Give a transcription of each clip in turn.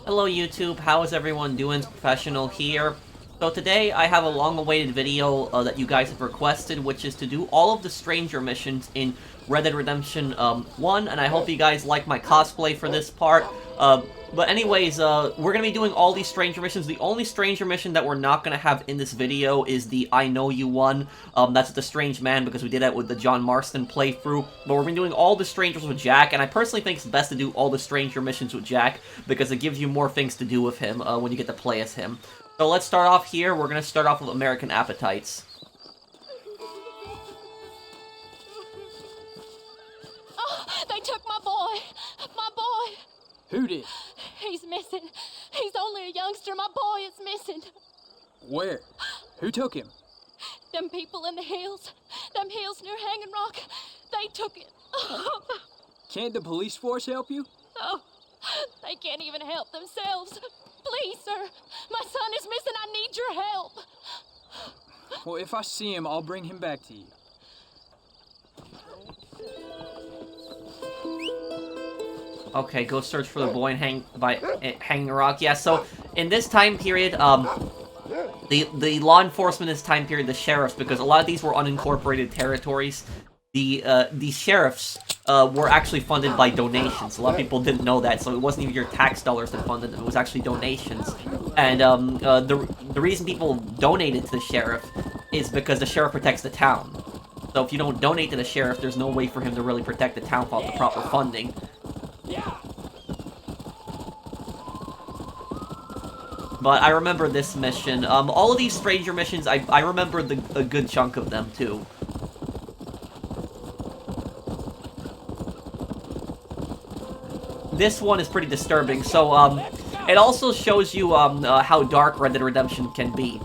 Hello YouTube, how is everyone doing? Professional here. So today I have a long-awaited video that you guys have requested, which is to do all of the Stranger missions in Red Dead Redemption 1, and I hope you guys like my cosplay for this part. But anyways, we're going to be doing all these Stranger missions. The only Stranger mission that we're not going to have in this video is the I Know You one. That's the Strange Man, because we did that with the John Marston playthrough. But we're going to be doing all the Strangers with Jack, and I personally think it's best to do all the Stranger missions with Jack, because it gives you more things to do with him when you get to play as him. So let's start off here. We're going to start off with American Appetites. Oh, they took my boy. My boy. Who did? He's missing. He's only a youngster. My boy is missing. Where? Who took him? Them people in the hills. Them hills near Hanging Rock. They took it. Can't the police force help you? Oh, they can't even help themselves. Please, sir. My son is missing. I need your help. Well, if I see him, I'll bring him back to you. Okay, go search for the boy in Hanging Rock. Yeah, so in this time period, the law enforcement in this time period, the sheriffs, because a lot of these were unincorporated territories, the sheriffs were actually funded by donations. A lot of people didn't know that, so it wasn't even your tax dollars that funded them, it was actually donations. And the reason people donated to the sheriff is because the sheriff protects the town. So if you don't donate to the sheriff, there's no way for him to really protect the town without the proper funding. But I remember this mission. All of these Stranger missions, I remember a good chunk of them, too. This one is pretty disturbing, so, it also shows you, how dark Red Dead Redemption can be.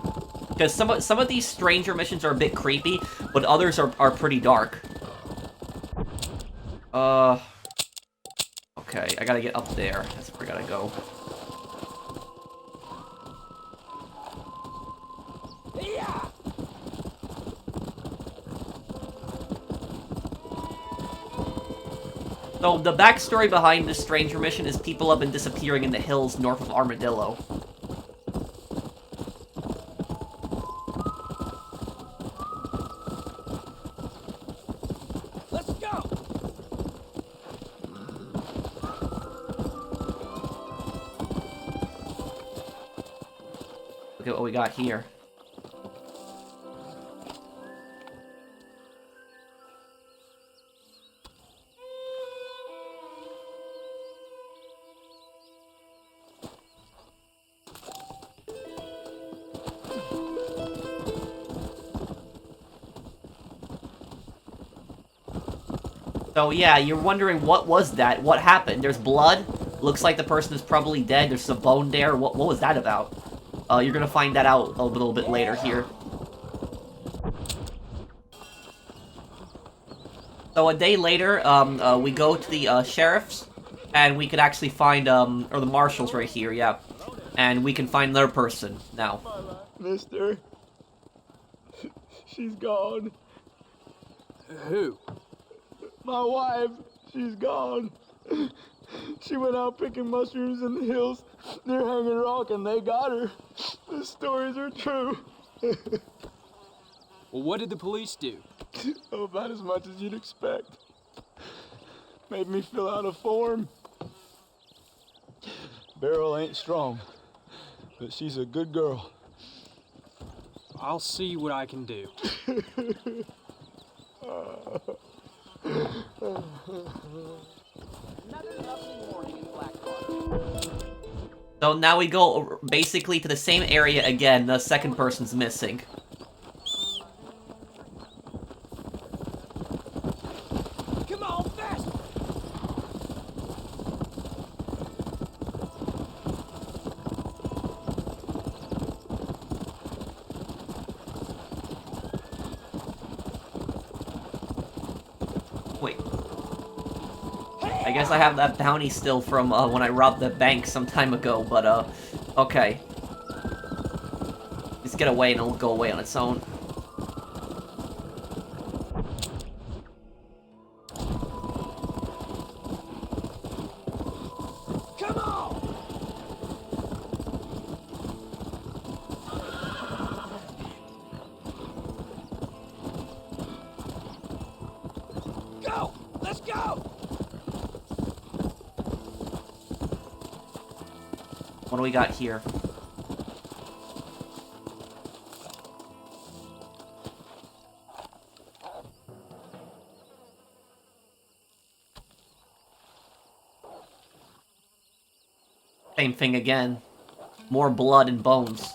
Because some of these Stranger missions are a bit creepy, but others are pretty dark. Okay, I gotta get up there. That's where I gotta go. So, the backstory behind this Stranger mission is people have been disappearing in the hills north of Armadillo. Let's go! Look at what we got here. So yeah, you're wondering what was that? What happened? There's blood. Looks like the person is probably dead. There's a bone there. What was that about? You're gonna find that out a little bit later here. So a day later, we go to the sheriff's, and we could actually find or the marshals right here, yeah, and we can find their person now. Mister, she's gone. Who? My wife, she's gone. She went out picking mushrooms in the hills near Hanging Rock and they got her. The stories are true. Well, what did the police do? Oh, about as much as you'd expect. Made me fill out a form. Beryl ain't strong, but she's a good girl. I'll see what I can do. So now we go basically to the same area again. The second person's missing. Come on, fast! Wait. I guess I have that bounty still from when I robbed the bank some time ago, but okay. Just get away and it'll go away on its own. Come on! What do we got here? Same thing again. More blood and bones.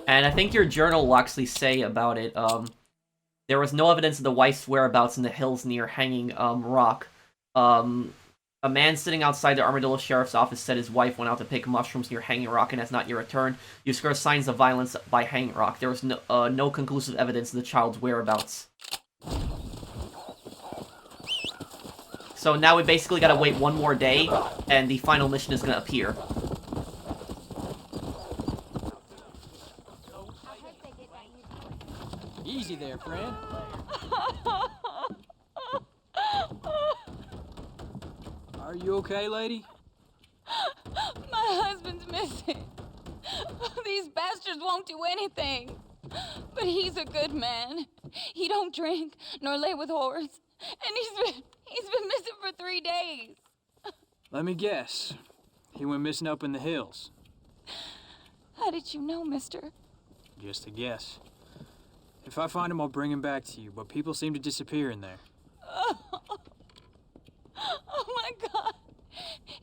And I think your journal will actually say about it, there was no evidence of the wife's whereabouts in the hills near Hanging Rock. A man sitting outside the Armadillo Sheriff's office said his wife went out to pick mushrooms near Hanging Rock and has not yet returned. You discovered signs of violence by Hanging Rock. There was no conclusive evidence of the child's whereabouts. So now we basically gotta wait one more day, and the final mission is gonna appear. Easy there, friend. Are you okay, lady? My husband's missing. These bastards won't do anything. But he's a good man. He don't drink nor lay with whores. And he's been missing for 3 days. Let me guess. He went missing up in the hills. How did you know, mister? Just a guess. If I find him, I'll bring him back to you, but people seem to disappear in there. Oh my God.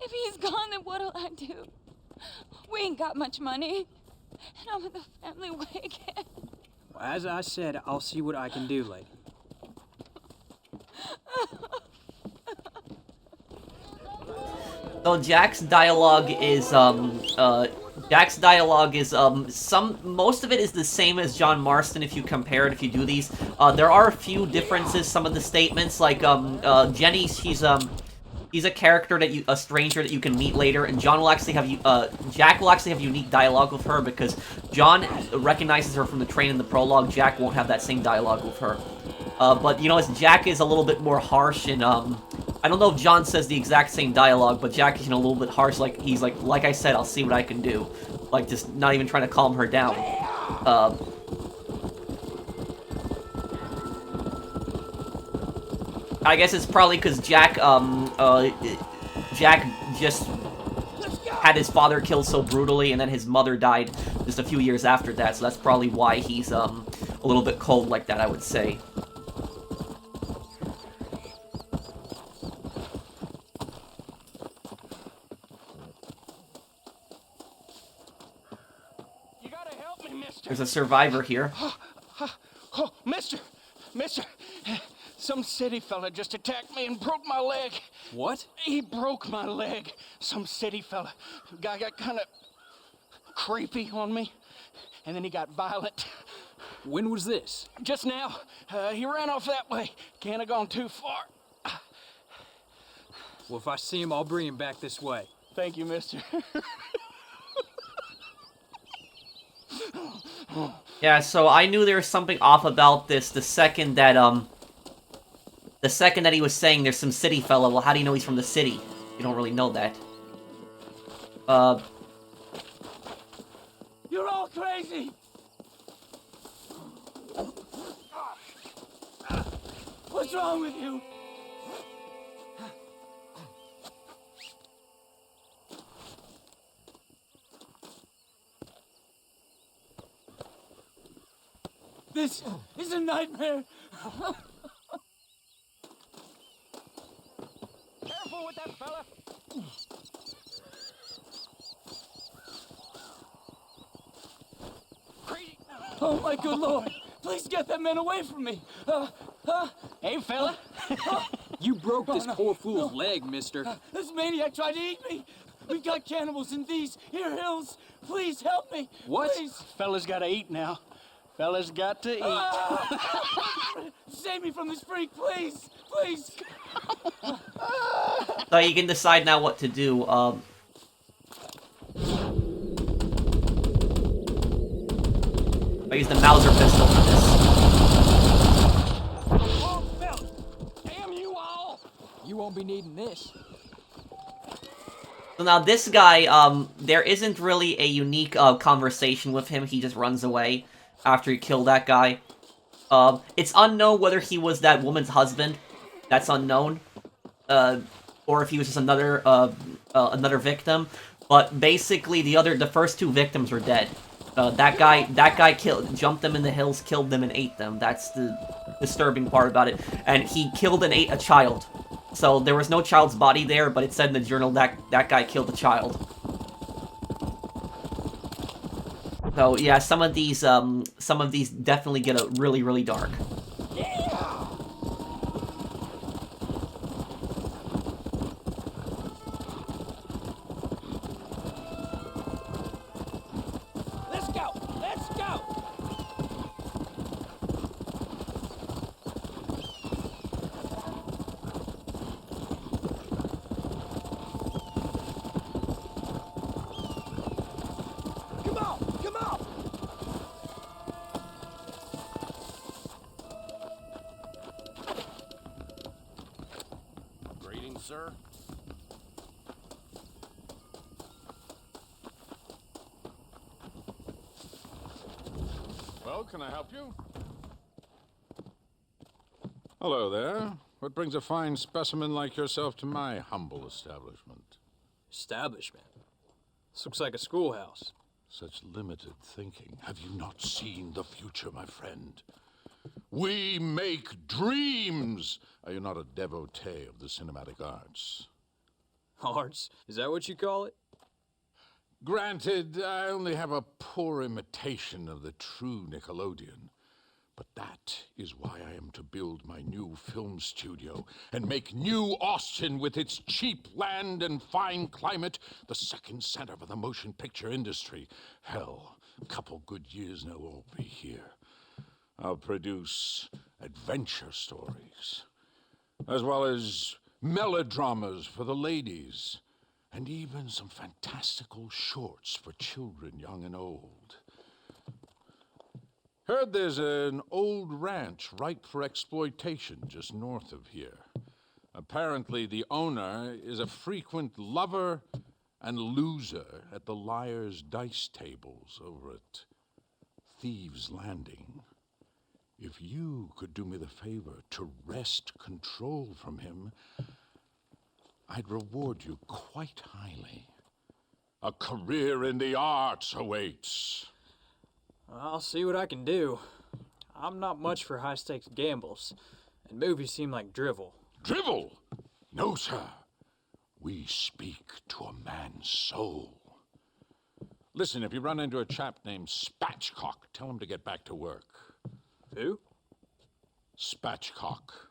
If he's gone, then what'll I do? We ain't got much money. And I'm in the family way again. Well, as I said, I'll see what I can do, lady. So Jack's dialogue is, most of it is the same as John Marston if you compare it, if you do these. There are a few differences, some of the statements, like, Jenny, he's a character a stranger that you can meet later, and Jack will actually have unique dialogue with her, because John recognizes her from the train in the prologue. Jack won't have that same dialogue with her. But, you know, Jack is a little bit more harsh, and, I don't know if John says the exact same dialogue, but Jack is, you know, a little bit harsh, he's like I said, I'll see what I can do. Like, just not even trying to calm her down. I guess it's probably because Jack just had his father killed so brutally, and then his mother died just a few years after that, so that's probably why he's, a little bit cold like that, I would say. There's a survivor here. Oh, mister! Some city fella just attacked me and broke my leg. What? He broke my leg. Some city fella. Guy got kind of creepy on me, and then he got violent. When was this? Just now. He ran off that way. Can't have gone too far. Well, if I see him, I'll bring him back this way. Thank you, mister. Yeah, so I knew there was something off about this the second that he was saying there's some city fella. Well, how do you know he's from the city? You don't really know that. You're all crazy! What's wrong with you? This is a nightmare. Careful with that fella. Crazy. Oh my good Lord. Please get that man away from me. Hey fella. You broke this poor fool's leg, mister. This maniac tried to eat me. We've got cannibals in these here hills. Please help me. What? Please. Fella's gotta eat now. Fella's got to eat. Save me from this freak, please! Please! So you can decide now what to do. I use the Mauser pistol for this. Oh, fella! Damn you all! You won't be needing this. So now this guy, there isn't really a unique conversation with him. He just runs away after he killed that guy. It's unknown whether he was that woman's husband. That's unknown. or if he was just another another victim. But basically, the first 2 victims are dead. That guy jumped them in the hills, killed them, and ate them. That's the disturbing part about it. And he killed and ate a child. So there was no child's body there, but it said in the journal that that guy killed a child. So yeah, some of these definitely get really, really dark. Sir? Well, can I help you? Hello there. What brings a fine specimen like yourself to my humble establishment? Establishment? This looks like a schoolhouse. Such limited thinking. Have you not seen the future, my friend? We make dreams! Are you not a devotee of the cinematic arts? Arts? Is that what you call it? Granted, I only have a poor imitation of the true Nickelodeon. But that is why I am to build my new film studio and make New Austin, with its cheap land and fine climate, the second center for the motion picture industry. Hell, a couple good years now we'll be here. I'll produce adventure stories, as well as melodramas for the ladies, and even some fantastical shorts for children young and old. Heard there's an old ranch ripe for exploitation just north of here. Apparently the owner is a frequent lover and loser at the liar's dice tables over at Thieves' Landing. If you could do me the favor to wrest control from him, I'd reward you quite highly. A career in the arts awaits. I'll see what I can do. I'm not much for high-stakes gambles, and movies seem like drivel. Drivel? No, sir. We speak to a man's soul. Listen, if you run into a chap named Spatchcock, tell him to get back to work. Who? Spatchcock.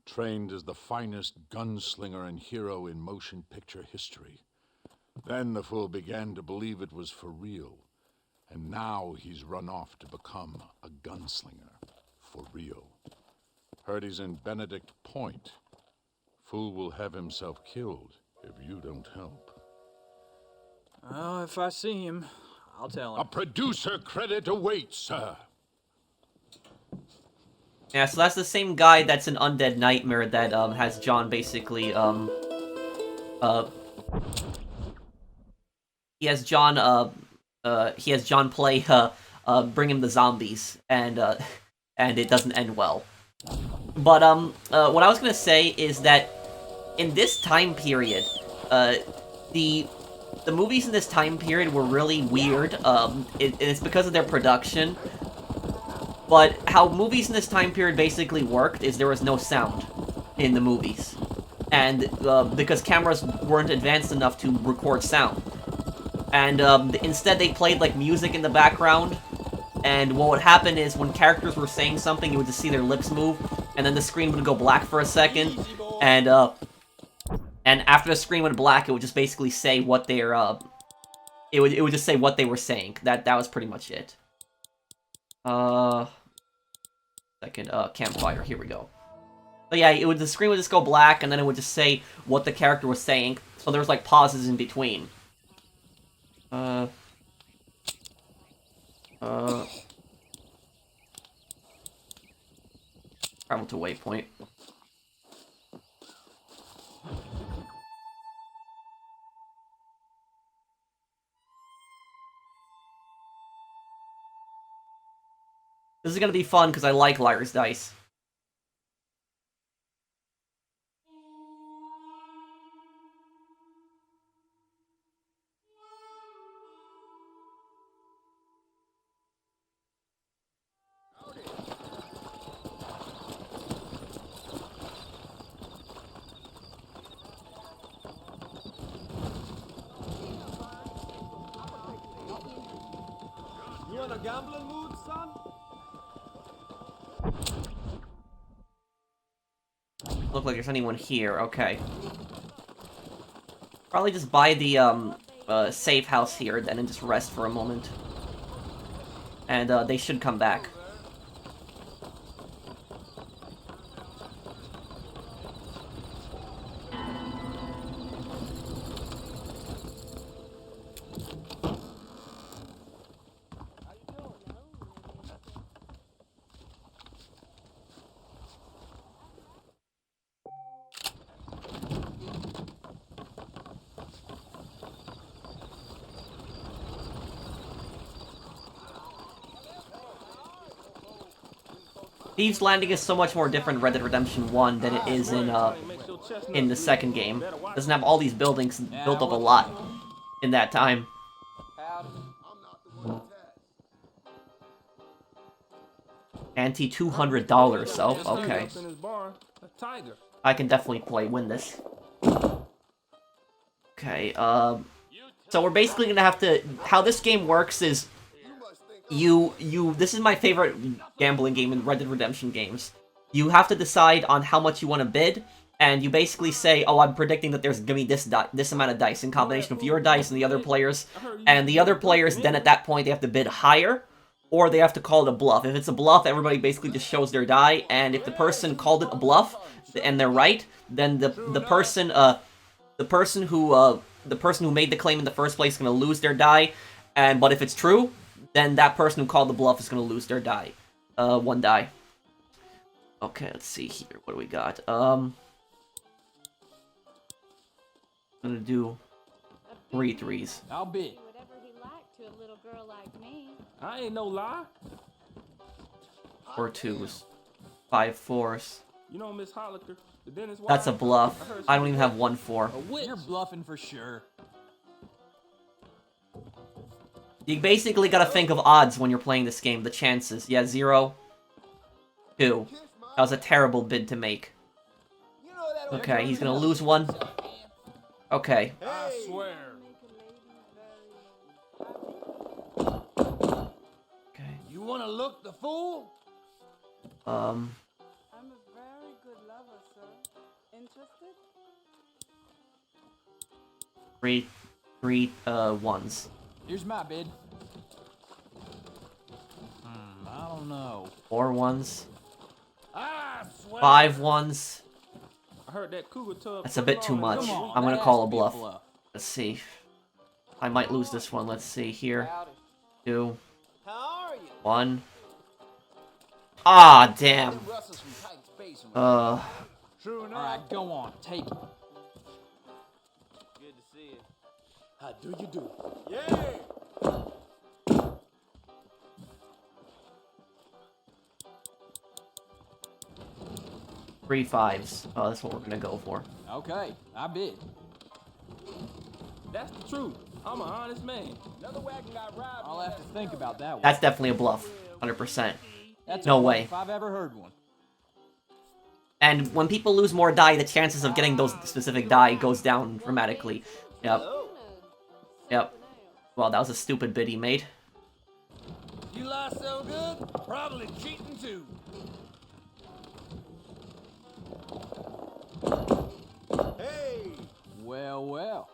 Trained as the finest gunslinger and hero in motion picture history. Then the fool began to believe it was for real. And now he's run off to become a gunslinger. For real. Heard he's in Benedict Point. Fool will have himself killed if you don't help. Oh, if I see him, I'll tell him. A producer credit awaits, sir. Yeah, so that's the same guy that's in Undead Nightmare that has John basically he has John play bring him the zombies, and it doesn't end well. But what I was gonna say is that in this time period, the movies in this time period were really weird. It's because of their production. But how movies in this time period basically worked is there was no sound in the movies. And because cameras weren't advanced enough to record sound. And instead they played like music in the background. And what would happen is when characters were saying something, you would just see their lips move. And then the screen would go black for a second. And after the screen went black, it would just basically say what their... It would just say what they were saying. That was pretty much it. Second, campfire, here we go. But yeah, the screen would just go black, and then it would just say what the character was saying, so there was, like, pauses in between. Travel to waypoint. This is gonna be fun, because I like Liar's Dice. You in a gambling mood, son? Look like there's anyone here. Okay. Probably just buy the safe house here then and just rest for a moment. And they should come back. Thieves Landing is so much more different in Red Dead Redemption 1 than it is in the second game. It doesn't have all these buildings built up a lot in that time. Ante $200, so okay. I can definitely win this. Okay, so we're basically gonna have to. How this game works is this is my favorite gambling game in Red Dead Redemption games. You have to decide on how much you want to bid, and you basically say, oh, I'm predicting that there's gonna be this amount of dice in combination of your dice and the other players, then at that point they have to bid higher, or they have to call it a bluff. If it's a bluff, everybody basically just shows their die, and if the person called it a bluff and they're right, then the person who made the claim in the first place is gonna lose their die, but if it's true, then that person who called the bluff is going to lose their die. One die. Okay, let's see here. What do we got? I'm going to do 3 threes. I'll bet. Whatever he liked to a little girl like me. I ain't no lie. 4 twos. 5 fours. You know Miss Holliker, the dentist wife? That's a bluff. I don't even have 1 4. You're bluffing for sure. You basically gotta think of odds when you're playing this game, the chances. Yeah, 0, 2. That was a terrible bid to make. Okay, he's gonna lose 1. Okay. I swear. Okay. You wanna look the fool? I'm a very good lover, sir. Interested? 3 ones. Here's my bid. I don't know. 4 ones. I swear. 5 ones. I heard that cougar tub. That's a bit too much. Come on, I'm gonna that call has a to be bluff. Let's see. I might lose this one. Let's see here. 2. How are you? 1. Ah, damn. True enough. Alright, go on. Take it. Good to see you. How do you do? Yeah. 3 5s. Oh, that's what we're gonna go for. Okay, I bid. That's the truth. I'm an honest man. Another wagon got robbed. I'll have to think about that one. That's definitely a bluff. 100%. That's no a bluff way. If I've ever heard one. And when people lose more die, the chances of getting those specific die goes down dramatically. Yep. Yep. Well, that was a stupid bid he made. You lie so good, probably cheating too. Hey! Well, well.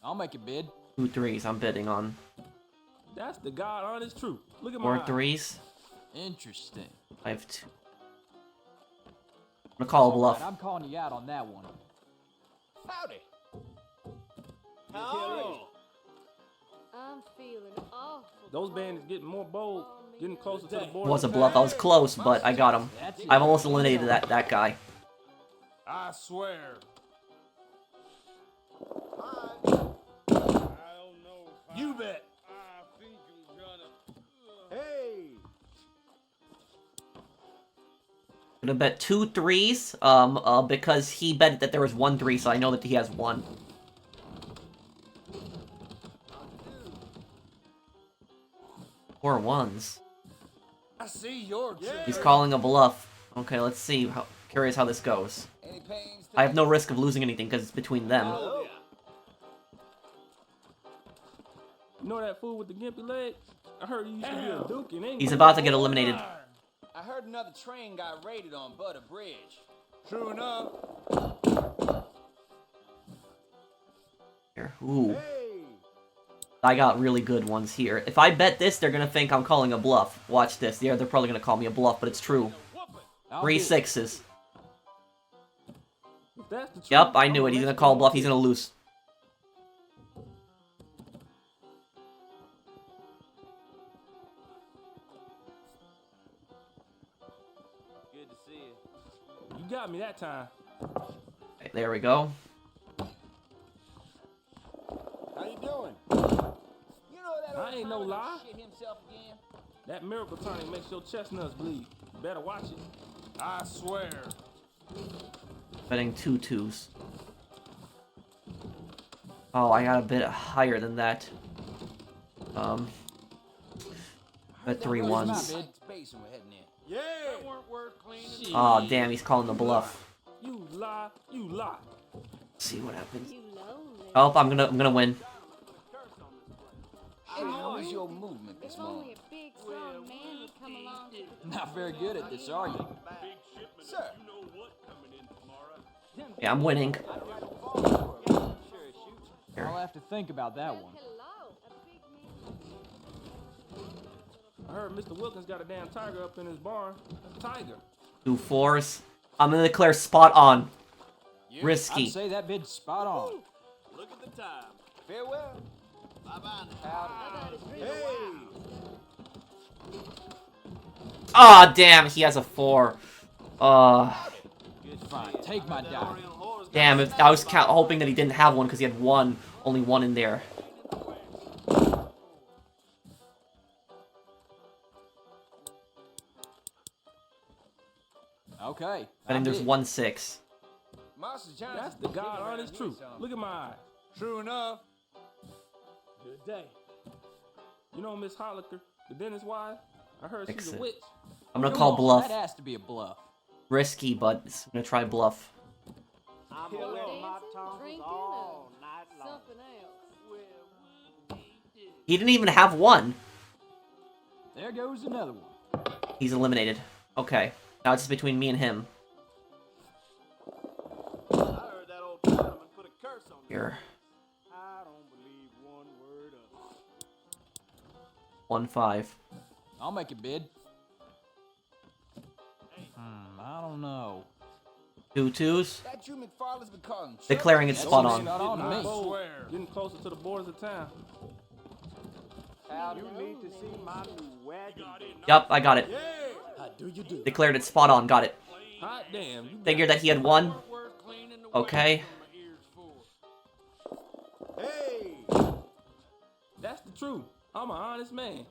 I'll make a bid. 2 3s I'm bidding on. That's the God honest truth. Look at 4 my 3s. Interesting. I have 2. I'm gonna call a bluff. Alright, I'm calling you out on that one. Howdy. How are you? I'm feeling awful. Those bandits getting more bold, getting closer to the It border. was a bluff. I was close, but I got him. That's it. I've almost eliminated that guy. I swear. I don't know. You bet. I think I'm gonna. Hey. Gonna bet 2 3s. Because he bet that there was 1 3, so I know that he has 1. Four ones. I see your trick. He's calling a bluff. Okay, let's see. Curious how this goes. Any I have no risk of losing anything because it's between them. You know that fool with the gimpy leg? I heard he used to be a duke in England. He's about to get eliminated. I heard another train got raided on Butter Bridge. True enough. Here. Ooh. I got really good ones here. If I bet this, they're gonna think I'm calling a bluff. Watch this. Yeah, they're probably gonna call me a bluff, but it's true. 3 6s. Yep, I knew it. He's gonna call a bluff. He's gonna lose. Good to see you. You got me that time. Okay, there we go. How you doing? You know that I ain't no lie. shit himself again? That miracle tonic makes your chestnuts bleed. You better watch it. I swear. Betting 2 2s. Oh, I got a bit higher than that. Bet 3 1s. Yeah. Oh, damn, he's calling the bluff. You lie, you lie. Let's see what happens. You lonely. Oh, I'm gonna win. How was your movement this There's only morning? a big, strong man would come along to the Not very good at this, are you? Sir. Yeah, I'm winning. I'll have to think about that one. hello. A big man. I heard Mr. Wilkins got a damn tiger up in his barn. A tiger. 2 4s. I'm gonna declare spot on. I'd Risky. say that bid's spot on. Look at the time. Farewell. Bye-bye. How about a drink? Ah, damn, he has a 4. Fine, take my die. Damn, I was hoping that he didn't have one because he had only one in there. Okay. I think there's bid. 1 6. Master Johnson. That's the God honest truth. Look at my eye. True enough. Good day. You know Miss Holliker, the dentist wife? I heard she's Fix a it. witch. I'm gonna Come call on, bluff. That has to be a bluff. Risky, but I'm gonna try bluff. Dancing, drinking, or something else. He didn't even have one. There goes another one. He's eliminated. Okay. Now it's just between me and him. I heard that old gentleman put a curse on me. Here. I don't believe one word of it. 1 5. I'll make a bid. I don't know. 2 2s. That Drew McFarland's been calling. Declaring it spot on. Spot on to me. I swear. Getting closer to the borders of town. You need to see my Yup, I got it. How do you do? Declared it spot on. Got it. Hot damn. You Figured that he had one. Okay. Hey. That's the truth. I'm an honest man.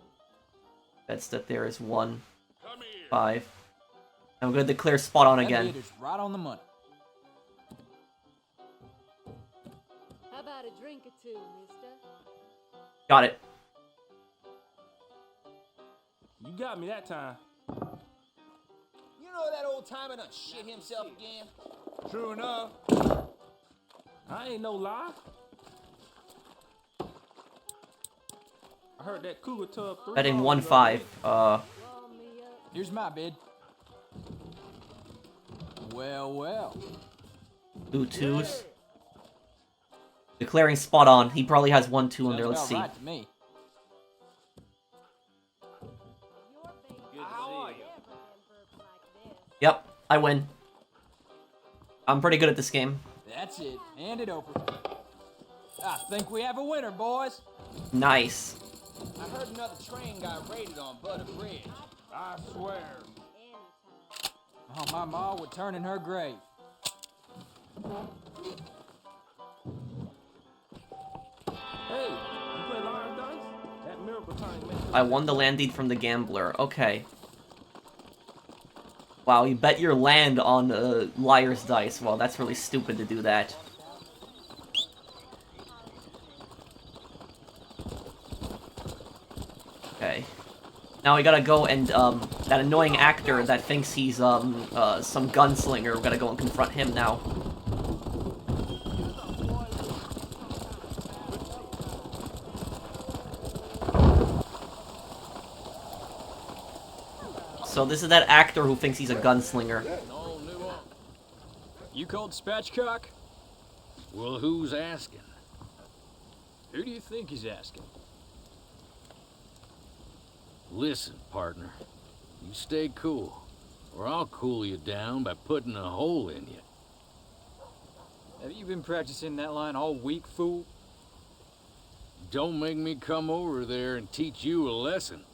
That's that there is 1 5. I'm gonna declare spot on That again. bid is right on the money. How about a drink or two, mister? Got it. You got me that time. You know that old timer done shit himself again? True enough. I ain't no lie. I heard that cougar tub 3. Betting 1 5. Warm me up. Here's my bid. Well, well. 2 2s. Declaring spot on. He probably has 1 2 in there. Sounds Let's see. about right to me. Your baby How are you? never been burped like this. Yep, I win. I'm pretty good at this game. That's it. Hand it over. I think we have a winner, boys. Nice. I heard another train got raided on Butter Bridge. I swear. Anytime. Oh, my ma would turn in her grave. Hey, you play live dice? That miracle tonic makes I won the land deed from the gambler. Okay. Wow, you bet your land on liar's dice. Well, that's really stupid to do that. Okay. Now we gotta go and, that annoying actor that thinks he's, some gunslinger, we gotta go and confront him now. So this is that actor who thinks he's a gunslinger. You called Spatchcock? Well, who's asking? Who do you think he's asking? Listen, partner. You stay cool, or I'll cool you down by putting a hole in you. Have you been practicing that line all week, fool? Don't make me come over there and teach you a lesson.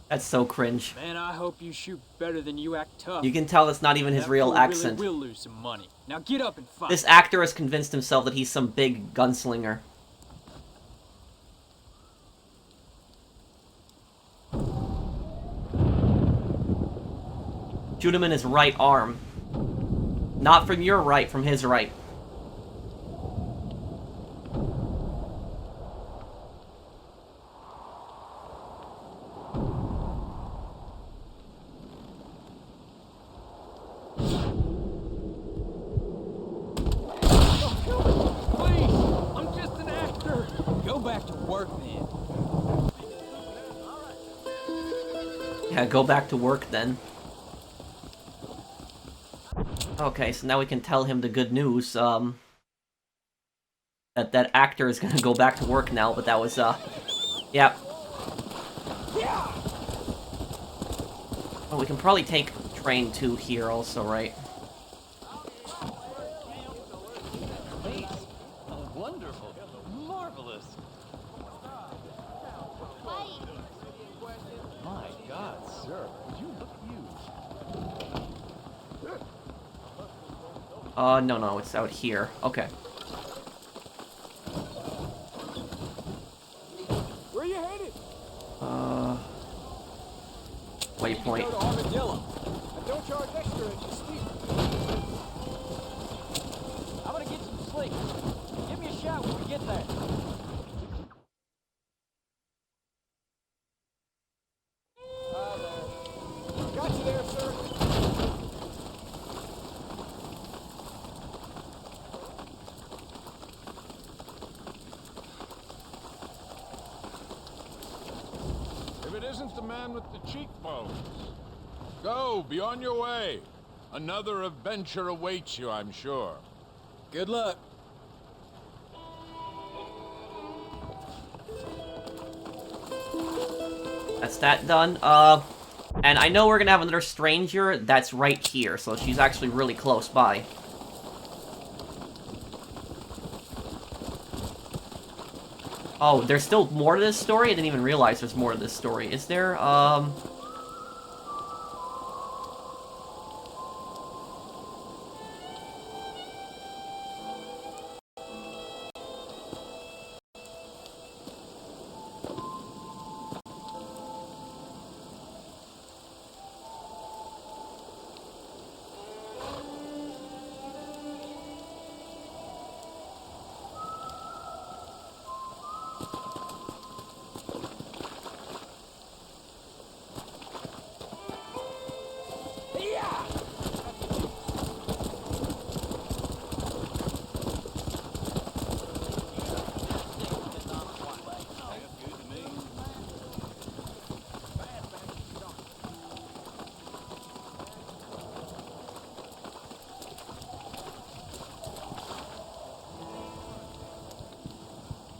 That's so cringe. Man, I hope you shoot better than you act tough. You can tell it's not even his That real fool accent. Really will lose some money. Now get up and fight. This actor has convinced himself that he's some big gunslinger. Shoot him in his right arm. Not from your right, from his right. Yeah, go back to work then. Okay, so now we can tell him the good news, that that actor is gonna go back to work now, but that was, yeah. Oh, we can probably take train 2 here also, right? Wonderful. Marvelous. My God, sir. You look huge. No, it's out here. Okay. Where you headed? Waypoint. Go to Armadillo. And don't charge extra if you steep. I'm gonna get some sleep. Give me a shout when we get there. Hi there. Got you there, sir. If it isn't the man with the cheekbones. Go, be on your way. Another adventure awaits you, I'm sure. Good luck. That's that done. And I know we're gonna have another stranger that's right here, so she's actually really close by. Oh, there's still more to this story? I didn't even realize there's more to this story. Is there,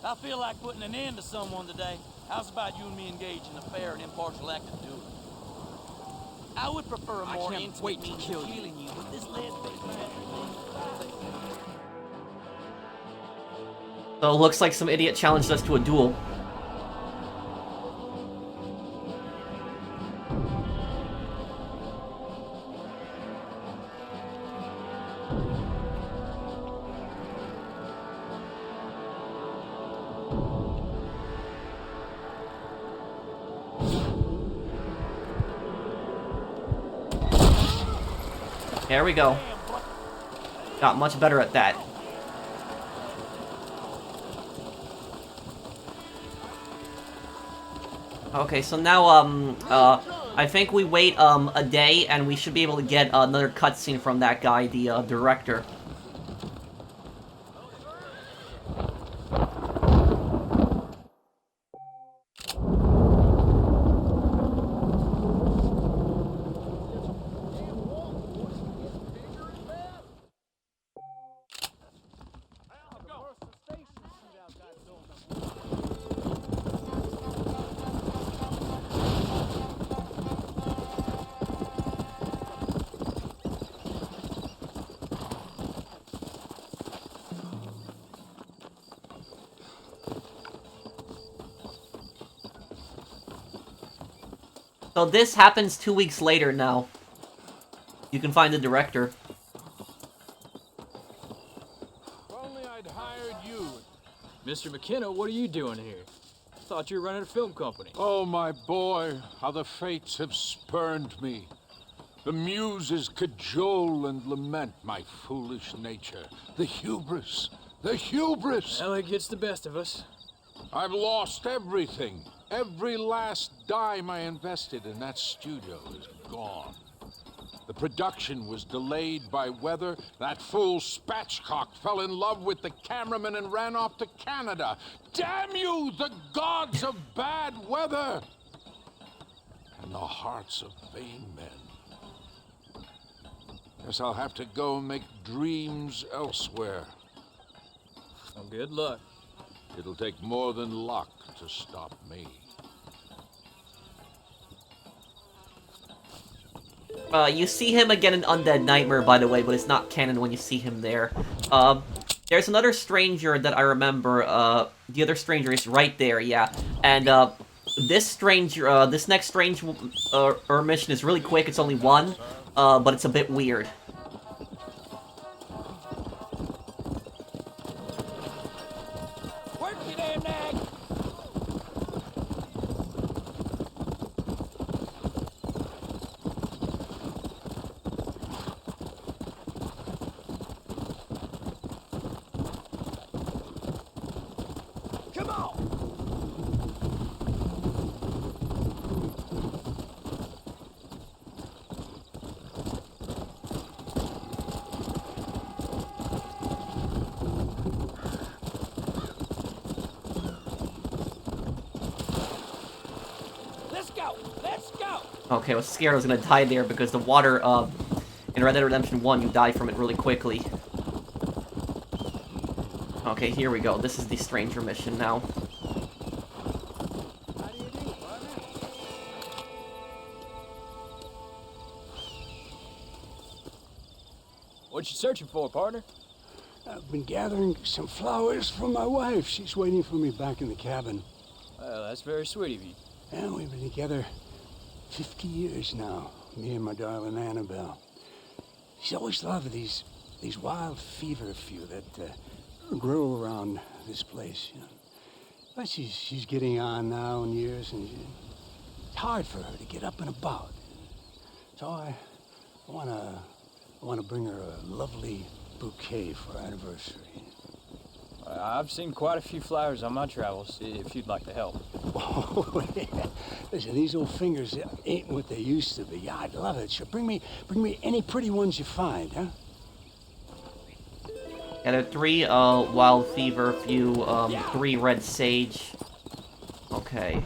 I feel like putting an end to someone today. How's about you and me engage in a fair and impartial act of duty? I would prefer a more intimate means of killing you, but this last bit. So it looks like some idiot challenged us to a duel. There we go. Got much better at that. Okay, so now, I think we wait, a day, and we should be able to get another cutscene from that guy, the, director. So this happens 2 weeks later now. You can find the director. If only I'd hired you. Mr. McKenna, what are you doing here? I thought you were running a film company. Oh, my boy, how the fates have spurned me. The muses cajole and lament my foolish nature. The hubris! The hubris! Well, it gets the best of us. I've lost everything. Every last dime I invested in that studio is gone. The production was delayed by weather. That fool Spatchcock fell in love with the cameraman and ran off to Canada. Damn you, the gods of bad weather! And the hearts of vain men. Guess I'll have to go and make dreams elsewhere. Well, good luck. It'll take more than luck to stop me. You see him again in Undead Nightmare, by the way, but it's not canon when you see him there. There's another stranger that I remember, the other stranger is right there, yeah. And, this stranger, this next strange, mission is really quick, it's only one, but it's a bit weird. Work your damn nag! Come on! Let's go! Let's go! Okay, I was scared I was gonna die there because the water, in Red Dead Redemption 1, you die from it really quickly. Okay, here we go. This is the stranger mission now. What you searching for, partner? I've been gathering some flowers for my wife. She's waiting for me back in the cabin. Well, that's very sweet of you. And we've been together 50 years now, me and my darling Annabelle. She's always loved these wild feverfew that grow around this place. You know. But she's getting on now in years, and it's hard for her to get up and about. So I want to bring her a lovely bouquet for our anniversary. I've seen quite a few flowers on my travels, if you'd like to help. Oh, yeah. Listen, these old fingers ain't what they used to be. Yeah, I'd love it. Sure, bring me any pretty ones you find, huh? Yeah, there are 3 wild feverfew, 3 red sage. Okay.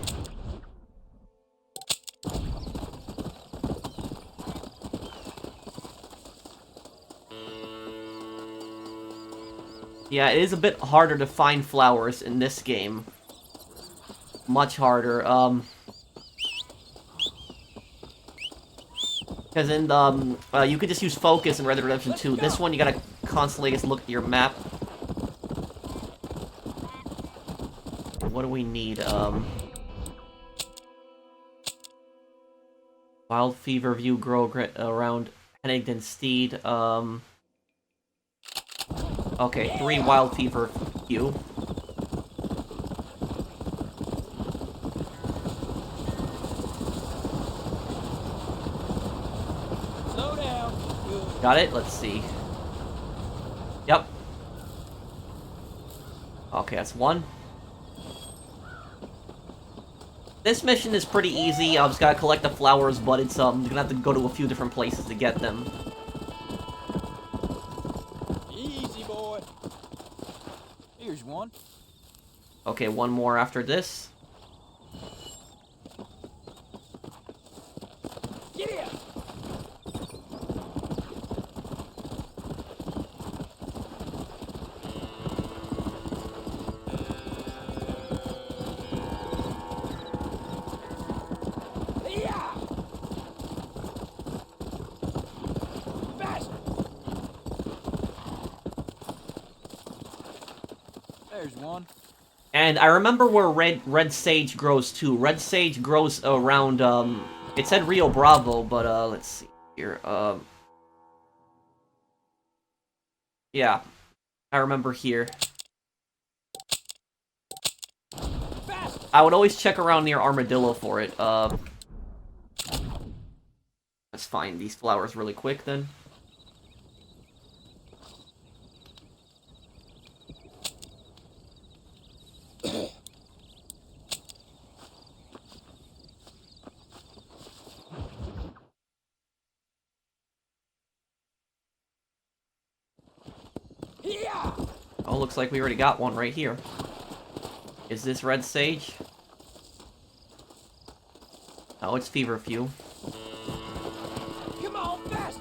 Yeah, it is a bit harder to find flowers in this game. Much harder, because in the, you could just use focus in Red Dead Redemption 2. This one, you gotta constantly just look at your map. What do we need, Wild feverfew grow around Pennington Steed, okay, 3 wild feverfew. Slow down. Got it? Let's see. Yep. Okay, that's 1. This mission is pretty easy. I just gotta collect the flowers, but it's you're gonna have to go to a few different places to get them. Easy, boy. Here's one. Okay, one more after this. Get here. There's one. And I remember where red sage grows too. Red sage grows around it said Rio Bravo, but let's see here. Yeah. I remember here. I would always check around near Armadillo for it. Let's find these flowers really quick then. Oh, looks like we already got one right here. Is this red sage? Oh, it's feverfew. Come on, fast.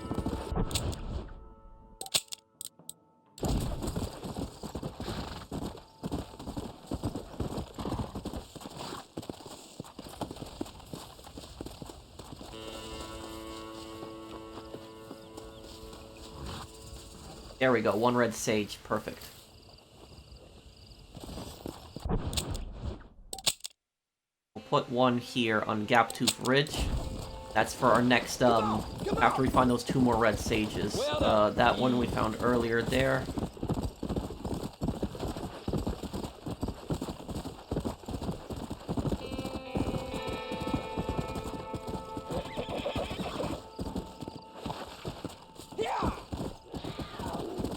There we go, one red sage. Perfect. We'll put one here on Gaptooth Ridge. That's for our next, after we find those two more red sages. That one we found earlier there.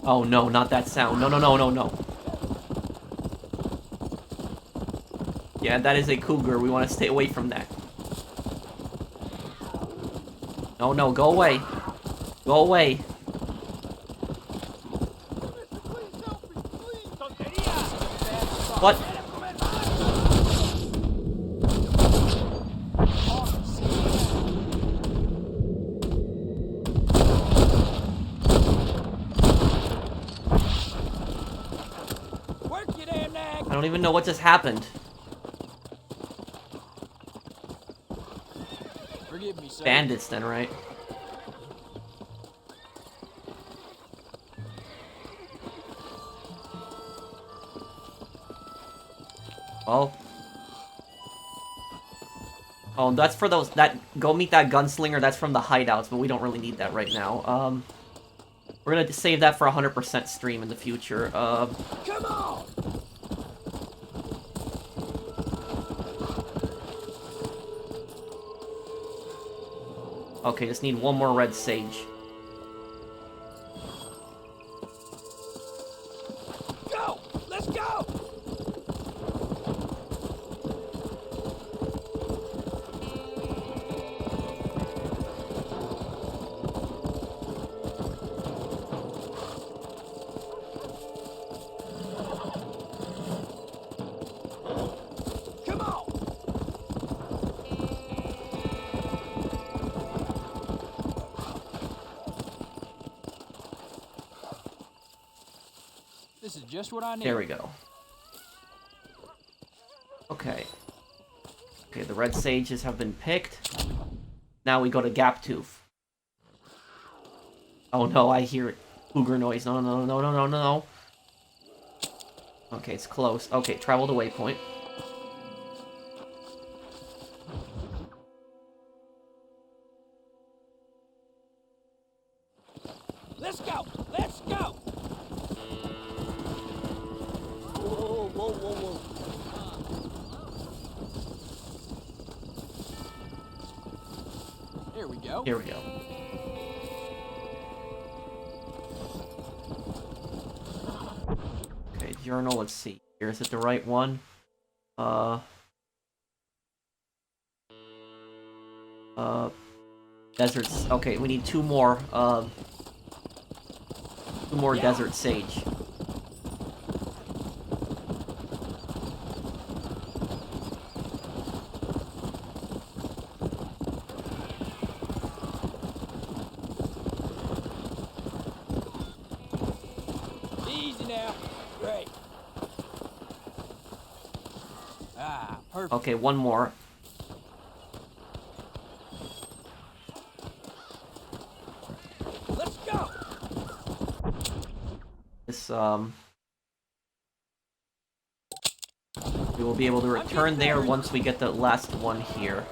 Oh no, not that sound. No, no, no, no, no. Yeah, that is a cougar. We want to stay away from that. No, no, go away. Go away. What? I don't even know what just happened. Forgive me, sir. Bandits then, right? Oh. Oh, that's for those, go meet that gunslinger, that's from the hideouts, but we don't really need that right now. We're gonna save that for 100% stream in the future. Come on! Okay, just need one more red sage. Go! Let's go! Come on! This is just what I need. There we go. Okay. Okay, the red sages have been picked. Now we go to Gaptooth. Oh no, I hear cougar noise. No, no, no, no, no, no, no. Okay, it's close. Okay, travel to waypoint. Let's go! Let's go! Whoa, whoa, whoa, whoa. Here we go. Here we go. Okay, journal, let's see. Here, is it the right one? Deserts. Okay, we need two more desert sage. Easy now. Great. Ah, perfect. Okay, one more. Let's go. This, we will be able to return there once we get the last one here.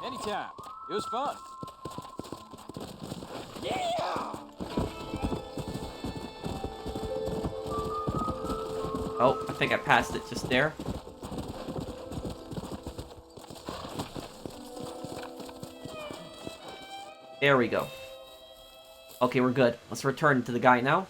Anytime. It was fun. Yeah. Oh, I think I passed it just there. There we go. Okay, we're good. Let's return to the guy now.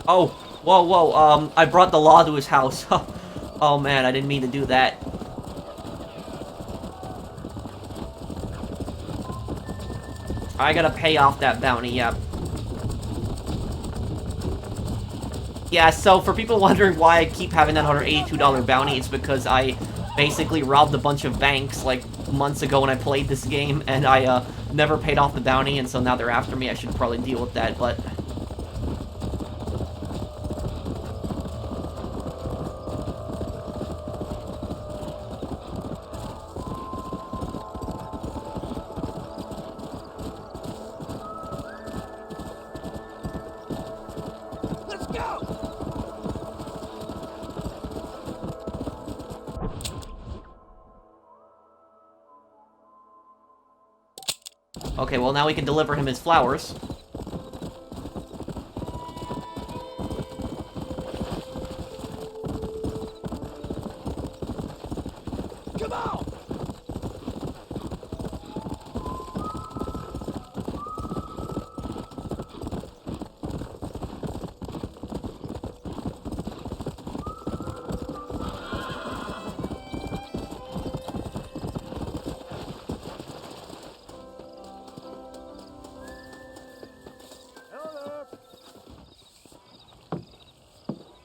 Oh, whoa, whoa, I brought the law to his house. Oh man, I didn't mean to do that. I gotta pay off that bounty, yeah. Yeah, so for people wondering why I keep having that $182 bounty, it's because I basically robbed a bunch of banks, like, months ago when I played this game, and I, never paid off the bounty, and so now they're after me. I should probably deal with that, but... Let's go. Okay, well now we can deliver him his flowers. Come on.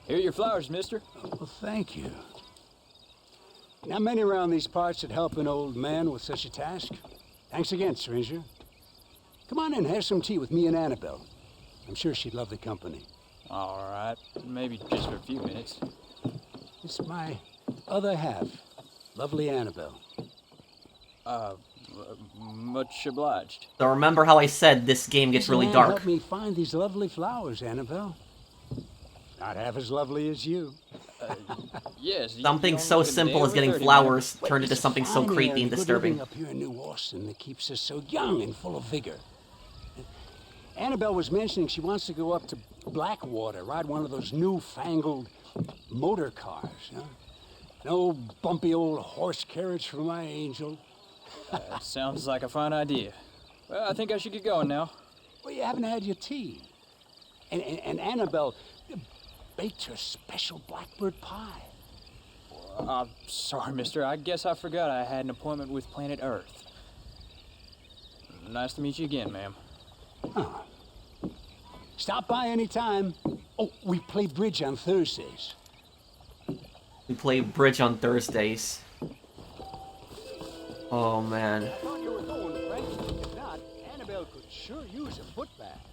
Here are your flowers, mister. Well, thank you. Not many around these parts that help an old man with such a task. Thanks again, stranger. Come on in, have some tea with me and Annabelle. I'm sure she'd love the company. All right, maybe just for a few minutes. It's my other half, lovely Annabelle. Much obliged. So remember how I said this game gets really dark. Help me find these lovely flowers, Annabelle. Not half as lovely as you. Yes. Something so simple as getting flowers turned into something so creepy and disturbing. Up here in New Marston that keeps us so young and full of vigor. Annabelle was mentioning she wants to go up to Blackwater, ride one of those newfangled motor cars. Huh? No bumpy old horse carriage for my angel. Sounds like a fine idea. Well, I think I should get going now. Well, you haven't had your tea. And Annabelle baked her special blackbird pie. I'm sorry, mister. I guess I forgot I had an appointment with planet Earth. Nice to meet you again, ma'am. Huh. Stop by any time. Oh, we play bridge on Thursdays. We play bridge on Thursdays. Oh, man. I thought you were going, Frank. If not, Annabelle could sure use a foot bath.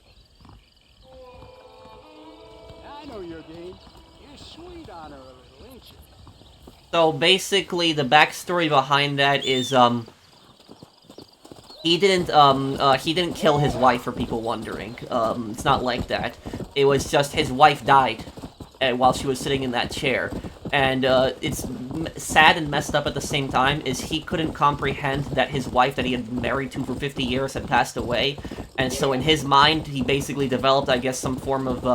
I know your game. You're sweet on her a little, ain't you? So basically, the backstory behind that is, he didn't kill his wife, for people wondering. It's not like that. It was just his wife died. while she was sitting in that chair. And it's sad and messed up at the same time, is he couldn't comprehend that his wife that he had been married to for 50 years had passed away. And so in his mind, he basically developed, I guess, some form of,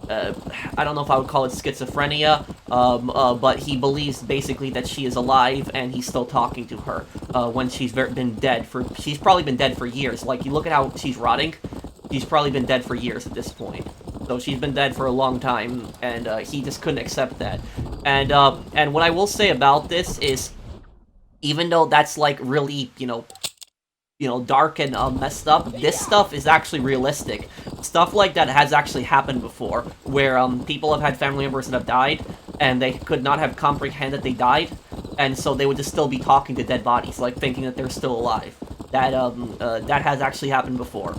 I don't know if I would call it schizophrenia, but he believes basically that she is alive and he's still talking to her when she's she's probably been dead for years. Like, you look at how she's rotting, she's probably been dead for years at this point. So she's been dead for a long time, and he just couldn't accept that. And what I will say about this is, even though that's like really, dark and messed up, this stuff is actually realistic. Stuff like that has actually happened before, where people have had family members that have died, and they could not have comprehended they died, and so they would just still be talking to dead bodies, like thinking that they're still alive. That has actually happened before.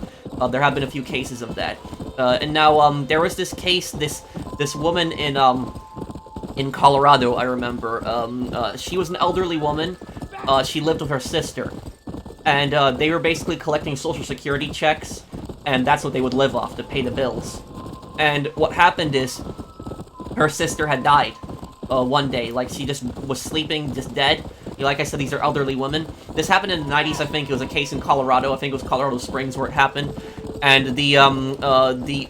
There have been a few cases of that. And now, there was this case, this woman in Colorado, I remember. She was an elderly woman. She lived with her sister. And they were basically collecting Social Security checks, and that's what they would live off to pay the bills. And what happened is, her sister had died one day. Like, she just was sleeping, just dead. Like I said, these are elderly women. This happened in the 90s, I think. It was a case in Colorado. I think it was Colorado Springs where it happened. And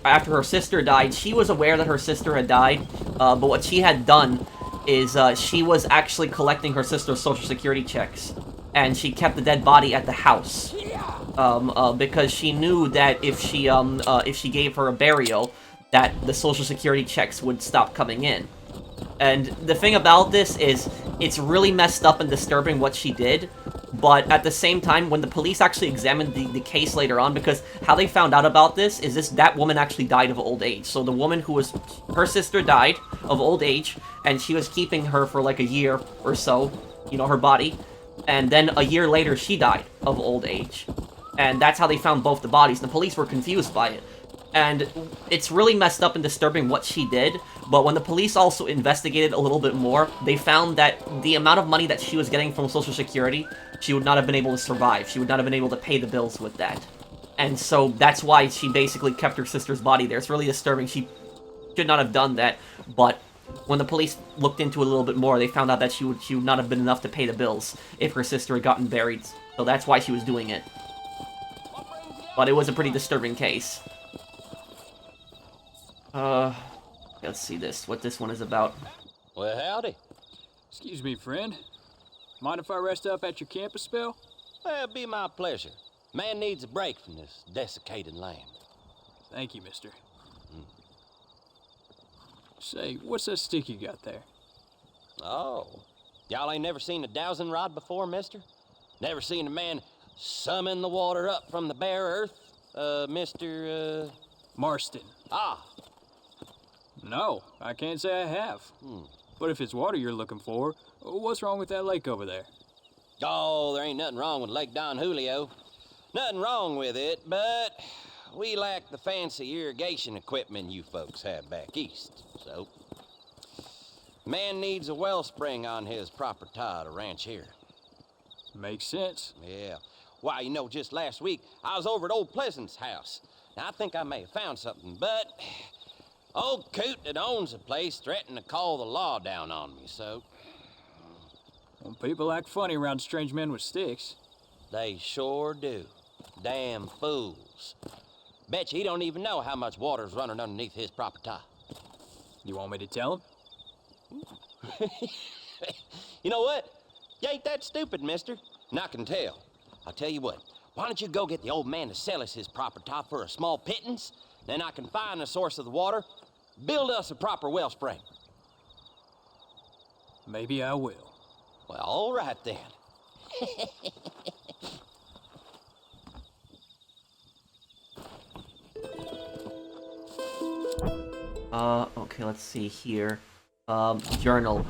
after her sister died, she was aware that her sister had died, but what she had done is she was actually collecting her sister's Social Security checks, and she kept the dead body at the house, because she knew that if she gave her a burial, that the Social Security checks would stop coming in. And the thing about this is, it's really messed up and disturbing what she did, but at the same time, when the police actually examined the case later on, because how they found out about this is that woman actually died of old age. So the woman her sister died of old age, and she was keeping her for like a year or so, her body, and then a year later she died of old age. And that's how they found both the bodies. The police were confused by it. And it's really messed up and disturbing what she did, but when the police also investigated a little bit more, they found that the amount of money that she was getting from Social Security, she would not have been able to survive. She would not have been able to pay the bills with that. And so that's why she basically kept her sister's body there. It's really disturbing. She should not have done that, but when the police looked into it a little bit more, they found out that she would not have been enough to pay the bills if her sister had gotten buried. So that's why she was doing it. But it was a pretty disturbing case. Let's see what this one is about. Well, howdy. Excuse me, friend. Mind if I rest up at your camp a spell? Well, it'd be my pleasure. Man needs a break from this desiccated land. Thank you, mister. Say, what's that stick you got there? Oh. Y'all ain't never seen a dowsing rod before, mister? Never seen a man summon the water up from the bare earth? Mr. Marston. Ah. No, I can't say I have. But if it's water you're looking for, what's wrong with that lake over there? Oh, there ain't nothing wrong with Lake Don Julio. Nothing wrong with it, but we lack the fancy irrigation equipment you folks have back east. So, man needs a wellspring on his property to ranch here. Makes sense. Yeah. Why, just last week, I was over at Old Pleasant's house. Now, I think I may have found something, but old coot that owns the place threatened to call the law down on me, so. Well, people act funny around strange men with sticks. They sure do. Damn fools. Bet you he don't even know how much water's running underneath his property. You want me to tell him? You know what? You ain't that stupid, mister. And I can tell. I'll tell you what. Why don't you go get the old man to sell us his property for a small pittance? Then I can find the source of the water, build us a proper wellspring. Maybe I will. Well, all right then. Okay, let's see here. Journal.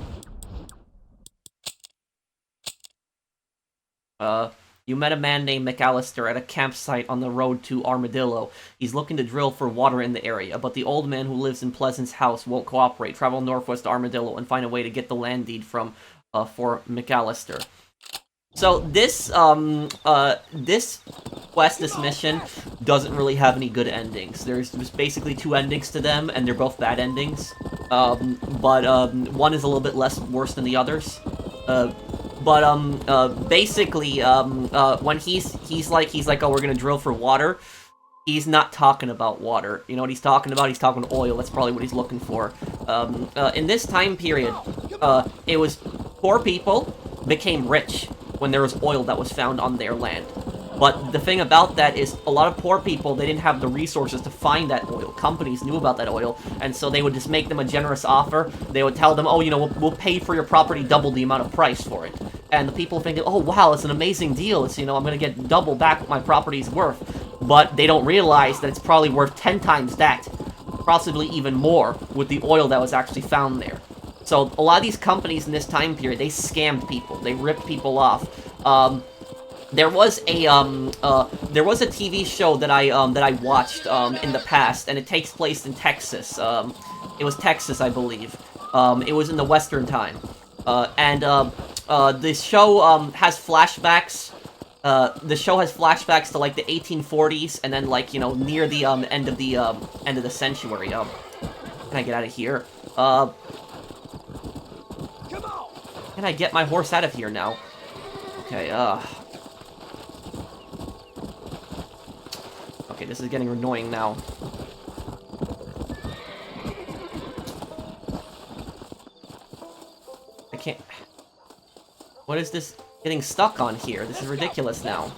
You met a man named McAllister at a campsite on the road to Armadillo. He's looking to drill for water in the area, but the old man who lives in Pleasant's house won't cooperate. Travel northwest to Armadillo and find a way to get the land deed for McAllister. So this quest, this mission, doesn't really have any good endings. There's basically two endings to them, and they're both bad endings. But one is a little bit less worse than the others. Basically, when he's like, oh, we're gonna drill for water. He's not talking about water. You know what he's talking about? He's talking oil. That's probably what he's looking for. In this time period, it was poor people became rich when there was oil that was found on their land. But the thing about that is a lot of poor people, they didn't have the resources to find that oil. Companies knew about that oil, and so they would just make them a generous offer. They would tell them, oh, you know, we'll pay for your property double the amount of price for it. And the people thinking, oh, wow, it's an amazing deal. It's, you know, I'm going to get double back what my property's worth. But they don't realize that it's probably worth 10 times that. Possibly even more with the oil that was actually found there. So a lot of these companies in this time period, they scammed people. They ripped people off. There was a TV show that I watched in the past, and it takes place in Texas. It was Texas, I believe. It was in the Western time, this show has flashbacks. The show has flashbacks to like the 1840s, and then like, you know, near the end of the century. Can I get out of here? Can I get my horse out of here now? Okay, okay, this is getting annoying now. I can't... What is this getting stuck on here? This is ridiculous now.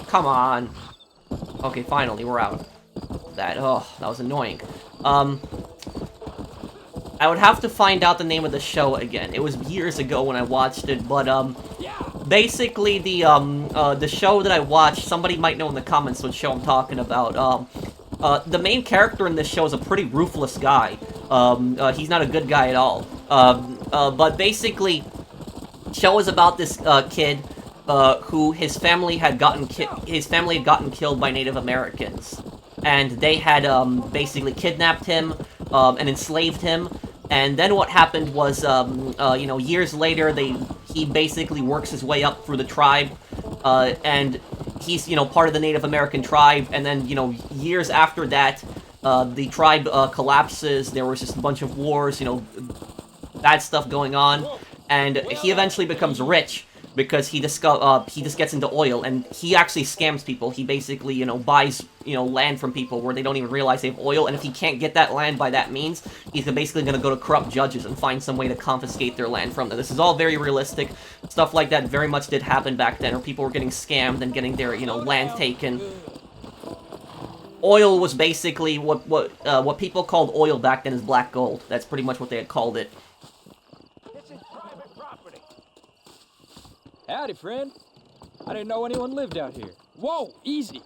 Come on. Okay, finally, we're out. That was annoying. I would have to find out the name of the show again. It was years ago when I watched it, but, basically, the show that I watched, somebody might know in the comments what show I'm talking about. The main character in this show is a pretty ruthless guy. He's not a good guy at all. But basically, show is about this, kid, who his family had gotten killed by Native Americans. And they had, basically kidnapped him, and enslaved him. And then what happened was, you know, years later, he basically works his way up through the tribe, and he's, you know, part of the Native American tribe, and then, you know, years after that, the tribe collapses, there was just a bunch of wars, you know, bad stuff going on, and he eventually becomes rich, because he just gets into oil, and he actually scams people. He basically, you know, buys, you know, land from people where they don't even realize they have oil, and if he can't get that land by that means, he's basically gonna go to corrupt judges and find some way to confiscate their land from them. This is all very realistic. Stuff like that very much did happen back then, where people were getting scammed and getting their, you know, land taken. Oil was basically what people called oil back then is black gold. That's pretty much what they had called it. Howdy, friend. I didn't know anyone lived out here. Whoa, easy.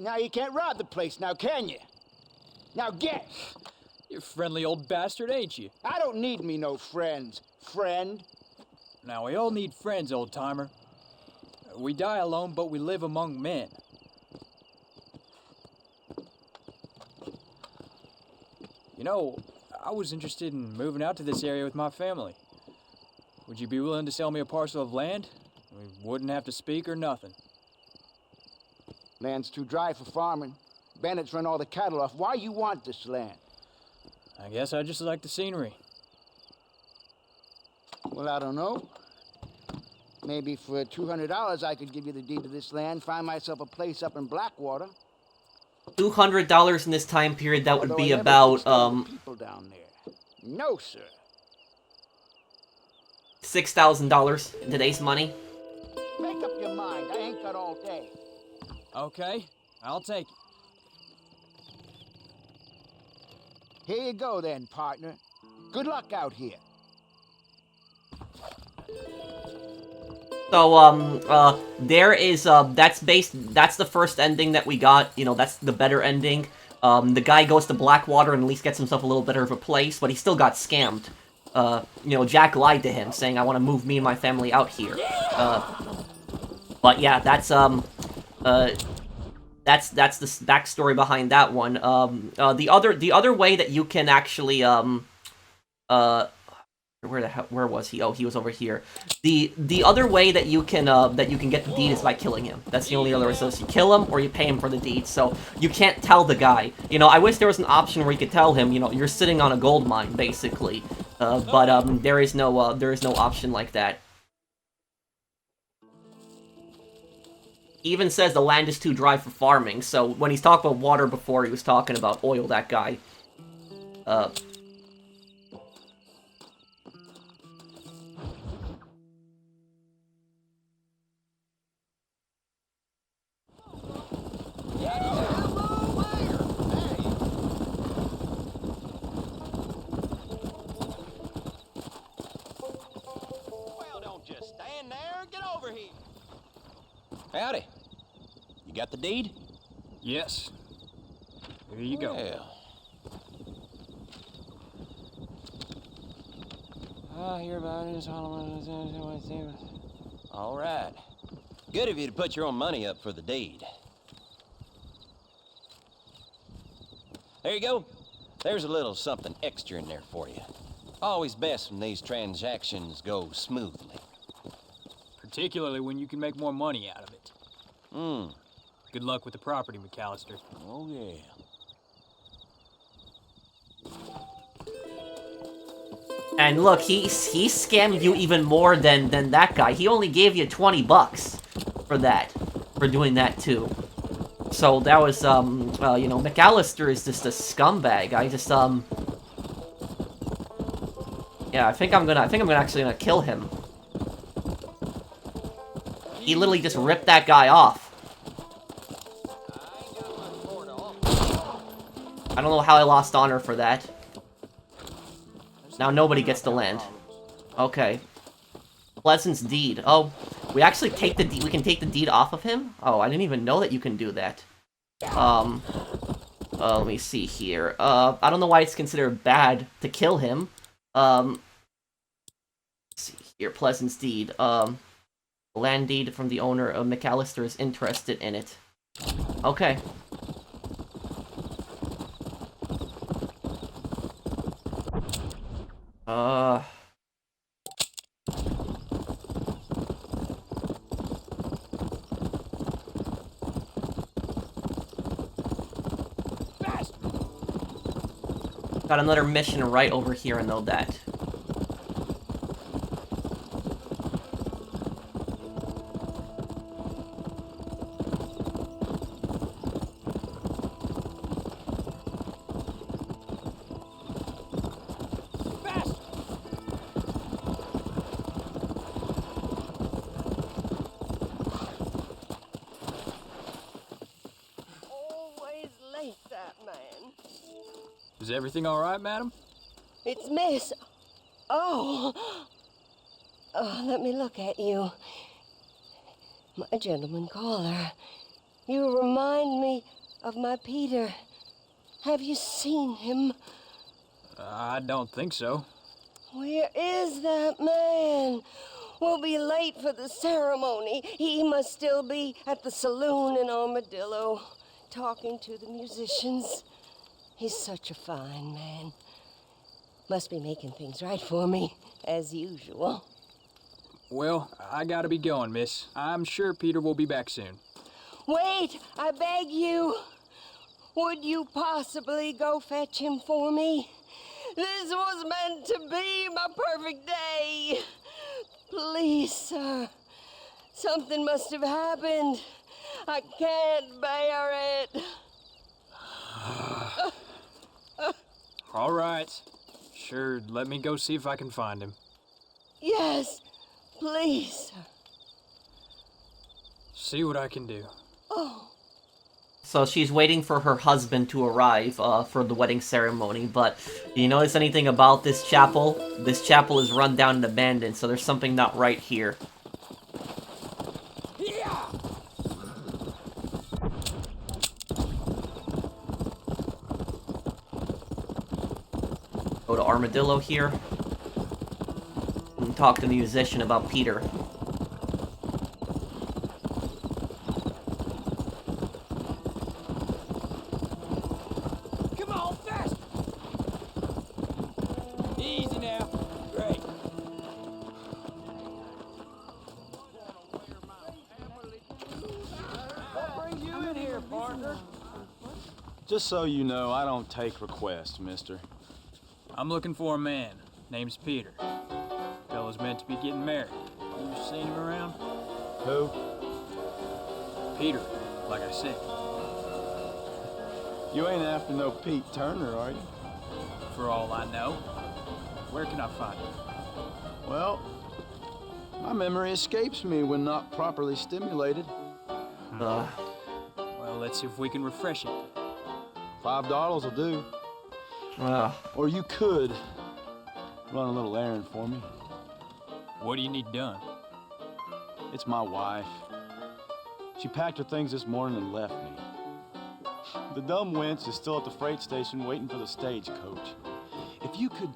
Now you can't rob the place now, can you? Now get! You friendly old bastard, ain't you? I don't need me no friends, friend. Now, we all need friends, old-timer. We die alone, but we live among men. You know, I was interested in moving out to this area with my family. Would you be willing to sell me a parcel of land? We wouldn't have to speak or nothing. Land's too dry for farming. Bandits run all the cattle off. Why you want this land? I guess I just like the scenery. Well, I don't know. Maybe for $200 I could give you the deed to this land, find myself a place up in Blackwater. $200 in this time period, that would be about, people down there. No, sir. $6,000 in today's money. Make up your mind. I ain't got all day. Okay, I'll take it. Here you go then, partner. Good luck out here. So, there is, that's the first ending that we got, you know, that's the better ending. The guy goes to Blackwater and at least gets himself a little better of a place, but he still got scammed. You know, Jack lied to him, saying, I want to move me and my family out here. But yeah, that's the backstory behind that one. The other way that you can actually, where where was he? Oh, he was over here. The other way that you can get the deed is by killing him. That's the only other way. So you kill him or you pay him for the deed. So you can't tell the guy. You know, I wish there was an option where you could tell him, you know, you're sitting on a gold mine, basically. But there is no option like that. He even says the land is too dry for farming. So when he's talking about water before, he was talking about oil. That guy. Well, don't just stand there. Get over here. Howdy. You got the deed? Yes. Here you go. Well. I hear about it. All right. Good of you to put your own money up for the deed. There you go. There's a little something extra in there for you. Always best when these transactions go smoothly. Particularly when you can make more money out of it. Hmm. Good luck with the property, McAllister. Oh, yeah. And look, he scammed you even more than that guy. He only gave you 20 bucks for that, for doing that too. So that was, you know, McAllister is just a scumbag. I just, yeah, I think I'm actually gonna kill him. He literally just ripped that guy off. I don't know how I lost honor for that. Now nobody gets the land. Okay. Pleasant's deed. Oh, we actually take the deed. We can take the deed off of him? Oh, I didn't even know that you can do that. Let me see here. I don't know why it's considered bad to kill him. Let's see here. Pleasant's deed. Land deed from the owner of McAllister is interested in it. Okay. Got another mission right over here, and know that. Is everything all right, madam? It's Miss. Oh, let me look at you. My gentleman caller. You remind me of my Peter. Have you seen him? I don't think so. Where is that man? We'll be late for the ceremony. He must still be at the saloon in Armadillo, talking to the musicians. He's such a fine man. Must be making things right for me, as usual. Well, I gotta be going, miss. I'm sure Peter will be back soon. Wait, I beg you. Would you possibly go fetch him for me? This was meant to be my perfect day. Please, sir. Something must have happened. I can't bear it. All right. Sure, let me go see if I can find him. Yes, please, sir. See what I can do. Oh. So she's waiting for her husband to arrive for the wedding ceremony, but do you notice anything about this chapel? This chapel is run down and abandoned, so there's something not right here. Go to Armadillo here and talk to the musician about Peter. Come on, fast! Easy now. Great. Just so you know, I don't take requests, mister. I'm looking for a man. Name's Peter. Fella's meant to be getting married. You seen him around? Who? Peter, like I said. You ain't after no Pete Turner, are you? For all I know. Where can I find him? Well, my memory escapes me when not properly stimulated. Well, let's see if we can refresh it. $5 will do. Or you could run a little errand for me. What do you need done? It's my wife. She packed her things this morning and left me. The dumb wench is still at the freight station waiting for the stagecoach. If you could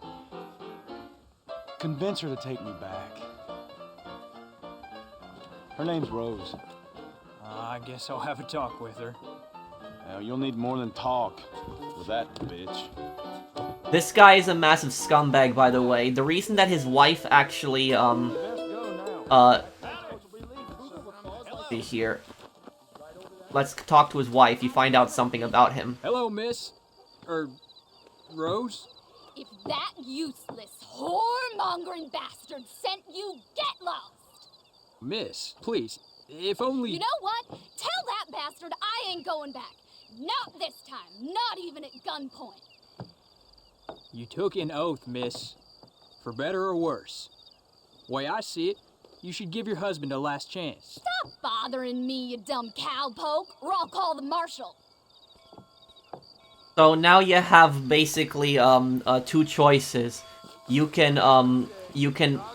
convince her to take me back. Her name's Rose. I guess I'll have a talk with her. Now, you'll need more than talk with that bitch. This guy is a massive scumbag, by the way. The reason that his wife actually, see here. Let's talk to his wife. You find out something about him. Hello, miss. Rose? If that useless, whoremongering bastard sent you, get lost! Miss, please, if only... You know what? Tell that bastard I ain't going back. Not this time. Not even at gunpoint. You took an oath, miss. For better or worse. Way I see it, you should give your husband a last chance. Stop bothering me, you dumb cowpoke, or I'll call the marshal. So now you have basically two choices. You can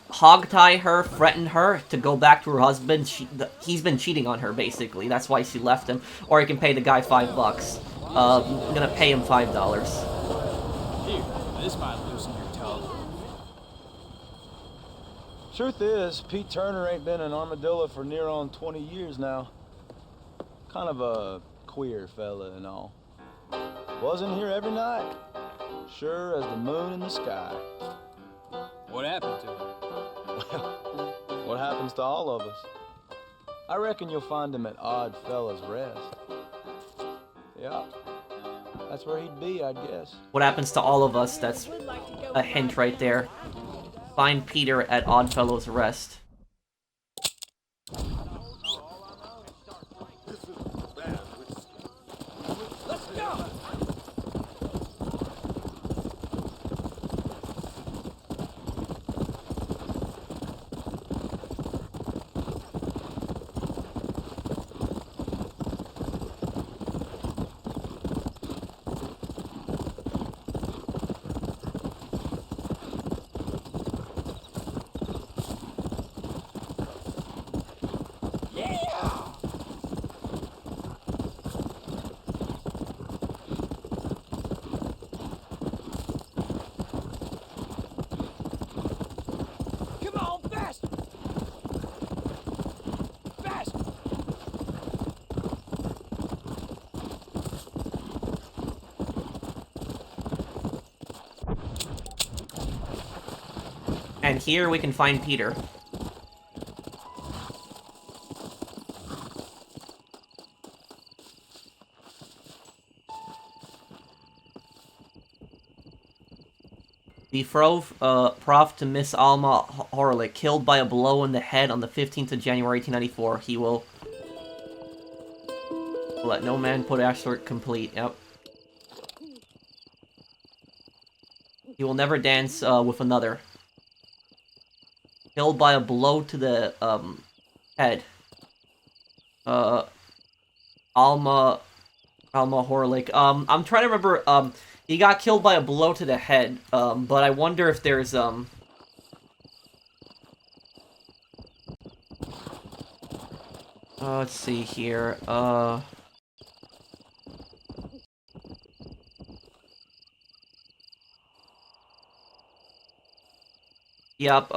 hogtie her, threaten her to go back to her husband. He's been cheating on her basically. That's why she left him. Or you can pay the guy $5. I'm gonna pay him $5. Here, this might loosen your tongue. Truth is, Pete Turner ain't been an armadillo for near on 20 years now. Kind of a queer fella and all. Wasn't here every night. Sure as the moon in the sky. What happened to him? Well, what happens to all of us? I reckon you'll find him at Odd Fella's Rest. Yeah, that's where he'd be, I guess. What happens to all of us? That's a hint right there. Find Peter at Oddfellow's Rest. Let's go! And here we can find Peter. Prof to Miss Alma Horlick, killed by a blow in the head on the 15th of January 1894. He will let no man put Asunder complete. Yep. He will never dance with another. Killed by a blow to the head. Alma Horlick. I'm trying to remember. He got killed by a blow to the head. But I wonder if there's let's see here. Yep.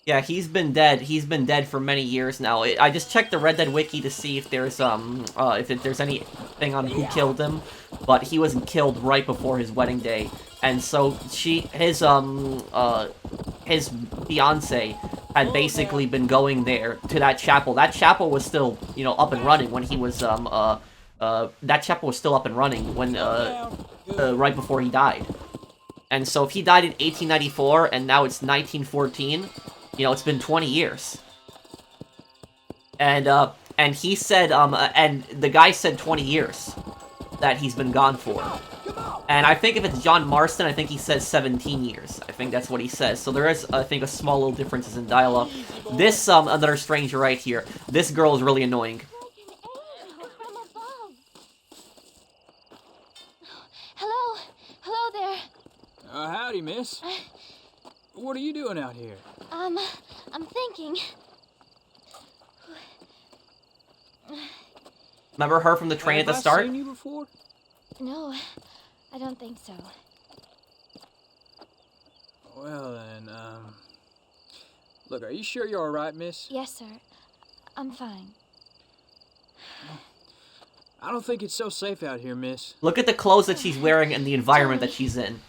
Yeah, he's been dead. He's been dead for many years now. I just checked the Red Dead Wiki to see if there's if there's anything on who killed him, but he wasn't killed right before his wedding day, and so his fiance had basically been going there to that chapel. That chapel was still up and running when he was that chapel was still up and running when, right before he died. And so if he died in 1894 and now it's 1914, you know, it's been 20 years. And he said, and the guy said 20 years that he's been gone for. And I think if it's John Marston, I think he says 17 years. I think that's what he says. So there is, I think, a small little differences in dialogue. This, another stranger right here. This girl is really annoying. Hello? Hello there. Howdy, miss. What are you doing out here? I'm thinking. Remember her from the train at the start? Have I seen you before? No, I don't think so. Well then, look, are you sure you're alright, miss? Yes, sir. I'm fine. I don't think it's so safe out here, miss. Look at the clothes that she's wearing and the environment that she's in.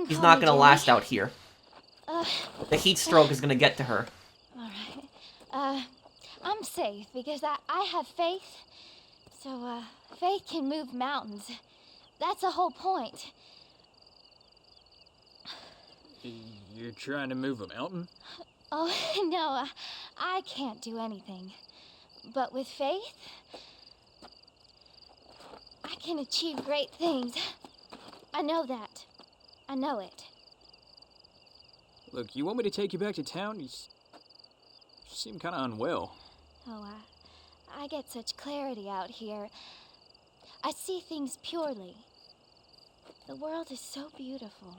She's not gonna last out here. The heat stroke is gonna get to her. Alright. I'm safe because I have faith. So, faith can move mountains. That's the whole point. You're trying to move a mountain? Oh, no, I can't do anything. But with faith, I can achieve great things. I know that. I know it. Look, you want me to take you back to town? You seem kind of unwell. Oh, I get such clarity out here. I see things purely. The world is so beautiful.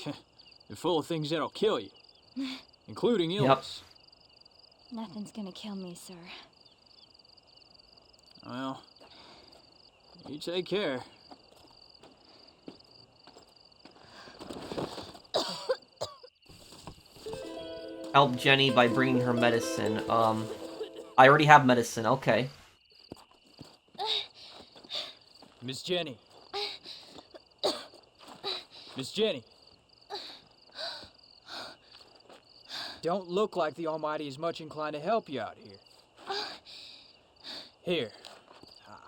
You're full of things that'll kill you, including illness. Nothing's gonna kill me, sir. Well, you take care. Help Jenny by bringing her medicine. I already have medicine, okay. Miss Jenny. Miss Jenny. Don't look like the Almighty is much inclined to help you out here. Here.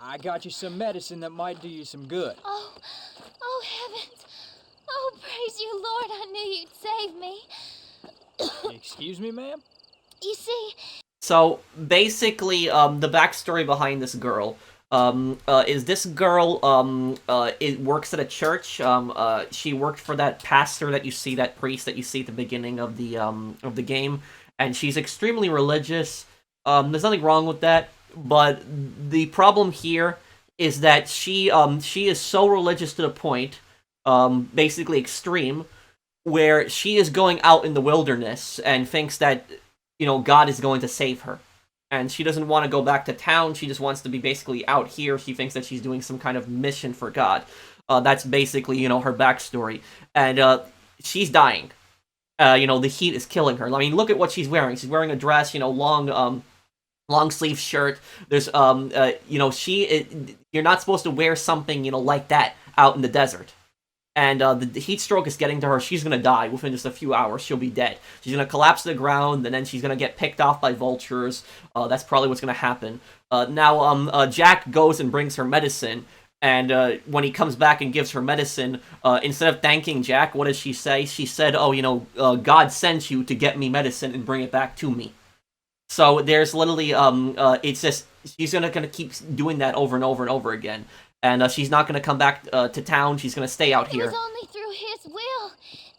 I got you some medicine that might do you some good. Oh heavens. Oh, praise you, Lord. I knew you'd save me. Excuse me, ma'am? You see... So, basically, the backstory behind this girl, is this girl, works at a church. She worked for that pastor that you see, that priest that you see at the beginning of the game, and she's extremely religious. There's nothing wrong with that, but the problem here is that she is so religious to the point, basically extreme, where she is going out in the wilderness and thinks that, you know, God is going to save her. And she doesn't want to go back to town, she just wants to be basically out here. She thinks that she's doing some kind of mission for God. That's basically, you know, her backstory. And she's dying. You know, the heat is killing her. I mean, look at what she's wearing. She's wearing a dress, you know, long sleeve shirt. There's, you know, you're not supposed to wear something, you know, like that out in the desert. And the heat stroke is getting to her. She's going to die within just a few hours. She'll be dead. She's going to collapse to the ground, and then she's going to get picked off by vultures. That's probably what's going to happen. Now, Jack goes and brings her medicine, and when he comes back and gives her medicine, instead of thanking Jack, what does she say? She said, oh, you know, God sent you to get me medicine and bring it back to me. So there's literally, it's just, she's going to keep doing that over and over and over again. And she's not going to come back to town. She's going to stay out here. It was only through his will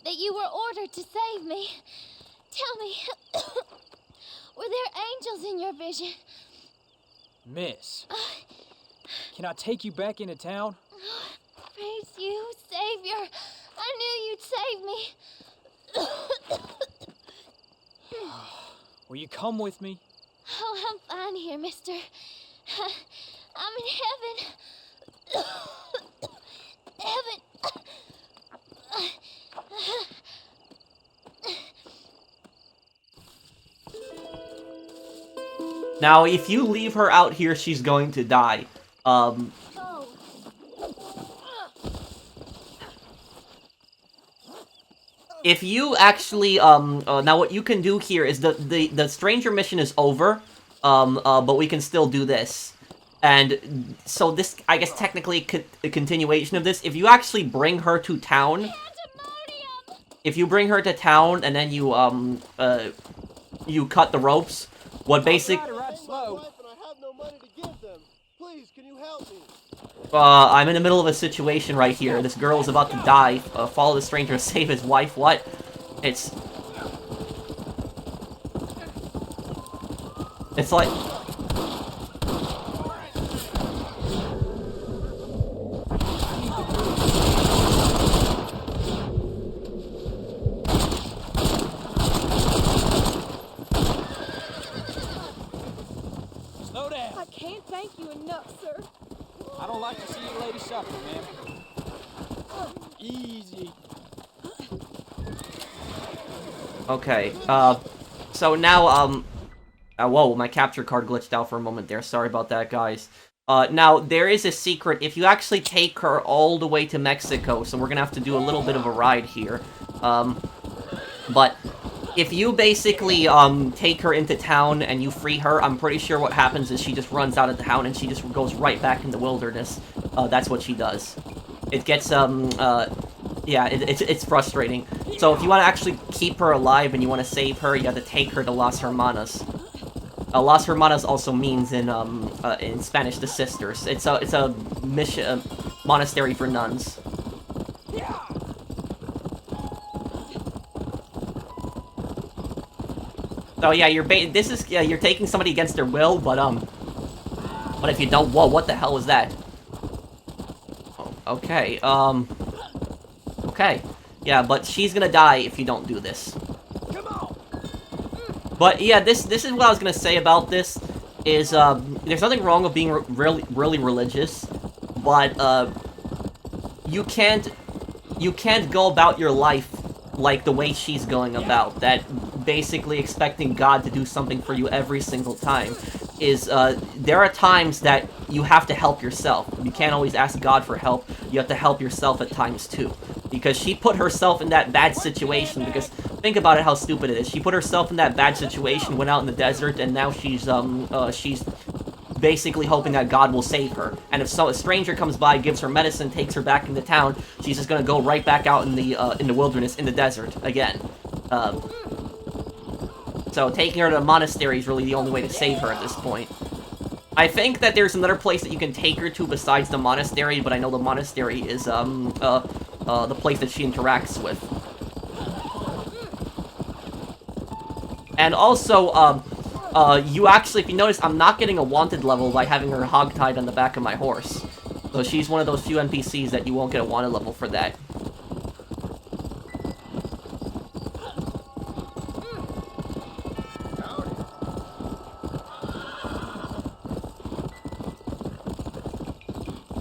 that you were ordered to save me. Tell me, were there angels in your vision? Miss, can I take you back into town? Praise you, Savior. I knew you'd save me. Will you come with me? Oh, I'm fine here, mister. I'm in heaven. Heaven. Now, if you leave her out here, she's going to die. If you actually, now what you can do here is the stranger mission is over, but we can still do this. And so this, I guess, technically a continuation of this. If you actually bring her to town, if you bring her to town and then you you cut the ropes, what basic? I'm in the middle of a situation right here. This girl is about to die. Follow the stranger, save his wife. What? It's like. Slow down. I can't thank you enough, sir. I don't like to see you ladies suffer, man. Easy. Okay, so now, whoa, my capture card glitched out for a moment there. Sorry about that, guys. Now, there is a secret. If you actually take her all the way to Mexico, so we're gonna have to do a little bit of a ride here. But if you basically, take her into town and you free her, I'm pretty sure what happens is she just runs out of town and she just goes right back in the wilderness. That's what she does. It gets, yeah, it's frustrating. So if you want to actually keep her alive and you want to save her, you have to take her to Las Hermanas. Las Hermanas also means in Spanish the sisters. It's a mission, monastery for nuns. So yeah, you're taking somebody against their will, but if you don't, whoa, what the hell was that? Oh, okay, okay, yeah, but she's gonna die if you don't do this. But yeah, this is what I was gonna say about this. Is there's nothing wrong with being really religious, but you can't go about your life like the way she's going about. That basically expecting God to do something for you every single time. Is there are times that you have to help yourself. You can't always ask God for help. You have to help yourself at times too. Because she put herself in that bad situation, because think about it, how stupid it is. She put herself in that bad situation, went out in the desert, and now she's basically hoping that God will save her. And if a stranger comes by, gives her medicine, takes her back into town, she's just gonna go right back out in the wilderness, in the desert, again. So taking her to a monastery is really the only way to save her at this point. I think that there's another place that you can take her to besides the monastery, but I know the monastery is, the place that she interacts with. And also, you actually, if you notice, I'm not getting a wanted level by having her hogtied on the back of my horse. So she's one of those few NPCs that you won't get a wanted level for that.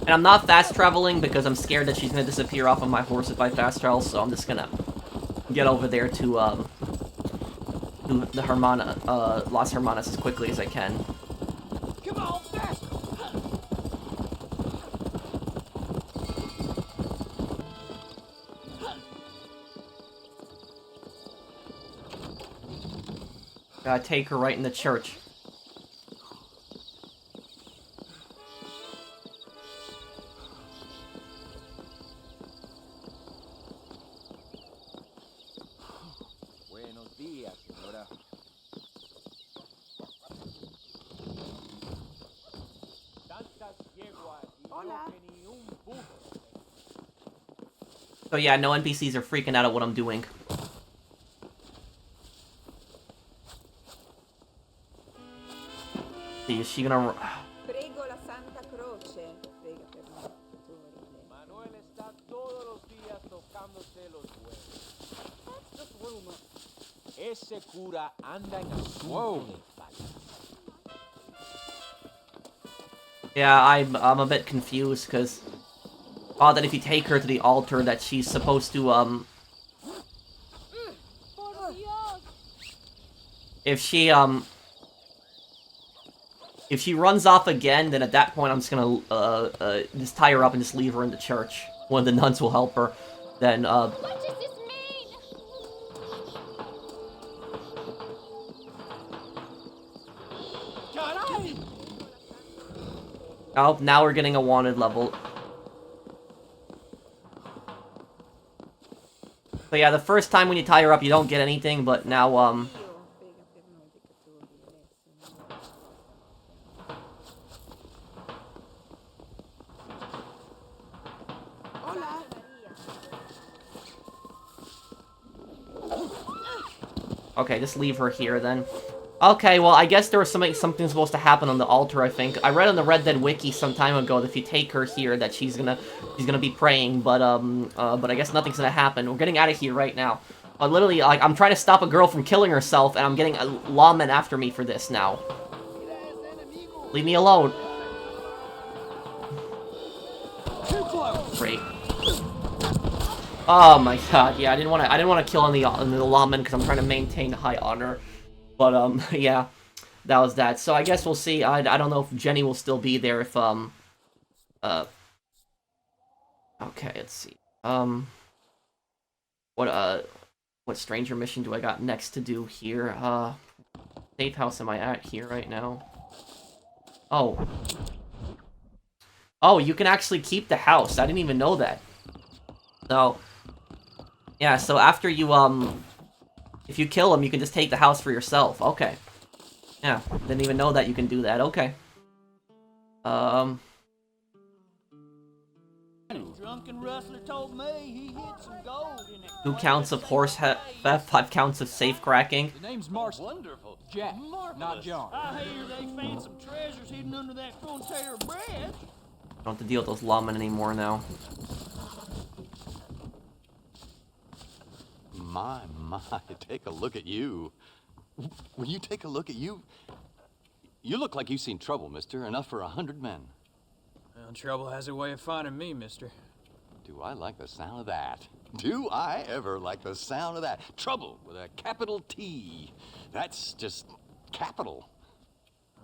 And I'm not fast traveling because I'm scared that she's gonna disappear off of my horse if I fast travel, so I'm just gonna get over there to the Las Hermanas as quickly as I can. Come on, fast! Gotta take her right in the church. So yeah, no NPCs are freaking out at what I'm doing. See, is she gonna... Whoa. Yeah, I'm a bit confused, because... that if you take her to the altar, that she's supposed to, If she runs off again, then at that point I'm just gonna, just tie her up and just leave her in the church. One of the nuns will help her. Then, What does this mean? Oh, now we're getting a wanted level. So yeah, the first time when you tie her up, you don't get anything, but now, okay, just leave her here then. Okay, well, I guess there was something supposed to happen on the altar, I think. I read on the Red Dead Wiki some time ago that if you take her here, that she's gonna be praying, but I guess nothing's gonna happen. We're getting out of here right now. Literally, like, I'm trying to stop a girl from killing herself, and I'm getting lawmen after me for this now. Leave me alone. Great. Oh my god, yeah, I didn't want to kill the lawman because I'm trying to maintain high honor. But yeah, that was that. So I guess we'll see. I don't know if Jenny will still be there if okay, let's see. What stranger mission do I got next to do here? Safe house am I at here right now? Oh. Oh, you can actually keep the house. I didn't even know that. So, yeah, so after you, if you kill him, you can just take the house for yourself. Okay. Yeah, didn't even know that you can do that. Okay. Drunken rustler told me he hid some gold in it. 2 counts of horse theft, 5 counts of safe cracking. The name's Marston. Wonderful. Jack, Marvelous. not John. I hear they found some treasures hidden under that frontier bridge. Don't have to deal with those lawmen anymore now. My, take a look at you. Will you take a look at you? You look like you've seen trouble, mister. Enough for 100 men. Well, trouble has a way of finding me, mister. Do I like the sound of that? Do I ever like the sound of that? Trouble with a capital T. That's just capital.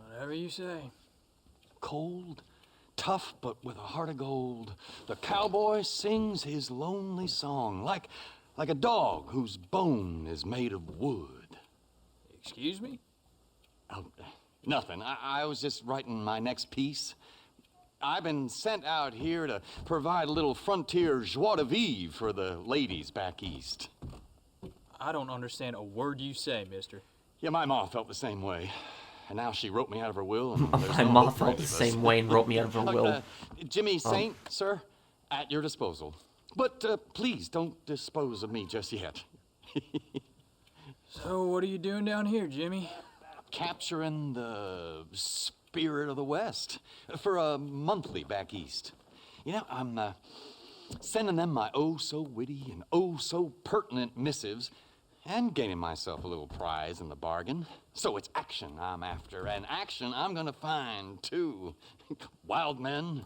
Whatever you say. Cold, tough, but with a heart of gold. The cowboy sings his lonely song like a dog whose bone is made of wood. Excuse me? Oh, nothing. I was just writing my next piece. I've been sent out here to provide a little frontier joie de vivre for the ladies back east. I don't understand a word you say, mister. Yeah, my ma felt the same way. And now she wrote me out of her will. And My ma felt the same way and wrote me out of her will. Jimmy Saint, sir, at your disposal. But please don't dispose of me just yet. So what are you doing down here, Jimmy? Capturing the spirit of the West for a monthly back east. You know, I'm sending them my oh-so-witty and oh-so-pertinent missives and gaining myself a little prize in the bargain. So it's action I'm after, and action I'm gonna find, too. Wild men,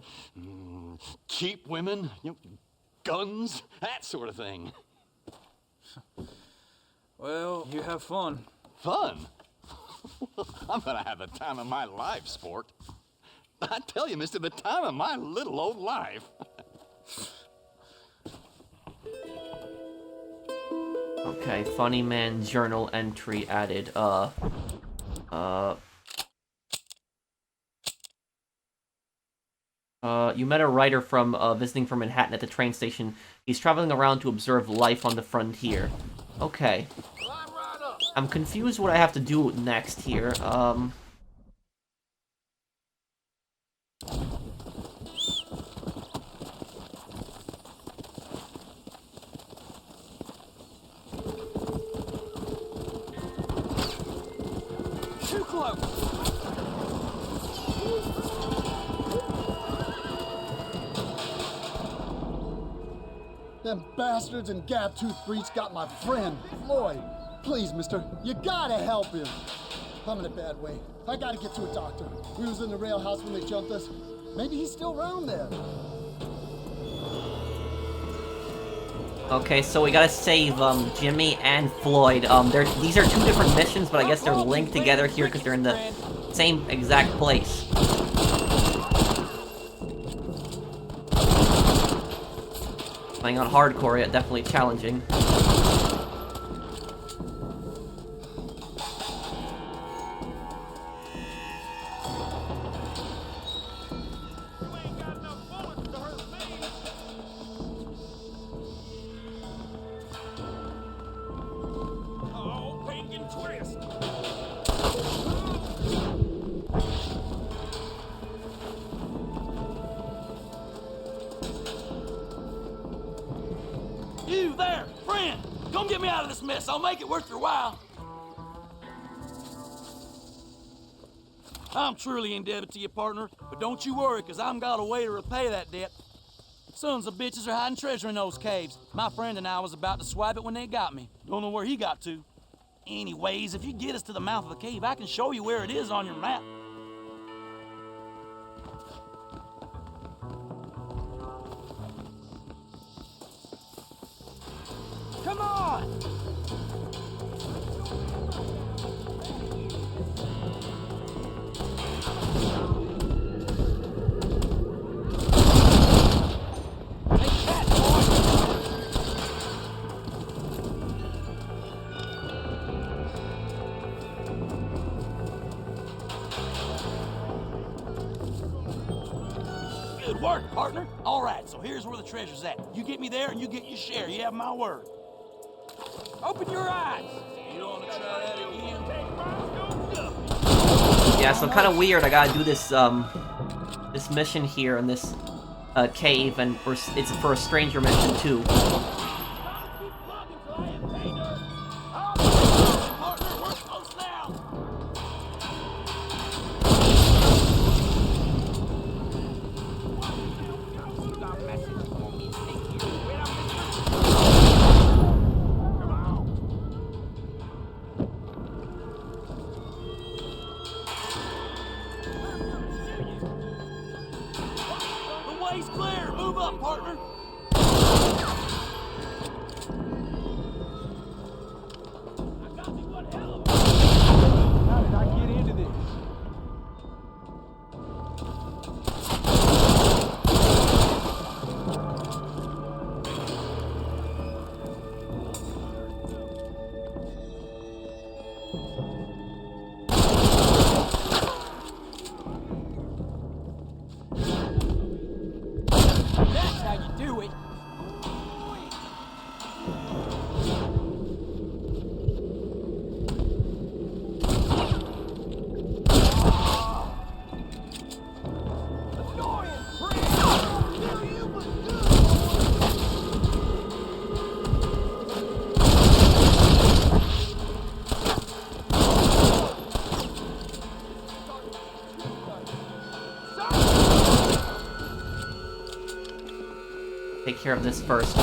cheap women, you know, guns, that sort of thing. Well, you have fun. Fun? I'm gonna have the time of my life, sport. I tell you, mister, the time of my little old life. Okay, funny man journal entry added. You met a writer from visiting from Manhattan at the train station. He's traveling around to observe life on the frontier. Okay. I'm confused what I have to do next here. Too close. Them bastards and gap-tooth breeds got my friend, Floyd. Please, mister, you gotta help him. I'm in a bad way. I gotta get to a doctor. We was in the rail house when they jumped us. Maybe he's still around there. Okay, so we gotta save Jimmy and Floyd. These are 2 different missions, but I guess they're linked together here because they're in the same exact place. Playing on hardcore, yeah, definitely challenging. you there, friend! Come get me out of this mess. I'll make it worth your while. I'm truly indebted to you, partner, but don't you worry, because I've got a way to repay that debt. Sons of bitches are hiding treasure in those caves. My friend and I was about to swipe it when they got me. Don't know where he got to. Anyways, if you get us to the mouth of the cave, I can show you where it is on your map. Come on! Good work, partner. All right, so here's where the treasure's at. You get me there and you get your share. You have my word. Open your eyes. You want to try that again? Yeah, so kind of weird. I gotta do this this mission here in this cave, and it's for a stranger mission too. Way's clear. Move up, partner. How did I get into this? That's how you do it. Take care of this first.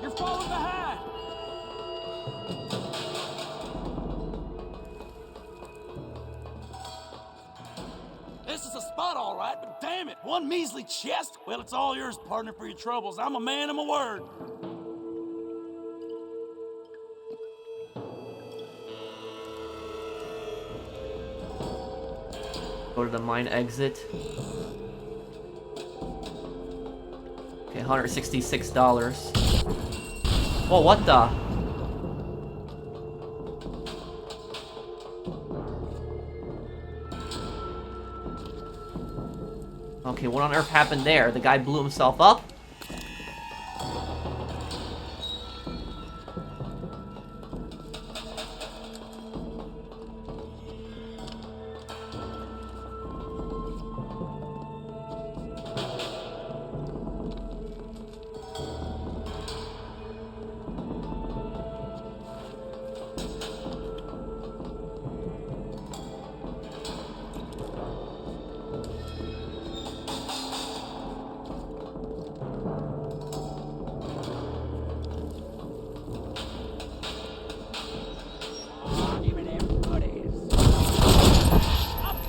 You're falling behind. This is a spot, all right, but damn it, one measly chest? Well, it's all yours, partner, for your troubles. I'm a man of my word. Go to the mine exit. Okay, $166. Whoa, what the? Okay, what on earth happened there? The guy blew himself up?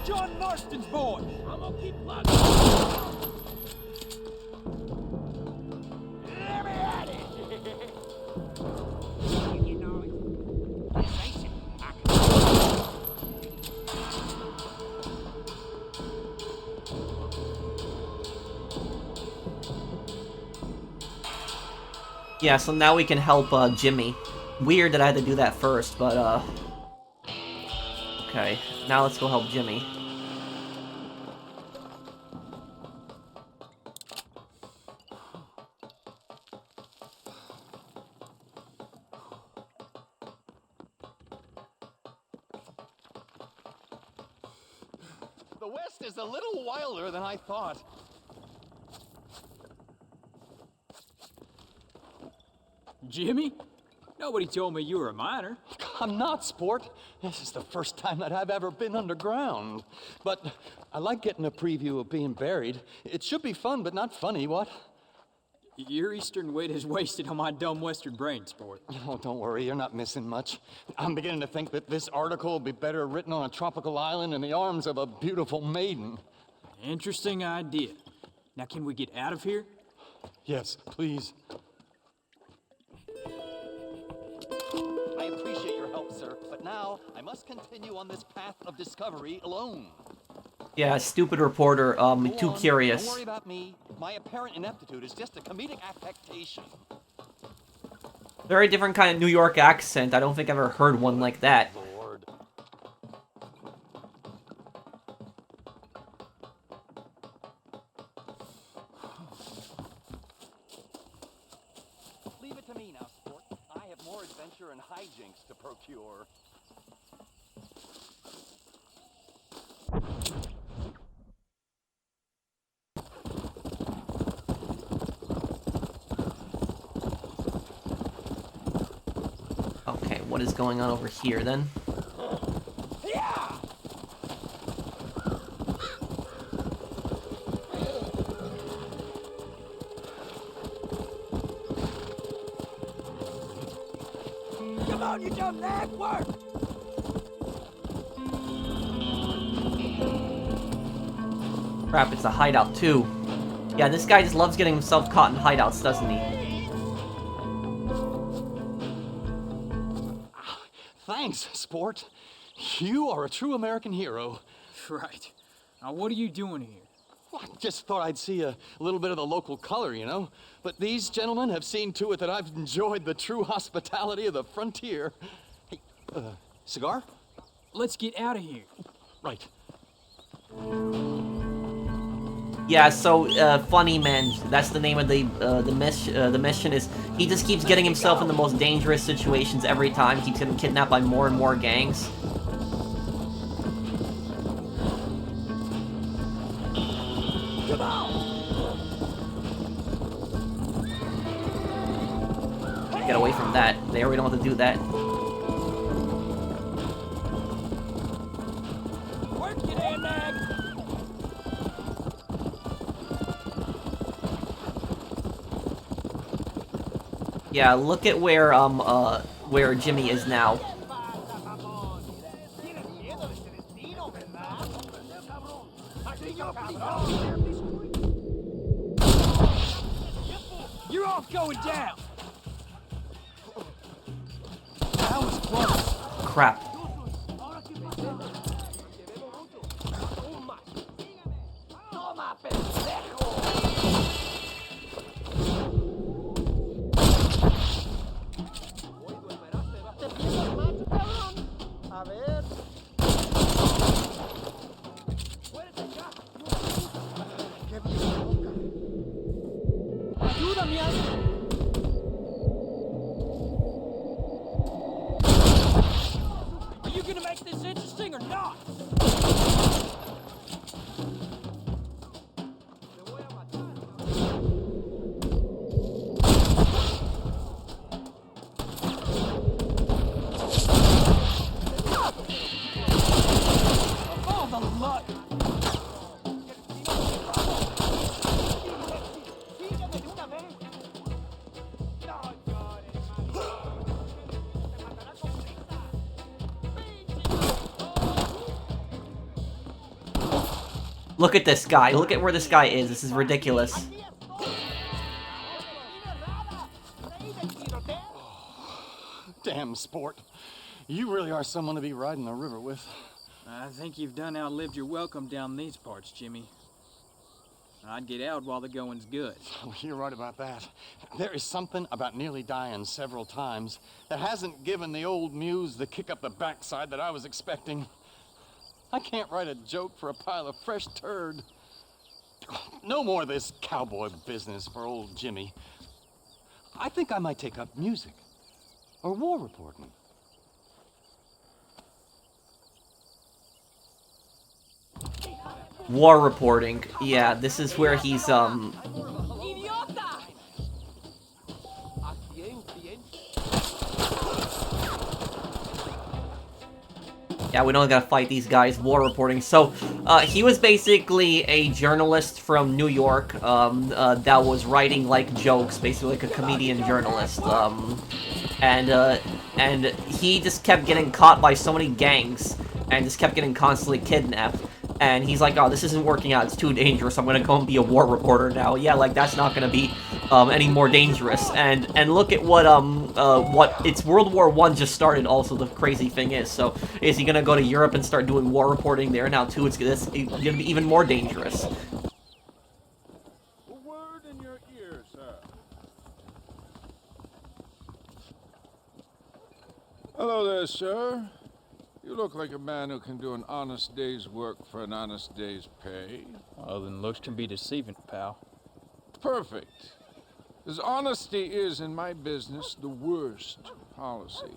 John Marston's boy. I'm gonna keep plugging. Let me at it. You know it. Yeah, so now we can help Jimmy. Weird that I had to do that first, but okay, now let's go help Jimmy. The West is a little wilder than I thought. Jimmy? Nobody told me you were a miner. I'm not, sport. This is the first time that I've ever been underground. But I like getting a preview of being buried. It should be fun, but not funny, what? Your eastern wit is wasted on my dumb western brain, sport. Oh, don't worry, you're not missing much. I'm beginning to think that this article will be better written on a tropical island in the arms of a beautiful maiden. Interesting idea. Now, can we get out of here? Yes, please. I appreciate your help, sir, but now I must continue on this path of discovery alone. Yeah, stupid reporter, too curious. Don't worry about me. My apparent ineptitude is just a comedic affectation. Very different kind of New York accent. I don't think I've ever heard one like that. Lord. Leave it to me now, sport. I have more adventure and hijinks to procure. Okay, what is going on over here then? Come on, you dumb nag, work! Crap, it's a hideout too. Yeah, this guy just loves getting himself caught in hideouts, doesn't he? Thanks, sport. You are a true American hero. Right. Now, what are you doing here? Well, I just thought I'd see a little bit of the local color, you know? But these gentlemen have seen to it that I've enjoyed the true hospitality of the frontier. Hey, cigar? Let's get out of here. Right. Yeah, so, Funny Man, that's the name of the mission is, he just keeps getting himself in the most dangerous situations every time, keeps getting kidnapped by more and more gangs. Come on! Get away from that. There, we don't have to do that. Work it in, nag! Yeah, look at where Jimmy is now. You're off going down! That was close. Crap. Are you gonna make this interesting or not? Of all the luck! Look at this guy. Look at where this guy is. This is ridiculous. Damn, sport. You really are someone to be riding the river with. I think you've done outlived your welcome down these parts, Jimmy. I'd get out while the going's good. Oh, you're right about that. There is something about nearly dying several times that hasn't given the old muse the kick up the backside that I was expecting. I can't write a joke for a pile of fresh turd. No more of this cowboy business for old Jimmy. I think I might take up music or war reporting. War reporting. Yeah, this is where he's, yeah, we don't gotta fight these guys. War reporting. So, he was basically a journalist from New York, that was writing, like, jokes, basically like a comedian journalist, and he just kept getting caught by so many gangs, and just kept getting constantly kidnapped. And he's like, oh, this isn't working out, it's too dangerous, I'm gonna go and be a war reporter now. Yeah, like, that's not gonna be, any more dangerous. And look at what, it's World War I just started, also, the crazy thing is. So, is he gonna go to Europe and start doing war reporting there now, too? It's gonna be even more dangerous. A word in your ear, sir. Hello there, sir. You look like a man who can do an honest day's work for an honest day's pay. Well, then looks can be deceiving, pal. Perfect. As honesty is in my business the worst policy.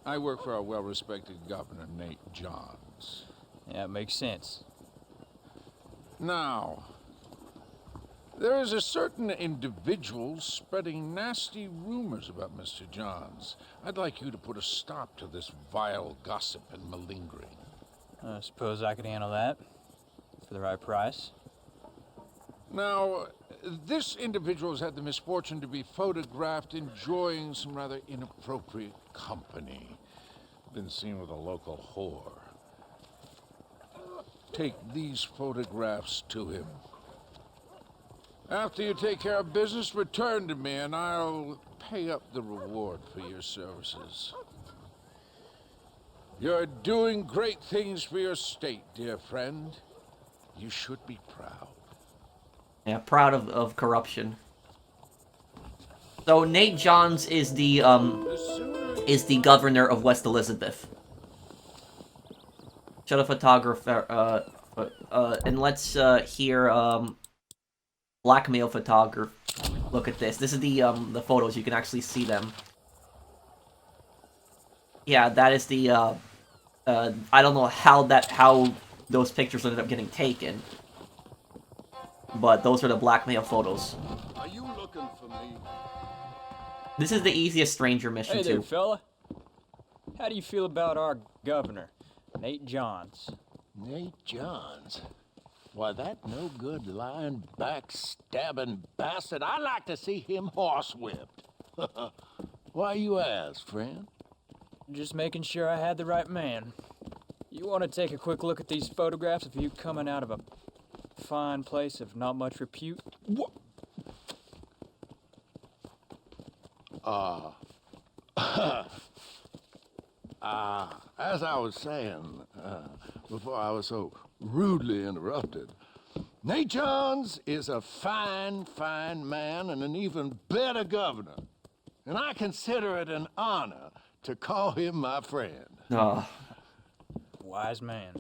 I work for our well-respected Governor, Nate Johns. Yeah, it makes sense. Now, there is a certain individual spreading nasty rumors about Mr. Johns. I'd like you to put a stop to this vile gossip and malingering. I suppose I could handle that. For the right price. Now, this individual has had the misfortune to be photographed enjoying some rather inappropriate company. Been seen with a local whore. Take these photographs to him. After you take care of business, return to me and I'll pay up the reward for your services. You're doing great things for your state, dear friend. You should be proud. Yeah, proud of corruption. So Nate Johns is the governor of West Elizabeth. Shut a photographer, and let's hear blackmail photographer. Look at this. This is the photos. You can actually see them. Yeah, that is the I don't know how those pictures ended up getting taken. But those are the blackmail photos. Are you looking for me? This is the easiest stranger mission, Hey too. there, fella. How do you feel about our governor, Nate Johns? Nate Johns? Why, that no-good, lying, backstabbing bastard, I'd like to see him horsewhipped. Why you ask, friend? Just making sure I had the right man. You want to take a quick look at these photographs of you coming out of a fine place of not much repute? What? As I was saying, before I was so rudely interrupted, Nate Johns is a fine, fine man and an even better governor. And I consider it an honor to call him my friend. Oh. Wise man.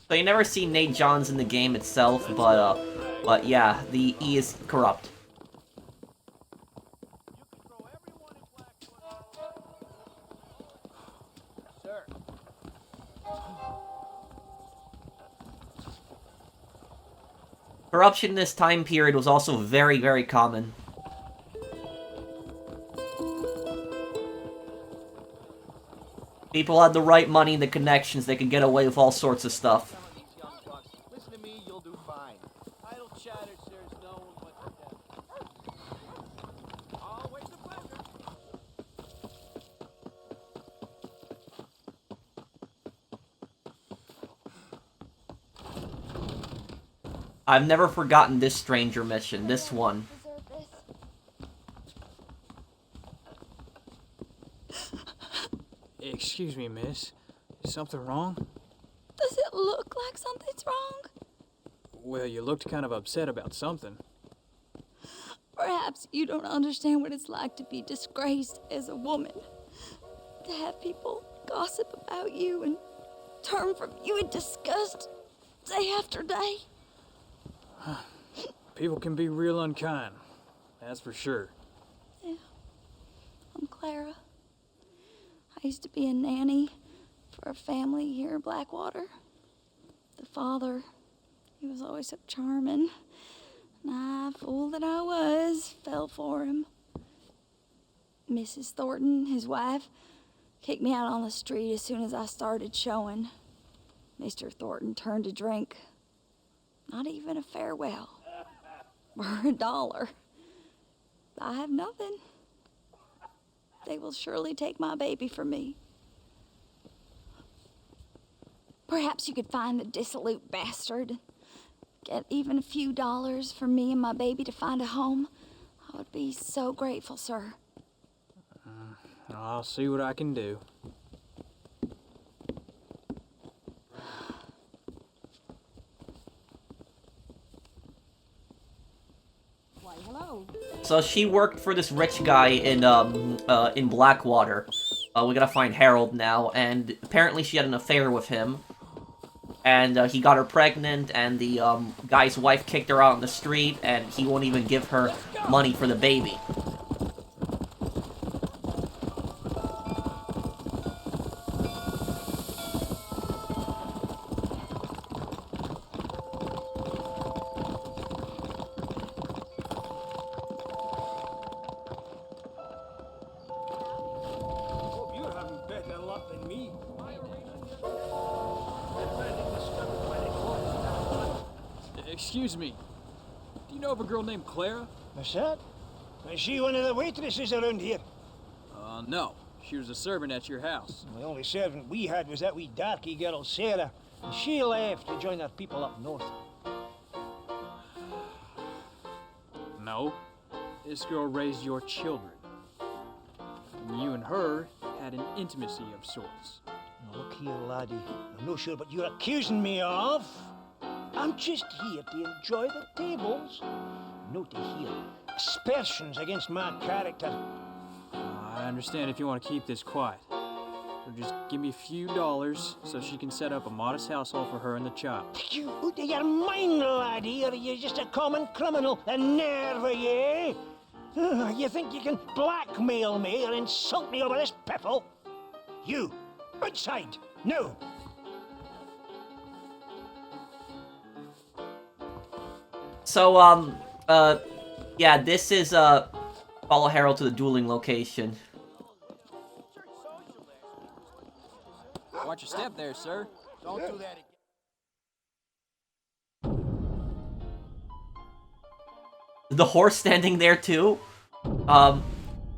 So you never see Nate Johns in the game itself, but yeah, he is corrupt. Sir. Corruption in this time period was also very, very common. People had the right money and the connections, they could get away with all sorts of stuff. Listen to me, you'll do fine. Idle chatter serves no one but the Always a pleasure. I've never forgotten this stranger mission, this one. Excuse me, miss. Is something wrong? Does it look like something's wrong? Well, you looked kind of upset about something. Perhaps you don't understand what it's like to be disgraced as a woman. To have people gossip about you and turn from you in disgust day after day. People can be real unkind. That's for sure. Yeah. I'm Clara. used to be a nanny for a family here in Blackwater. The father, he was always so charming. And I, fool that I was, fell for him. Mrs. Thornton, his wife, kicked me out on the street as soon as I started showing. Mr. Thornton turned to drink. Not even a farewell. Or $1. I have nothing. They will surely take my baby from me. Perhaps you could find the dissolute bastard. Get even a few dollars for me and my baby to find a home. I would be so grateful, sir. I'll see what I can do. Why, hello. So she worked for this rich guy in Blackwater. We gotta find Harold now, and apparently she had an affair with him. And he got her pregnant, and the guy's wife kicked her out on the street, and he won't even give her money for the baby. Hope you're having better luck than me. Excuse me. Do you know of a girl named Clara? What's that? Is she one of the waitresses around here? No. She was a servant at your house. The only servant we had was that wee darky girl, Sarah. And she left to join her people up north. No. This girl raised your children. And you and her had an intimacy of sorts. Now look here, laddie. I'm not sure what you're accusing me of. I'm just here to enjoy the tables, not to hear aspersions against my character. I understand if you want to keep this quiet. So just give me a few dollars so she can set up a modest household for her and the child. You out of your mind, laddie, or are you just a common criminal? The nerve of you! You think you can blackmail me or insult me over this piffle? You, outside, no! So, yeah, this is, follow Harold to the dueling location. Watch your step there, sir. Don't do that again. The horse standing there, too?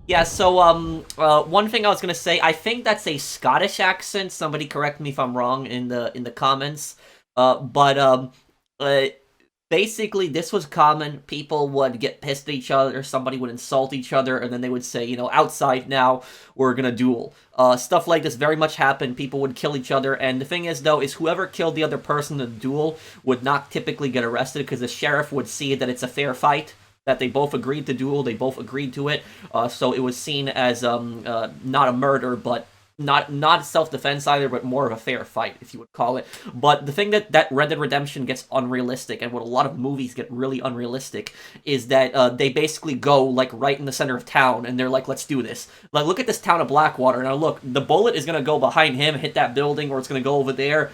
Yeah, so, one thing I was gonna say, I think that's a Scottish accent. Somebody correct me if I'm wrong in the comments. Basically, this was common. People would get pissed at each other, somebody would insult each other, and then they would say, you know, outside now, we're gonna duel. Stuff like this very much happened. People would kill each other, and the thing is, though, is whoever killed the other person in the duel would not typically get arrested, because the sheriff would see that it's a fair fight, that they both agreed to duel, they both agreed to it, so it was seen as, not a murder, but not self-defense either, but more of a fair fight, if you would call it. But the thing that Red Dead Redemption gets unrealistic, and what a lot of movies get really unrealistic, is that they basically go, like, right in the center of town, and they're like, let's do this. Like, look at this town of Blackwater. Now, look, the bullet is going to go behind him, hit that building, or it's going to go over there,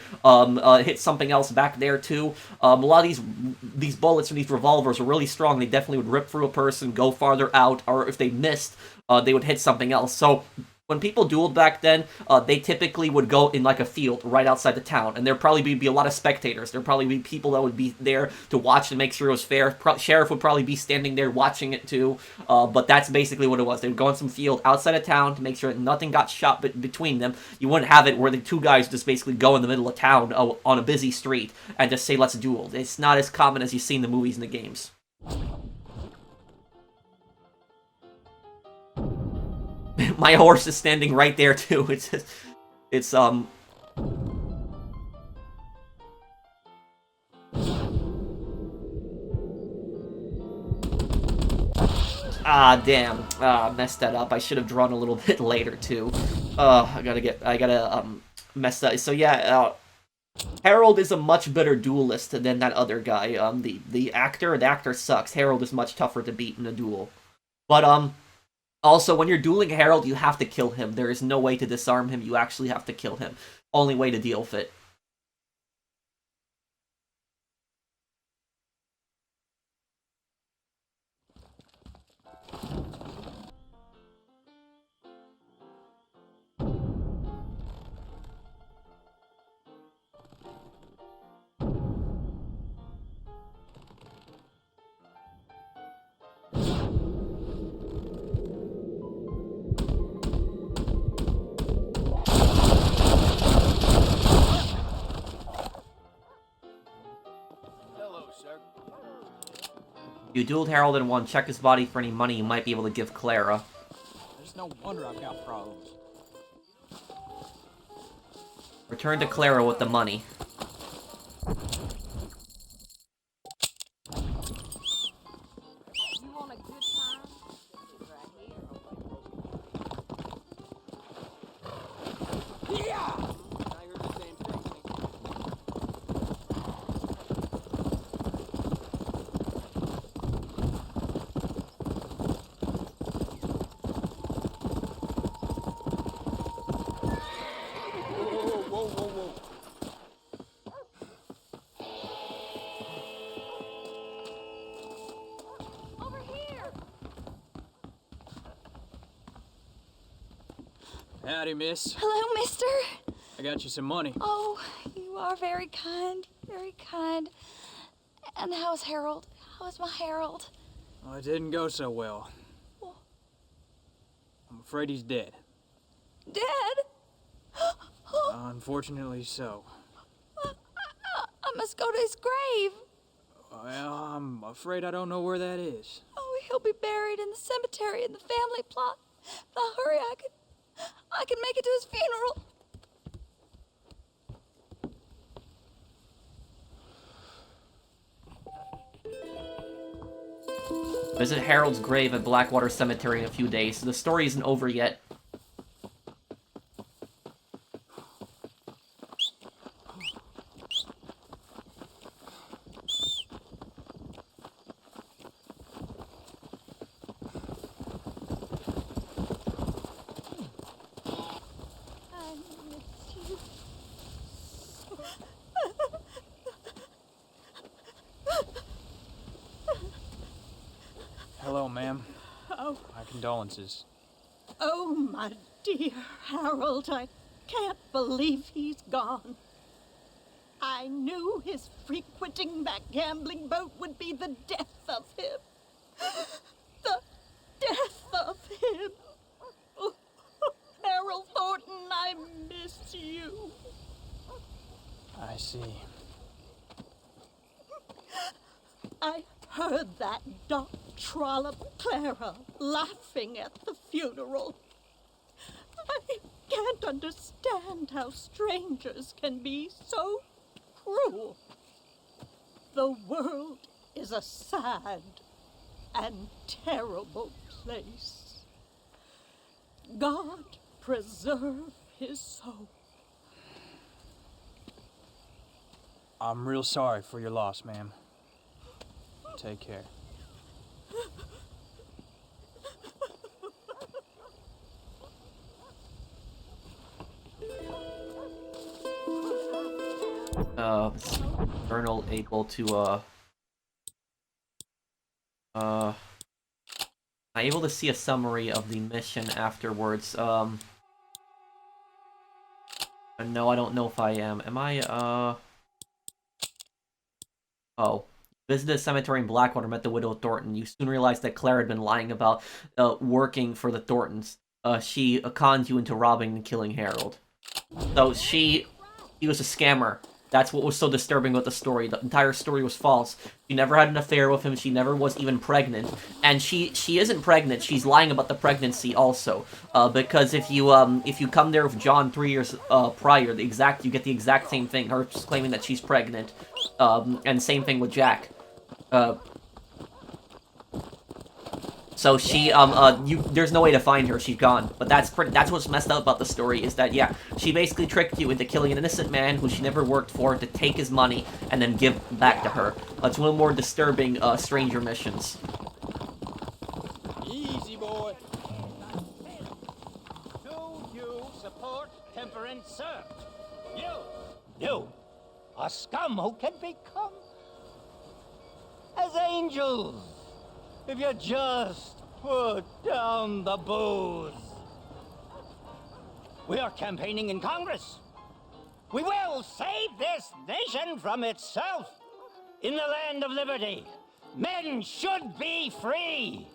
hit something else back there, too. A lot of these bullets from these revolvers are really strong. They definitely would rip through a person, go farther out, or if they missed, they would hit something else. So when people dueled back then, they typically would go in like a field right outside the town, and there'd probably be a lot of spectators. There'd probably be people that would be there to watch and make sure it was fair. Sheriff would probably be standing there watching it too, but that's basically what it was. They would go in some field outside of town to make sure that nothing got shot between them. You wouldn't have it where the two guys just basically go in the middle of town on a busy street and just say, let's duel. It's not as common as you see in the movies and the games. My horse is standing right there too. Ah, damn. Messed that up. I should have drawn a little bit later too. I gotta mess that. So yeah, Harold is a much better duelist than that other guy. The actor sucks. Harold is much tougher to beat in a duel. But Also, when you're dueling Harold, you have to kill him. There is no way to disarm him. You actually have to kill him. Only way to deal with it. Hello, sir. You dueled Harold and won. Check his body for any money you might be able to give Clara. There's no wonder I've got problems. Return to Clara with the money. You want a good time? It's right here. Yeah! I heard the same thing. Whoa, whoa, whoa, whoa. Over here. Howdy, miss. Hello, mister. I got you some money. Oh, you are very kind. Very kind. And how's Harold? How's my Harold? Well, it didn't go so well. I'm afraid he's dead. Dead? Unfortunately so. I must go to his grave. Well, I'm afraid I don't know where that is. Oh, he'll be buried in the cemetery in the family plot. Now hurry, I can make it to his funeral. Visit Harold's grave at Blackwater Cemetery in a few days. The story isn't over yet. I miss you. Hello, ma'am. Oh, My condolences. oh, my dear Harold, I can't believe he's gone. I knew his frequenting that gambling boat would be the death of him. The death of him. Oh, Harold Thornton, I miss you. I see. I heard that Doc Trollop Clara laughing at the funeral. I can't understand how strangers can be so cruel. The world is a sad and terrible place. God preserve his soul. I'm real sorry for your loss, ma'am. Take care. Is Journal able to, am I able to see a summary of the mission afterwards? No, I don't know if I am. Am I, Oh. Visited a cemetery in Blackwater, met the widow Thornton. You soon realized that Claire had been lying about working for the Thorntons. She conned you into robbing and killing Harold. So he was a scammer. That's what was so disturbing about the story. The entire story was false. She never had an affair with him. She never was even pregnant. And she isn't pregnant. She's lying about the pregnancy also. Because if you come there with John 3 years prior, you get the exact same thing. Her claiming that she's pregnant. And same thing with Jack. So she, there's no way to find her, she's gone. But that's what's messed up about the story, is that, yeah, she basically tricked you into killing an innocent man who she never worked for to take his money and then give back to her. It's one of the more disturbing, stranger missions. Easy, boy. You, a scum who can become as angels if you just put down the booze. We are campaigning in Congress. We will save this nation from itself in the land of liberty. Men should be free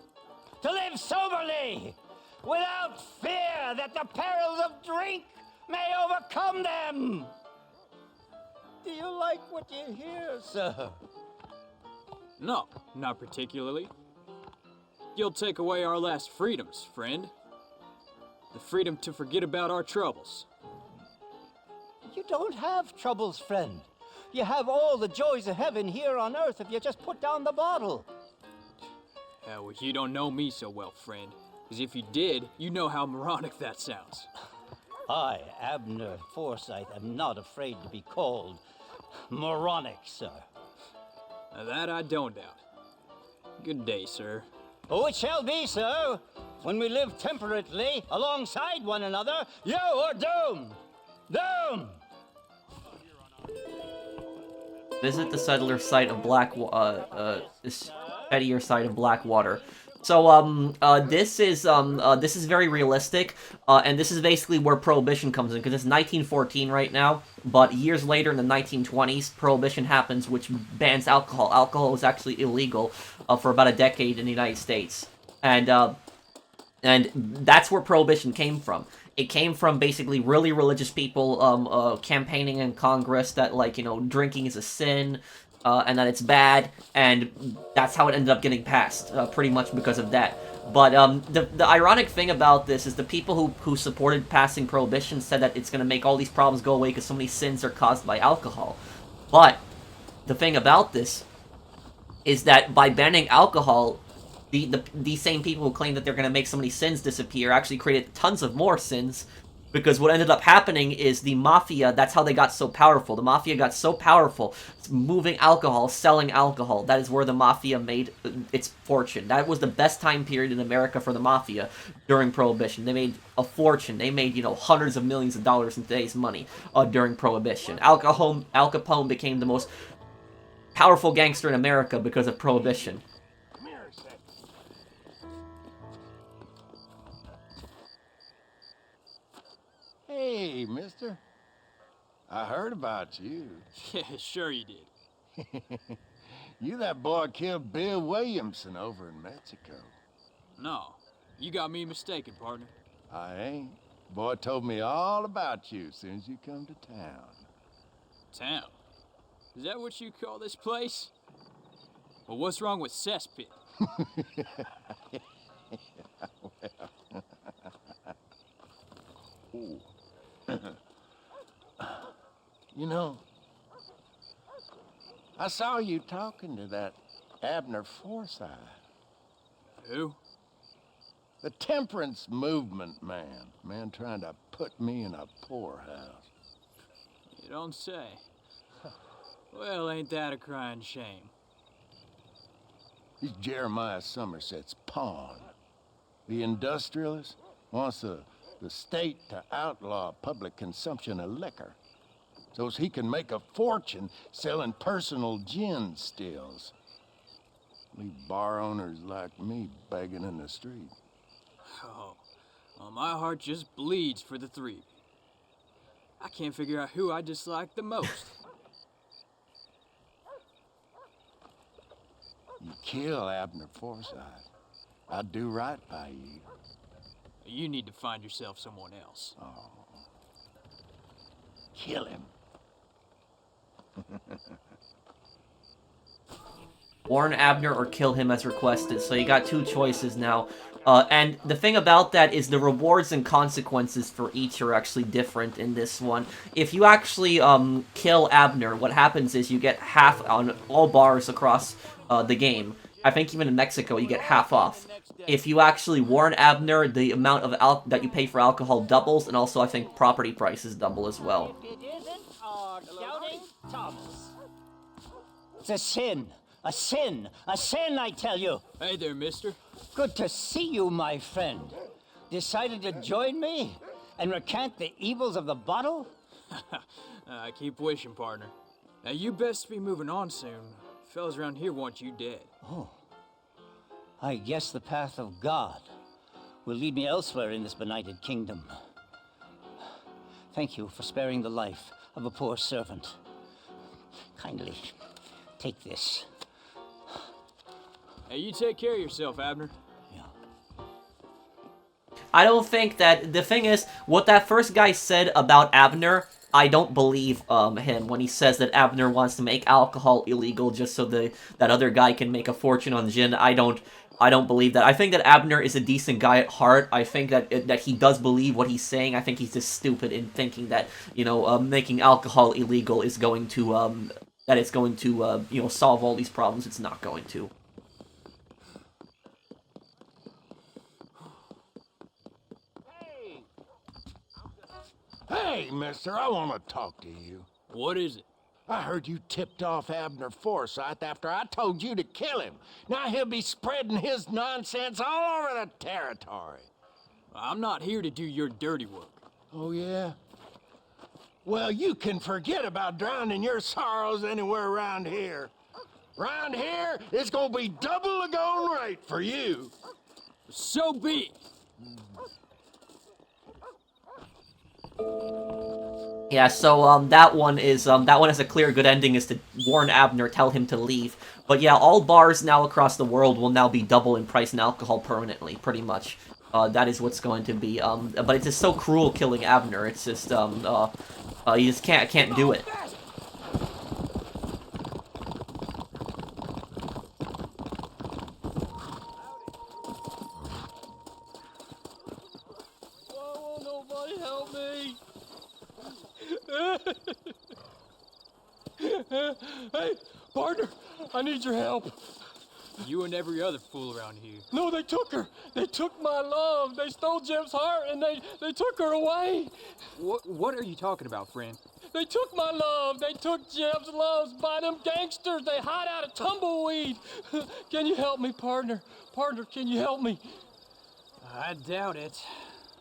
to live soberly without fear that the perils of drink may overcome them. Do you like what you hear, sir? No, not particularly. You'll take away our last freedoms, friend. The freedom to forget about our troubles. You don't have troubles, friend. You have all the joys of heaven here on earth if you just put down the bottle. Well, you don't know me so well, friend. Because if you did, you know how moronic that sounds. I, Abner Forsyth, am not afraid to be called moronic, sir. Now that I don't doubt. Good day, sir. Oh, it shall be, sir. When we live temperately alongside one another, you are doomed. Doomed! Visit the settler site of this pettier site of Blackwater. So, this is very realistic, and this is basically where Prohibition comes in, because it's 1914 right now, but years later in the 1920s, Prohibition happens, which bans alcohol. Alcohol was actually illegal for about a decade in the United States, and that's where Prohibition came from. It came from basically really religious people campaigning in Congress that, like, you know, drinking is a sin, and that it's bad, and that's how it ended up getting passed, pretty much because of that. But the ironic thing about this is the people who supported passing Prohibition said that it's going to make all these problems go away because so many sins are caused by alcohol. But the thing about this is that by banning alcohol, these same people who claim that they're going to make so many sins disappear actually created tons of more sins, because what ended up happening is the mafia, that's how they got so powerful. The mafia got so powerful, moving alcohol, selling alcohol. That is where the mafia made its fortune. That was the best time period in America for the mafia during Prohibition. They made a fortune. They made, you know, hundreds of millions of dollars in today's money during Prohibition. Al Capone became the most powerful gangster in America because of Prohibition. Hey, mister. I heard about you. Yeah, sure you did. You that boy killed Bill Williamson over in Mexico. No, you got me mistaken, partner. I ain't. Boy told me all about you as soon as you come to town. Town? Is that what you call this place? Well, what's wrong with Cesspit? Ooh. You know, I saw you talking to that Abner Forsyth. Who? The temperance movement man trying to put me in a poorhouse. You don't say. Well, ain't that a crying shame? He's Jeremiah Somerset's pawn. The industrialist wants the state to outlaw public consumption of liquor, so as he can make a fortune selling personal gin stills. Leave bar owners like me begging in the street. Oh, well, my heart just bleeds for the three. I can't figure out who I dislike the most. You kill Abner Forsyth, I'd do right by you. You need to find yourself someone else. Oh. Kill him. Warn Abner or kill him as requested. So you got two choices now. And the thing about that is the rewards and consequences for each are actually different in this one. If you actually kill Abner, what happens is you get half on all bars across the game. I think even in Mexico you get half off. If you actually warn Abner, the amount of that you pay for alcohol doubles, and also I think property prices double as well. It isn't our shouting Thomas. It's a sin. A sin. A sin, I tell you. Hey there, mister. Good to see you, my friend. Decided to join me and recant the evils of the bottle? Keep wishing, partner. Now, you best be moving on soon. Fellas around here want you dead. Oh. I guess the path of God will lead me elsewhere in this benighted kingdom. Thank you for sparing the life of a poor servant. Kindly take this. Hey, you take care of yourself, Abner. I don't think that... The thing is, what that first guy said about Abner, I don't believe him when he says that Abner wants to make alcohol illegal just so that other guy can make a fortune on gin. I don't believe that. I think that Abner is a decent guy at heart. I think that he does believe what he's saying. I think he's just stupid in thinking that, you know, making alcohol illegal is going to, that it's going to, you know, solve all these problems. It's not going to. Hey, mister, I want to talk to you. What is it? I heard you tipped off Abner Forsyth after I told you to kill him. Now he'll be spreading his nonsense all over the territory. I'm not here to do your dirty work. Oh, yeah? Well, you can forget about drowning your sorrows anywhere around here. Around here, it's gonna be double the going rate for you. So be it. Yeah, so that one has a clear good ending, is to warn Abner, tell him to leave. But yeah, all bars now across the world will now be double in price in alcohol permanently, pretty much. That is what's going to be. But it's just so cruel killing Abner. It's just you just can't do it. Hey, partner, I need your help. You and every other fool around here. No, they took her. They took my love. They stole Jeb's heart, and they took her away. What are you talking about, friend? They took my love. They took Jeb's loves by them gangsters. They hide out of tumbleweed. Can you help me, partner? Partner, can you help me? I doubt it.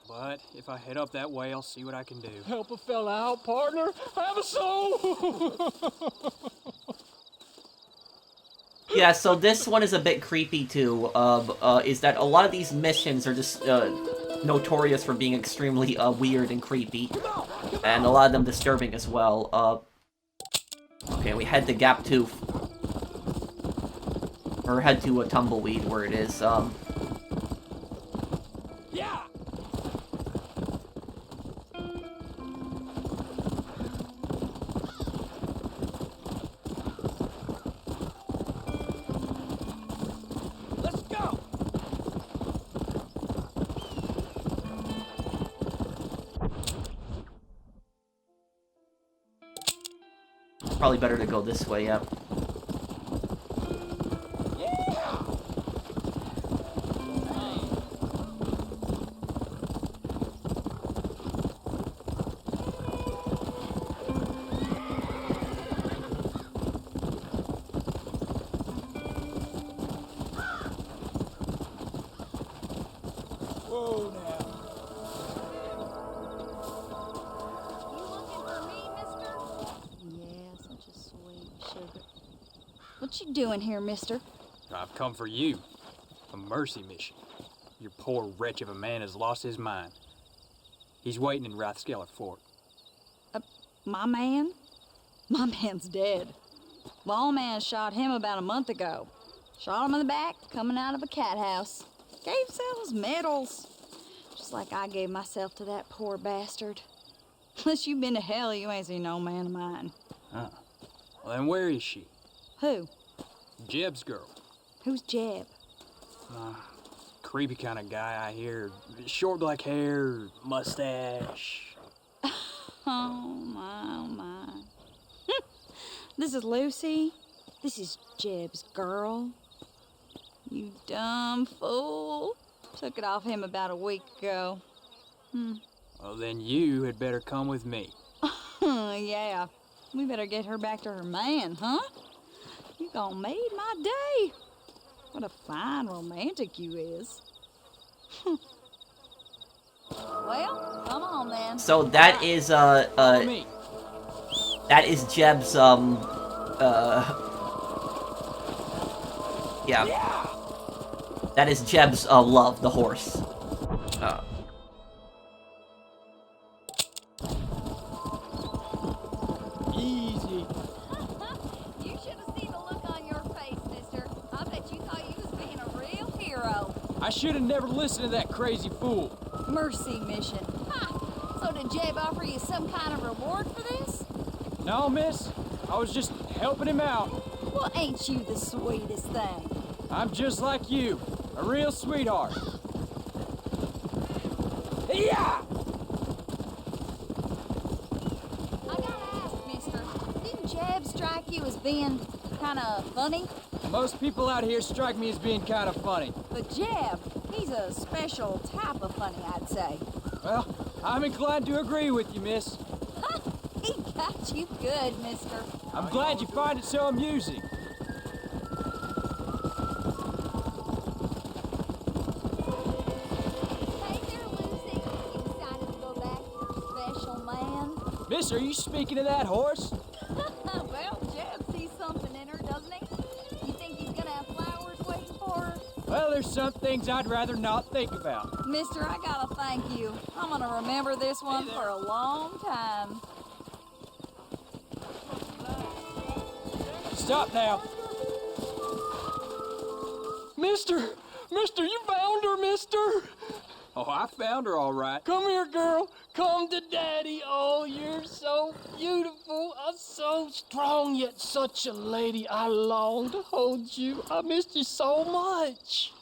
But if I head up that way, I'll see what I can do. Help a fella out, partner. I have a soul. Yeah, so this one is a bit creepy too. Is that a lot of these missions are just notorious for being extremely weird and creepy, and a lot of them disturbing as well. Okay, we head to Gap Tooth, or head to a Tumbleweed, where it is. Yeah. Probably better to go this way, yeah. Whoa, now. What you doing here, mister? I've come for you. A mercy mission. Your poor wretch of a man has lost his mind. He's waiting in Rathskeller Fort. My man? My man's dead. Lawman shot him about a month ago. Shot him in the back, coming out of a cat house. Gave himself medals. Just like I gave myself to that poor bastard. Unless you've been to hell, you ain't seen no man of mine. Huh. Well, then where is she? Who? Jeb's girl. Who's Jeb? Creepy kind of guy, I hear. Short black hair, mustache. Oh, my. This is Lucy. This is Jeb's girl. You dumb fool. Took it off him about a week ago. Well, then you had better come with me. Yeah. We better get her back to her man, huh? You gonna make my day. What a fine romantic you is. Well, come on then. So that is That is Jeb's, yeah. That is Jeb's, love, the horse. Easy. You should have seen the look on your face, mister. I bet you thought you was being a real hero. I should have never listened to that crazy fool. Mercy mission. Ha! So did Jeb offer you some kind of reward for this? No, miss. I was just helping him out. Well, ain't you the sweetest thing? I'm just like you. A real sweetheart. Yeah! I gotta ask, mister, didn't Jeb strike you as being kinda funny? Most people out here strike me as being kind of funny. But Jeb, he's a special type of funny, I'd say. Well, I'm inclined to agree with you, miss. Ha! He got you good, mister. I'm glad you find it so amusing. Miss, are you speaking of that horse? Well, Jeb sees something in her, doesn't he? You think he's gonna have flowers waiting for her? Well, there's some things I'd rather not think about. Mister, I gotta thank you. I'm gonna remember this one for a long time. Stop now. Mister, you found her, mister. Oh, I found her all right. Come here, girl. Come to Daddy. Oh, you're so beautiful. So strong, yet such a lady. I long to hold you. I missed you so much.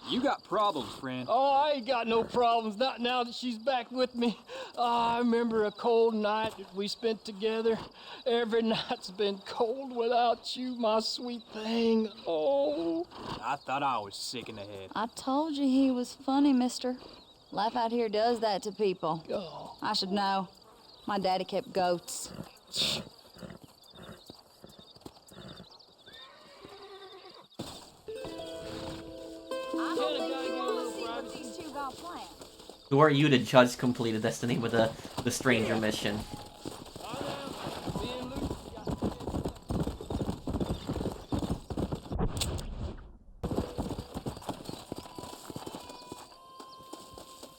You got problems, friend. Oh, I ain't got no problems. Not now that she's back with me. Oh, I remember a cold night that we spent together. Every night's been cold without you, my sweet thing. Oh. I thought I was sick in the head. I told you he was funny, mister. Life out here does that to people. Oh. I should know. My daddy kept goats. I don't think you want to see what these two got planned. Who are you to judge completed Destiny with the stranger mission?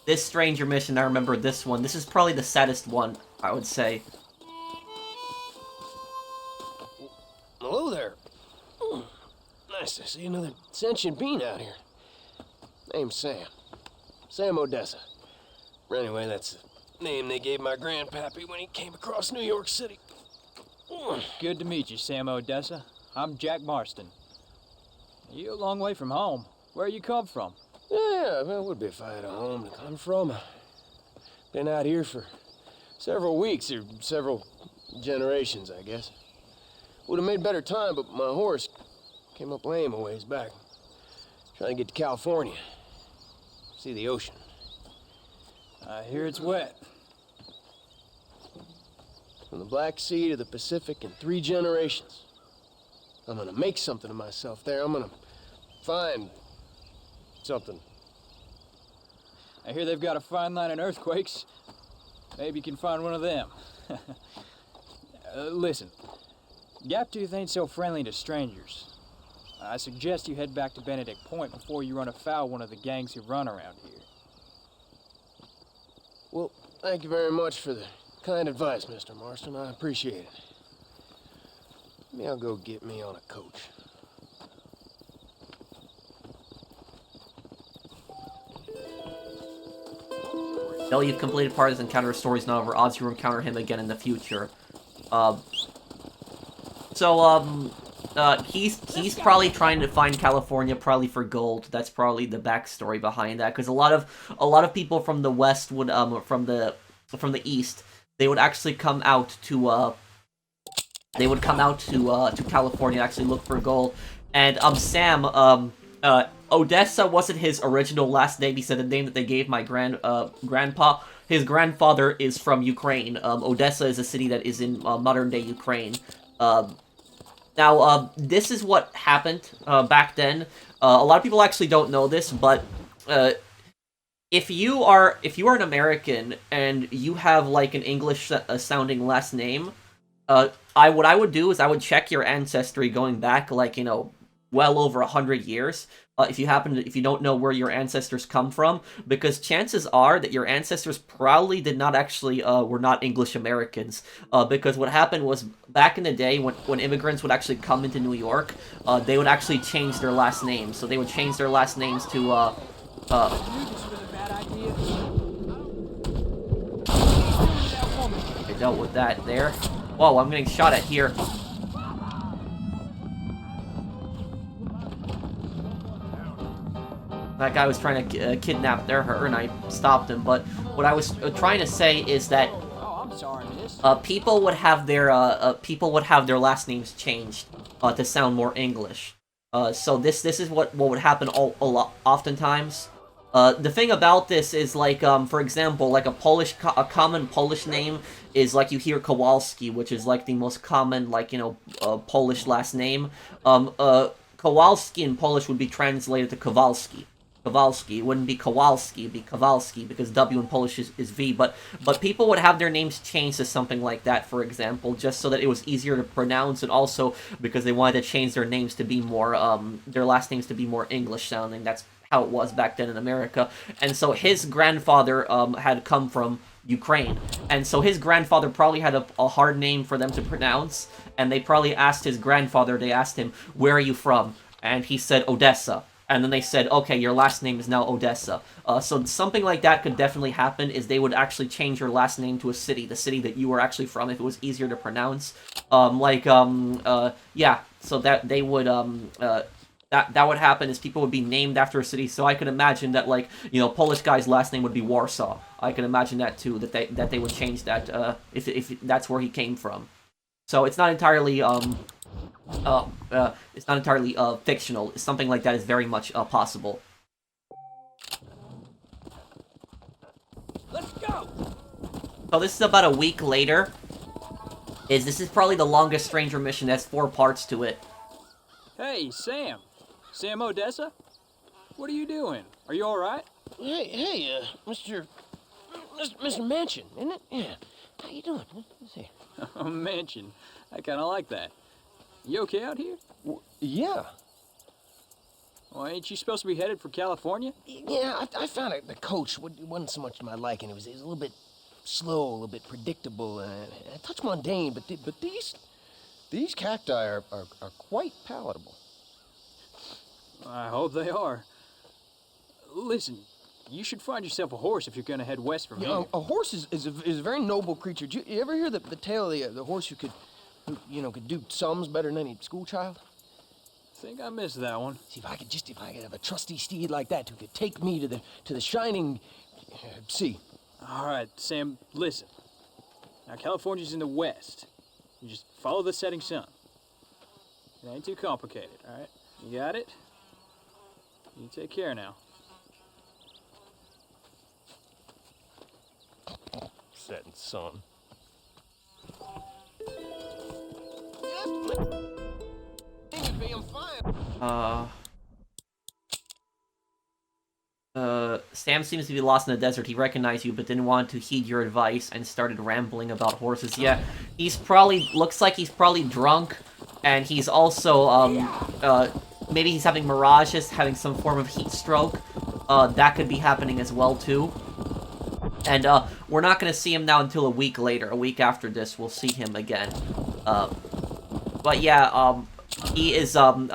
This stranger mission, I remember this one. This is probably the saddest one, I would say. Hello there. Nice to see another sentient being out here. Name's Sam. Sam Odessa. Anyway, that's the name they gave my grandpappy when he came across New York City. Good to meet you, Sam Odessa. I'm Jack Marston. You a long way from home. Where you come from? Yeah, well, it would be if I had a home to come from. Been out here for several weeks, or several generations, I guess. Would have made better time, but my horse came up lame a ways back. Trying to get to California. See the ocean. I hear it's wet. From the Black Sea to the Pacific in 3 generations. I'm gonna make something of myself there. I'm gonna find something. I hear they've got a fine line in earthquakes. Maybe you can find one of them. Listen, Gaptooth ain't so friendly to strangers. I suggest you head back to Benedict Point before you run afoul one of the gangs who run around here. Well, thank you very much for the kind advice, Mr. Marston. I appreciate it. Maybe I'll go get me on a coach. Though you've completed part of his encounter stories not over, odds you will encounter him again in the future. He's probably trying to find California, probably for gold. That's probably the backstory behind that, because a lot of people from the west would from the east, they would actually come out to California to actually look for gold. And Sam, Odessa wasn't his original last name. He said the name that they gave my grandpa. His grandfather is from Ukraine. Odessa is a city that is in modern-day Ukraine. Now, this is what happened back then. A lot of people actually don't know this, but if you are an American and you have like an English sounding last name, what I would do is I would check your ancestry going back, like, you know, well over 100 years. If you don't know where your ancestors come from, because chances are that your ancestors probably did not actually were not English Americans. Because what happened was back in the day when immigrants would actually come into New York, they would actually change their last names. So they would change their last names to I dealt with that there. Whoa, I'm getting shot at here. That guy was trying to kidnap her, and I stopped him. But what I was trying to say is that people would have their last names changed to sound more English. So this is what would happen oftentimes. The thing about this is, like, for example, like a common Polish name is, like, you hear Kowalski, which is like the most common, like, you know, Polish last name. Kowalski in Polish would be translated to Kowalski. Kowalski. It wouldn't be Kowalski, it'd be Kowalski, because W in Polish is V, but people would have their names changed to something like that, for example, just so that it was easier to pronounce, and also because they wanted to change their names to be more, their last names to be more English sounding. That's how it was back then in America. And so his grandfather had come from Ukraine, and so his grandfather probably had a hard name for them to pronounce, and they probably asked his grandfather, they asked him, "Where are you from?" And he said, "Odessa." And then they said, "Okay, your last name is now Odessa." So something like that could definitely happen, is they would actually change your last name to a city, the city that you were actually from, if it was easier to pronounce. Yeah, so that they would, that would happen, is people would be named after a city. So I could imagine that, like, you know, Polish guy's last name would be Warsaw. I can imagine that too, that they would change that if that's where he came from. So it's not entirely fictional. Something like that is very much possible. Let's go. So this is about a week later. This is probably the longest Stranger mission. It has 4 parts to it. Hey, Sam. Sam Odessa? What are you doing? Are you all right? Hey, Mr. Mansion, isn't it? Yeah. How you doing? Let's see. Mansion. I kind of like that. You okay out here? Yeah. Well, ain't you supposed to be headed for California? Yeah, I found the coach wasn't so much to my liking. It was a little bit slow, a little bit predictable, a touch mundane. But these cacti are quite palatable. I hope they are. Listen, you should find yourself a horse if you're going to head west from here. A horse is a very noble creature. Did you ever hear the tale of the horse who could do sums better than any schoolchild? I think I missed that one. See, if I could have a trusty steed like that who could take me to the shining sea. All right, Sam, listen. Now, California's in the west. You just follow the setting sun. It ain't too complicated, all right? You got it? You take care now. Setting sun. Sam seems to be lost in the desert. He recognized you, but didn't want to heed your advice and started rambling about horses. Yeah, looks like he's probably drunk, and he's also, maybe he's having mirages, having some form of heat stroke. That could be happening as well, too. And, we're not gonna see him now until a week later. A week after this, we'll see him again. But yeah, he is, when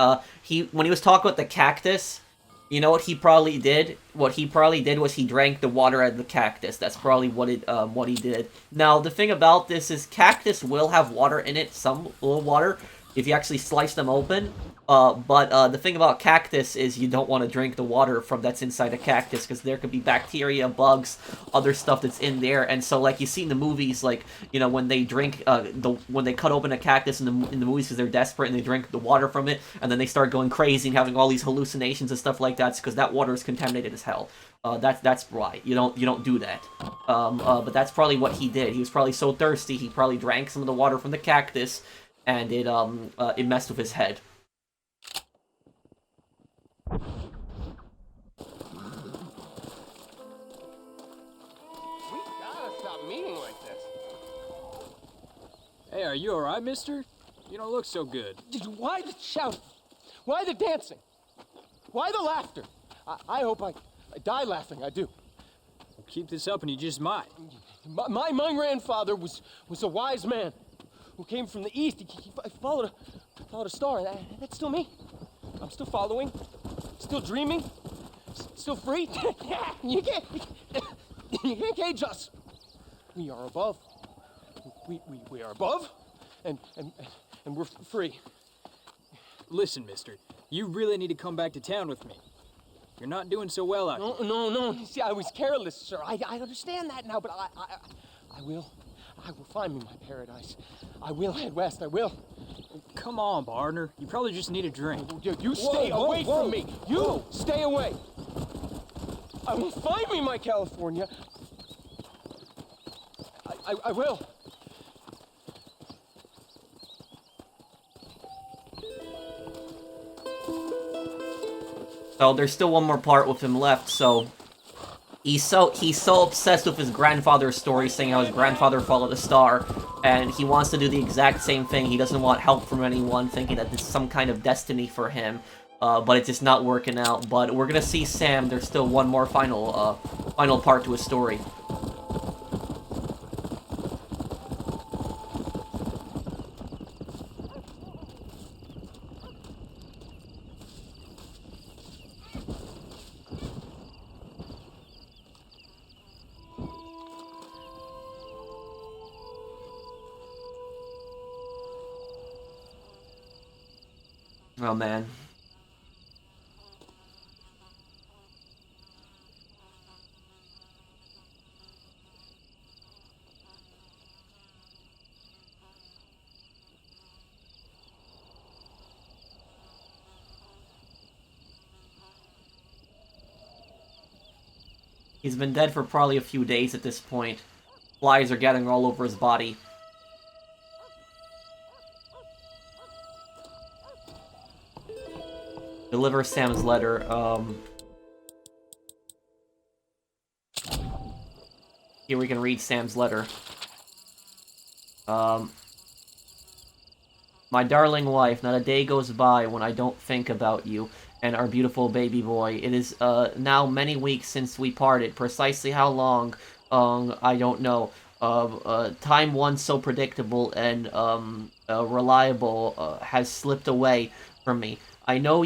he was talking about the cactus, you know what he probably did? What he probably did was he drank the water out of the cactus. That's probably what he did. Now, the thing about this is cactus will have water in it, some little water, if you actually slice them open. But the thing about cactus is you don't want to drink the water that's inside a cactus, because there could be bacteria, bugs, other stuff that's in there. And so, like, you see in the movies, like, you know, when they drink, when they cut open a cactus in the movies because they're desperate and they drink the water from it, and then they start going crazy and having all these hallucinations and stuff like that, it's because that water is contaminated as hell. That's why you don't do that. But that's probably what he did. He was probably so thirsty, he probably drank some of the water from the cactus, and it messed with his head. We gotta stop meeting like this. Hey, Hey, are you alright, mister? You don't look so good. Why the shouting? Why the dancing? Why the laughter? I hope I die laughing, I do. Well, keep this up and you just might. My grandfather was a wise man who came from the east. He followed a star, and that's still me. I'm still following, still dreaming, still free. You can't cage us. We are above. We are above, and we're free. Listen, mister, you really need to come back to town with me. You're not doing so well out here. No. See, I was careless, sir. I understand that now, but I will find me my paradise. I will head west. I will. Come on, partner. You probably just need a drink. You stay away from me. You stay away. I will find me my California. I will. So there's still one more part with him left, so he's so obsessed with his grandfather's story, saying how his grandfather followed a star, and he wants to do the exact same thing. He doesn't want help from anyone, thinking that this is some kind of destiny for him, but it's just not working out. But we're gonna see Sam. There's still one more final part to his story. Oh, man. He's been dead for probably a few days at this point. Flies are getting all over his body. Deliver Sam's letter. Here we can read Sam's letter. My darling wife, not a day goes by when I don't think about you and our beautiful baby boy. It is now many weeks since we parted. Precisely how long, I don't know. Time once so predictable and reliable has slipped away from me. I know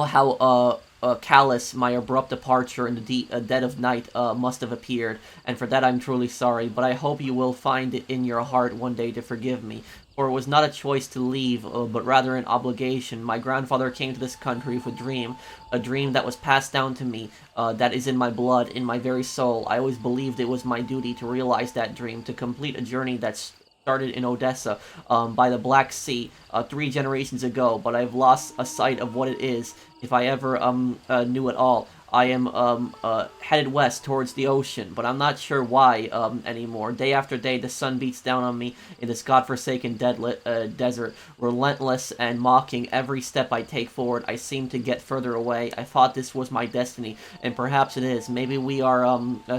how callous my abrupt departure in the dead of night must have appeared, and for that I'm truly sorry, but I hope you will find it in your heart one day to forgive me, for it was not a choice to leave, but rather an obligation. My grandfather came to this country with a dream that was passed down to me, that is in my blood, in my very soul. I always believed it was my duty to realize that dream, to complete a journey that's started in Odessa, by the Black Sea, 3 generations ago, but I've lost a sight of what it is, if I ever, knew it all. I am, headed west towards the ocean, but I'm not sure why, anymore. Day after day, the sun beats down on me in this godforsaken desert, relentless and mocking every step I take forward. I seem to get further away. I thought this was my destiny, and perhaps it is. Maybe we are,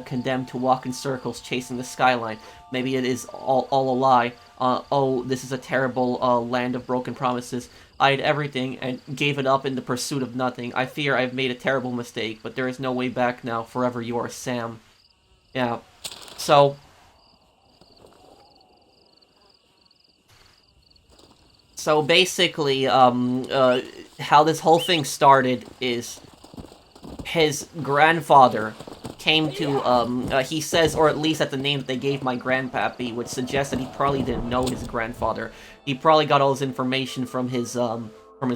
condemned to walk in circles chasing the skyline. Maybe it is all a lie. Oh, this is a terrible land of broken promises. I had everything and gave it up in the pursuit of nothing. I fear I've made a terrible mistake, but there is no way back now. Forever yours, Sam. Yeah. So basically, how this whole thing started is his grandfather came to, he says, or at least at the name that they gave my grandpappy, which suggests that he probably didn't know his grandfather. He probably got all his information from his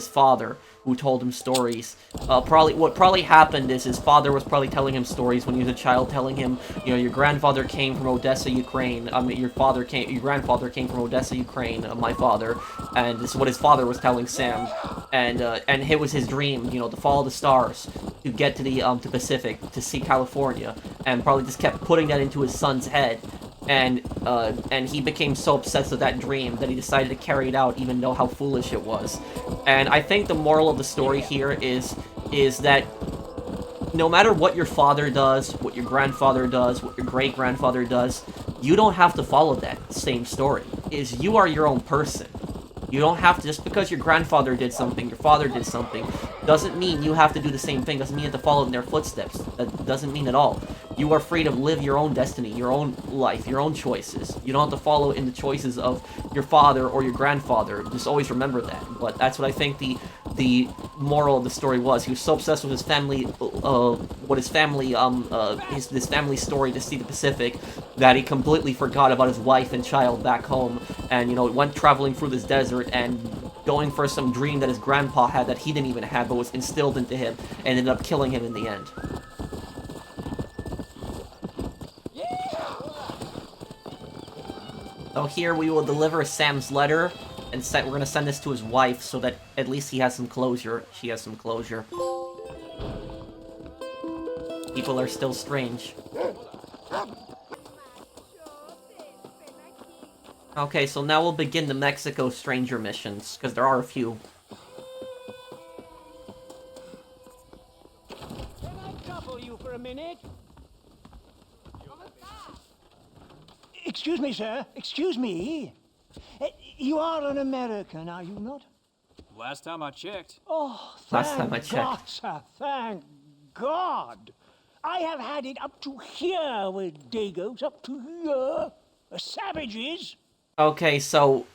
father, who told him stories. What probably happened is his father was probably telling him stories when he was a child, telling him, you know, your grandfather came from Odessa, Ukraine. Your grandfather came from Odessa, Ukraine. My father, and this is what his father was telling Sam, and it was his dream, you know, to follow the stars, to get to the to Pacific, to see California, and probably just kept putting that into his son's head. And he became so obsessed with that dream that he decided to carry it out, even though how foolish it was. And I think the moral of the story here is that no matter what your father does, what your grandfather does, what your great-grandfather does, you don't have to follow that same story. is you are your own person. You don't have to, just because your grandfather did something, your father did something, doesn't mean you have to do the same thing, doesn't mean you have to follow in their footsteps. That doesn't mean at all. You are free to live your own destiny, your own life, your own choices. You don't have to follow in the choices of your father or your grandfather. Just always remember that. But that's what I think the moral of the story was. He was so obsessed with his family, his family story to see the Pacific, that he completely forgot about his wife and child back home, and, you know, went traveling through this desert and going for some dream that his grandpa had that he didn't even have, but was instilled into him, and ended up killing him in the end. So here we will deliver Sam's letter, and we're gonna send this to his wife so that at least he has some closure. She has some closure. People are still strange. Okay, so now we'll begin the Mexico Stranger missions, because there are a few. Can I trouble you for a minute? Excuse me, sir. Excuse me. You are an American, are you not? Last time I checked. Oh, Last time I thank God, checked. sir. Thank God. I have had it up to here with Dagos, up to here. Savages. Okay, so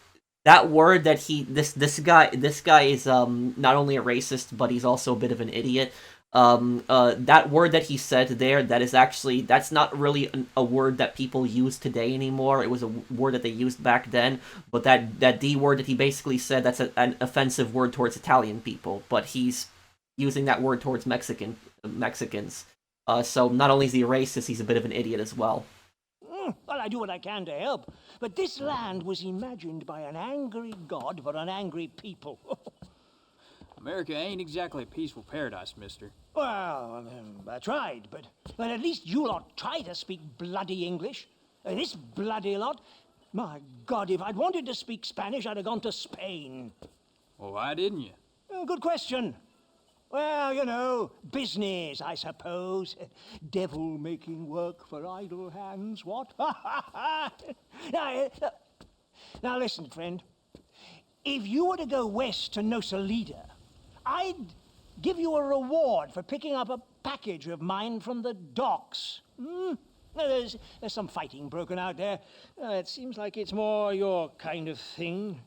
that word that this guy is not only a racist, but he's also a bit of an idiot. That word that he said there, that's not really a word that people use today anymore. It was a word that they used back then, but that D word that he basically said, that's an offensive word towards Italian people, but he's using that word towards Mexicans. So not only is he a racist, he's a bit of an idiot as well. Well, I do what I can to help, but this land was imagined by an angry god for an angry people. America ain't exactly a peaceful paradise, mister. Well, I tried, but at least you lot try to speak bloody English. This bloody lot, my God, if I'd wanted to speak Spanish, I'd have gone to Spain. Well, why didn't you? Good question. Well, you know, business, I suppose. Devil making work for idle hands, what? Now listen, friend. If you were to go west to Nosalida, I'd give you a reward for picking up a package of mine from the docks. There's some fighting broken out there. It seems like it's more your kind of thing.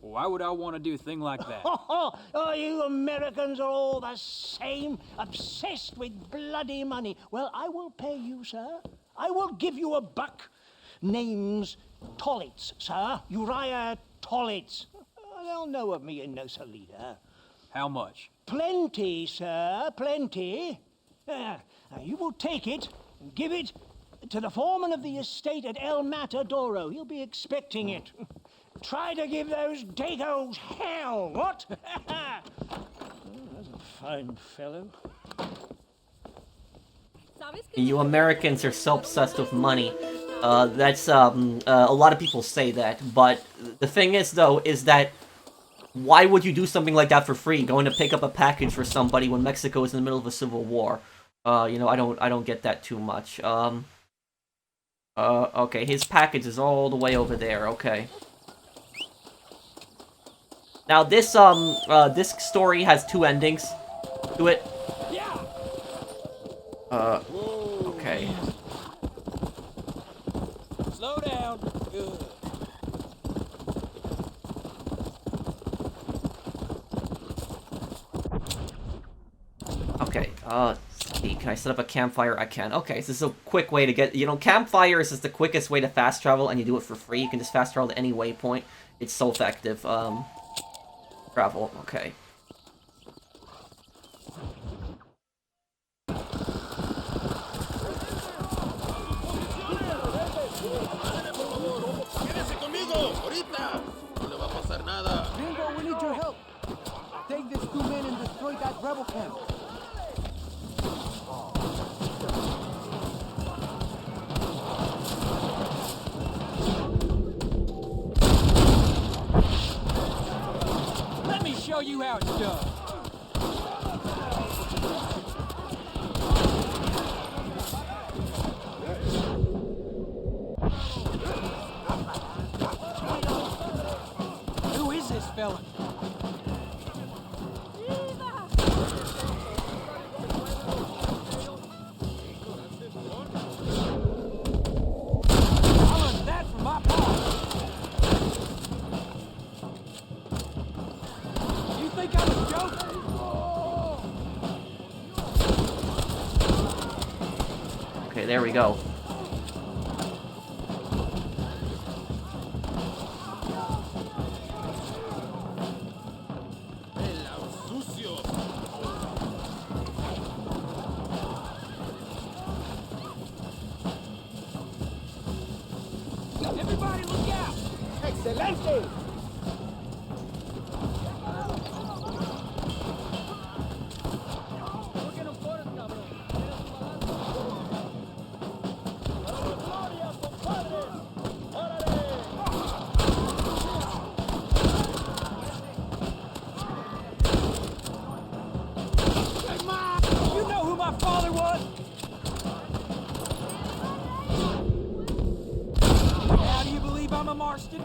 Why would I want to do a thing like that? Oh, you Americans are all the same, obsessed with bloody money. Well, I will pay you, sir. I will give you a buck. Name's Tollitz, sir. Uriah Tollitz. They'll know of me in Nosalida. How much? Plenty, sir, plenty. Now, you will take it and give it to the foreman of the estate at El Matadoro. He'll be expecting it. Try to give those Dagos hell, what? That's a fine fellow. You Americans are so obsessed with money. That's a lot of people say that, but the thing is, though, is that why would you do something like that for free, going to pick up a package for somebody when Mexico is in the middle of a civil war? You know, I don't get that too much. Okay, his package is all the way over there, okay. Now this story has two endings to it. Okay. Slow down. Good. Okay, can I set up a campfire? I can. Okay, so this is a quick way to get, you know, campfires is the quickest way to fast travel, and you do it for free. You can just fast travel to any waypoint. It's so effective. Travel, okay. Gringo, we need your help. Take these two men and destroy that rebel camp. Let me show you how it's done. felon. I learned that from my pa. You think I'm a joke? Okay, there we go. Everybody look out! Excelente! Hey, Ma! You know who my father was? Now do you believe I'm a Marston?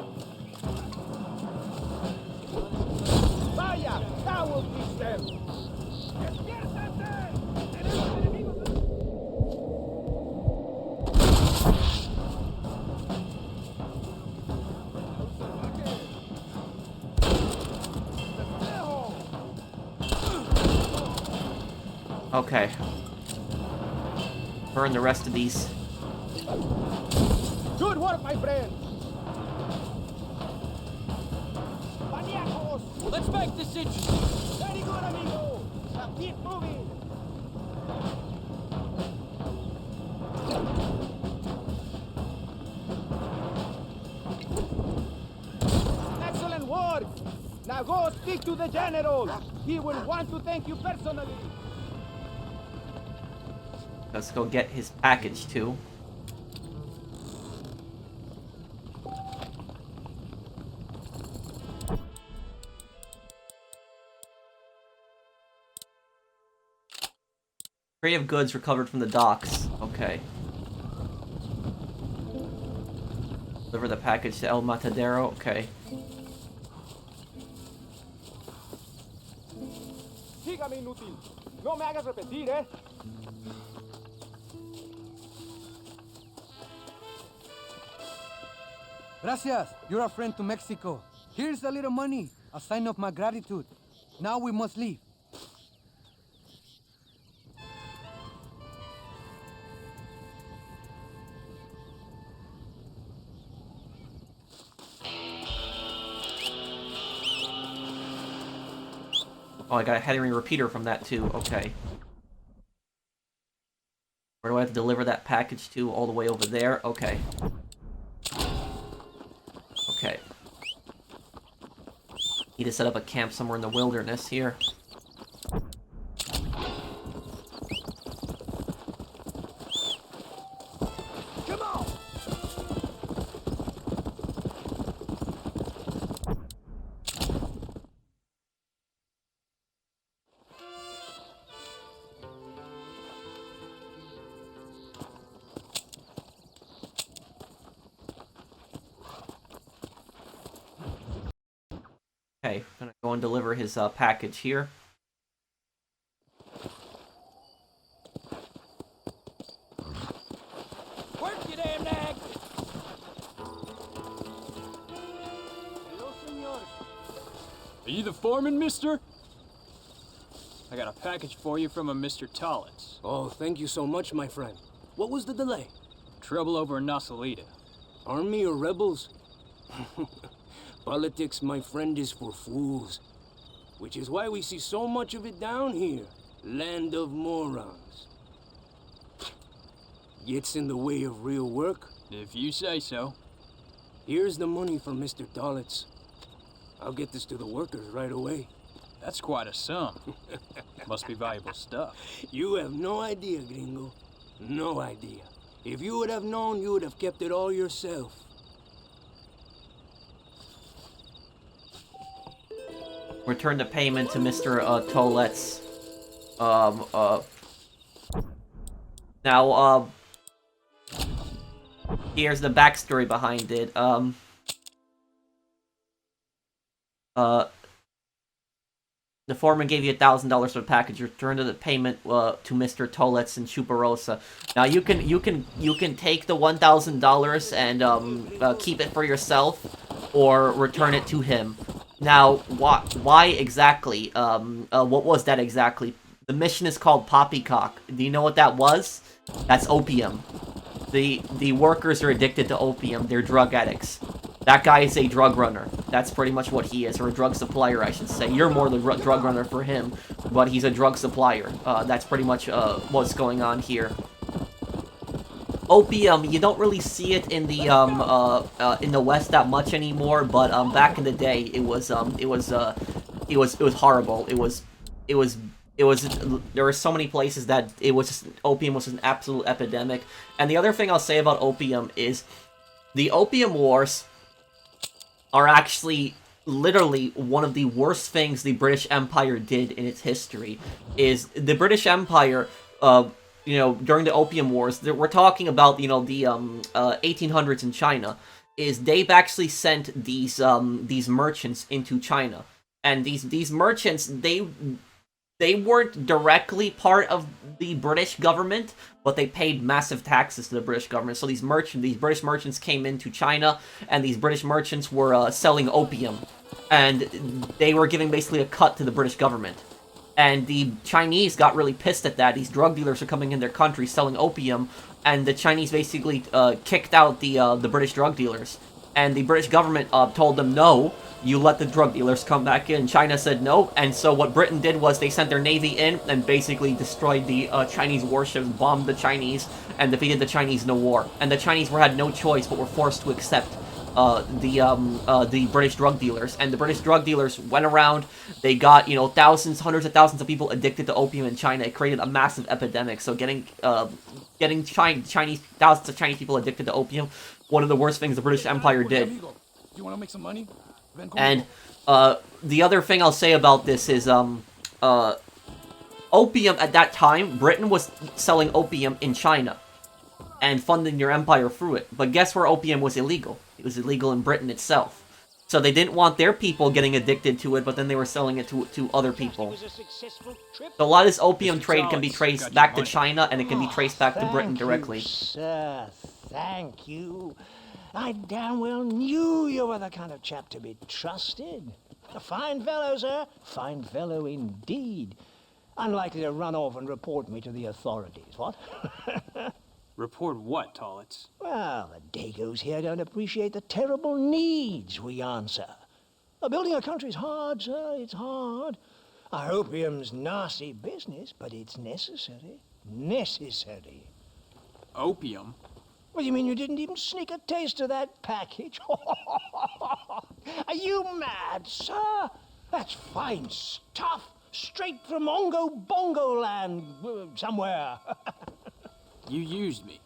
Vaya! That will teach them! Okay. Burn the rest of these. Good work, my friend! Maniacos! Let's make this interesting. Very good, amigo! Now keep moving! Excellent work! Now go speak to the general! He will want to thank you personally! Let's go get his package too. Crate of goods recovered from the docks. Okay. Deliver the package to El Matadero. Okay. Sígame, inútil. No me hagas repetir, ¿eh? Gracias. You're a friend to Mexico. Here's a little money, a sign of my gratitude. Now we must leave. Oh, I got a Henry repeater from that too. Okay. Where do I have to deliver that package to? All the way over there? Okay. Okay. Need to set up a camp somewhere in the wilderness here. Come on! Okay, gonna go and deliver his package here. Work, you damn nag! Hello, senor. Are you the foreman, mister? I got a package for you from a Mr. Tollitz. Oh, thank you so much, my friend. What was the delay? Trouble over in Nasalita. Army or rebels? Politics, my friend, is for fools. Which is why we see so much of it down here. Land of morons. Gets in the way of real work. If you say so. Here's the money from Mr. Tollitz. I'll get this to the workers right away. That's quite a sum. Must be valuable stuff. You have no idea, gringo. No idea. If you would have known, you would have kept it all yourself. Return the payment to Mr. Tollitz. Now, here's the backstory behind it. The foreman gave you $1,000 for the package. Return the payment to Mr. Tollets in Chuparosa. Now you can take the $1,000 and keep it for yourself, or return it to him. Now, why exactly? What was that exactly? The mission is called Poppycock. Do you know what that was? That's opium. The workers are addicted to opium. They're drug addicts. That guy is a drug runner. That's pretty much what he is, or a drug supplier, I should say. You're more the drug runner for him, but he's a drug supplier. That's pretty much what's going on here. Opium, you don't really see it in the West that much anymore, but back in the day, it was horrible. There were so many places that opium was an absolute epidemic. And the other thing I'll say about opium is the Opium Wars are actually literally one of the worst things the British Empire did in its history. Is the British Empire, during the Opium Wars, we're talking about, the 1800s in China, is they've actually sent these merchants into China. And these merchants, they weren't directly part of the British government, but they paid massive taxes to the British government. So these British merchants came into China, and these British merchants were selling opium. And they were giving basically a cut to the British government. And the Chinese got really pissed at that. These drug dealers are coming in their country selling opium, and the Chinese basically kicked out the British drug dealers. And the British government told them, no, you let the drug dealers come back in. China said no, and so what Britain did was they sent their navy in and basically destroyed the Chinese warships, bombed the Chinese, and defeated the Chinese in the war. And the Chinese had no choice but were forced to accept the British drug dealers. And the British drug dealers went around, they got, hundreds of thousands of people addicted to opium in China. It created a massive epidemic. So getting thousands of Chinese people addicted to opium, one of the worst things the British Empire did. You want to make some money? And the other thing I'll say about this is opium at that time, Britain was selling opium in China and funding their empire through it. But guess where opium was illegal? It was illegal in Britain itself. So they didn't want their people getting addicted to it, but then they were selling it to other people. So a lot of this opium trade can be traced back to China, and it can be traced back to Britain directly. Sir, thank you. I damn well knew you were the kind of chap to be trusted. A fine fellow, sir. Fine fellow indeed. Unlikely to run off and report me to the authorities, what? Report what, Tollets? Well, the Dagos here don't appreciate the terrible needs we answer. Building a country's hard, sir. It's hard. Our opium's nasty business, but it's necessary. Necessary. Opium? What do you mean you didn't even sneak a taste of that package? Are you mad, sir? That's fine stuff. Straight from Ongo Bongo land somewhere. You used me.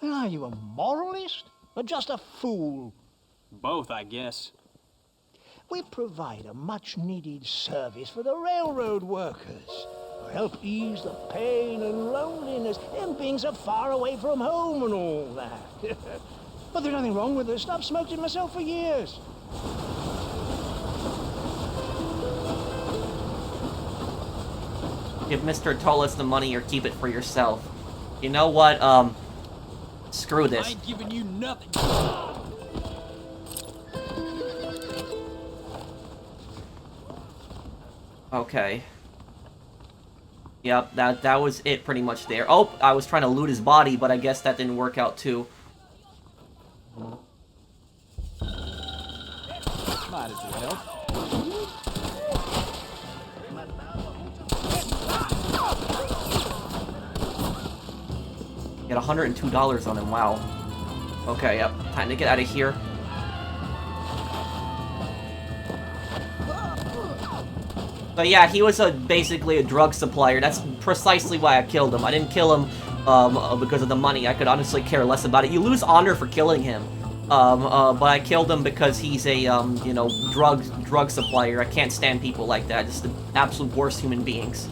Are you a moralist or just a fool? Both, I guess. We provide a much-needed service for the railroad workers. Help ease the pain and loneliness, them being so far away from home and all that. But there's nothing wrong with this stuff. Smoked it myself for years. Give Mr. Tollets the money or keep it for yourself. You know what, screw this. I ain't giving you nothing. Okay. Yep, that was it pretty much there. Oh, I was trying to loot his body, but I guess that didn't work out too. Might as well. Get $102 on him, wow. Okay, yep, time to get out of here. But yeah, he was basically a drug supplier. That's precisely why I killed him. I didn't kill him because of the money. I could honestly care less about it. You lose honor for killing him. But I killed him because he's a, drug supplier. I can't stand people like that. Just the absolute worst human beings.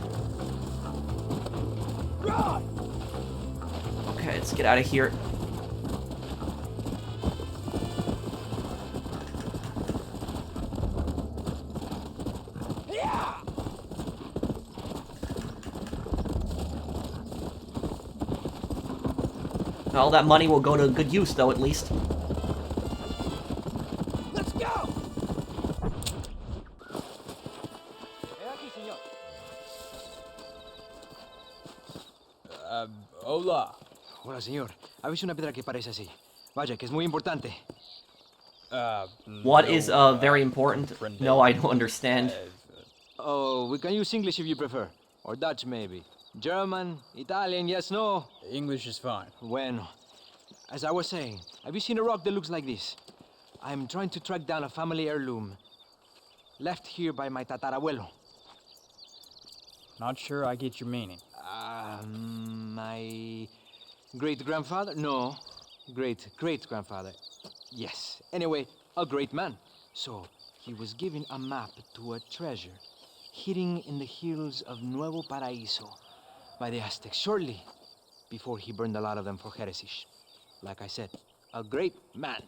Okay, let's get out of here. All that money will go to good use, though, at least. Let's go! Hola. Hola, señor. Avise una piedra que parece así. Vaya, que es muy importante. What is very important? No, I don't understand. Oh, we can use English if you prefer. Or Dutch, maybe. German, Italian, yes, no? English is fine. Bueno. As I was saying, have you seen a rock that looks like this? I'm trying to track down a family heirloom. Left here by my tatarabuelo. Not sure I get your meaning. My great-grandfather? No. Great-great-grandfather. Yes. Anyway, a great man. So, he was given a map to a treasure hidden in the hills of Nuevo Paraíso by the Aztecs shortly before he burned a lot of them for heresy. Like I said, a great man.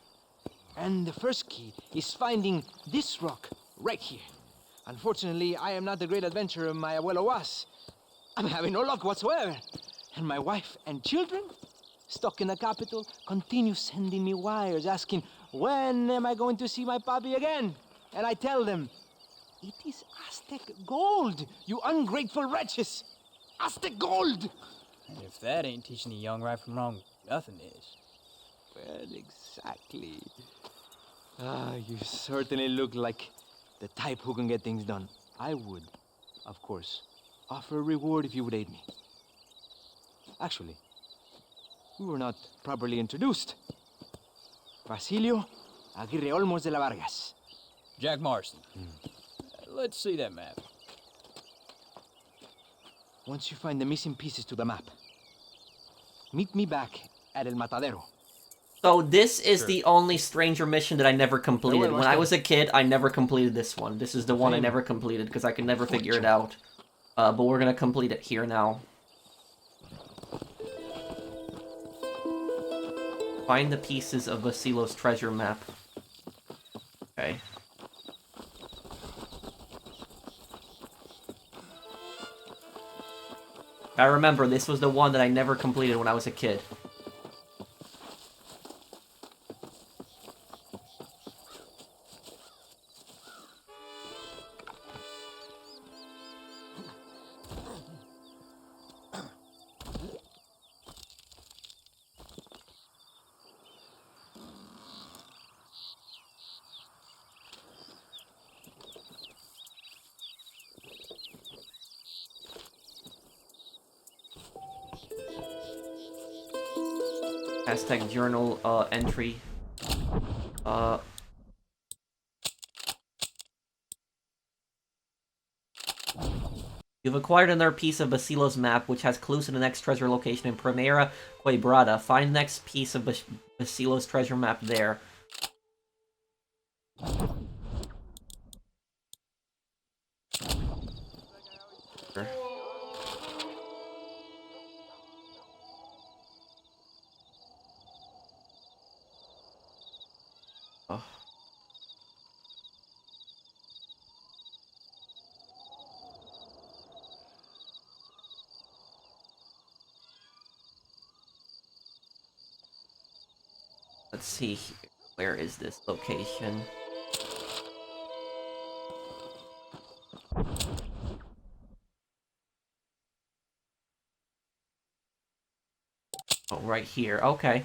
And the first key is finding this rock right here. Unfortunately, I am not the great adventurer my abuelo was. I'm having no luck whatsoever. And my wife and children, stuck in the capital, continue sending me wires asking, when am I going to see my papi again? And I tell them, it is Aztec Gold, you ungrateful wretches! Aztec Gold! And if that ain't teaching the young right from wrong, nothing is. Well, exactly. You certainly look like the type who can get things done. I would, of course, offer a reward if you would aid me. Actually, we were not properly introduced. Basilio Aguirre Olmos de la Vargas. Jack Marston. Let's see that map. Once you find the missing pieces to the map, meet me back at El Matadero. So this is the only stranger mission that I never completed. When I was a kid, I never completed this one. This is the one I never completed because I could never figure it out. But we're gonna complete it here now. Find the pieces of Basilo's treasure map. Okay. I remember, this was the one that I never completed when I was a kid. Aztec journal entry. You've acquired another piece of Basilo's map, which has clues to the next treasure location in Primera Quebrada. Find the next piece of Basilo's treasure map there. Oh. Let's see here. Where is this location? Oh, right here. Okay.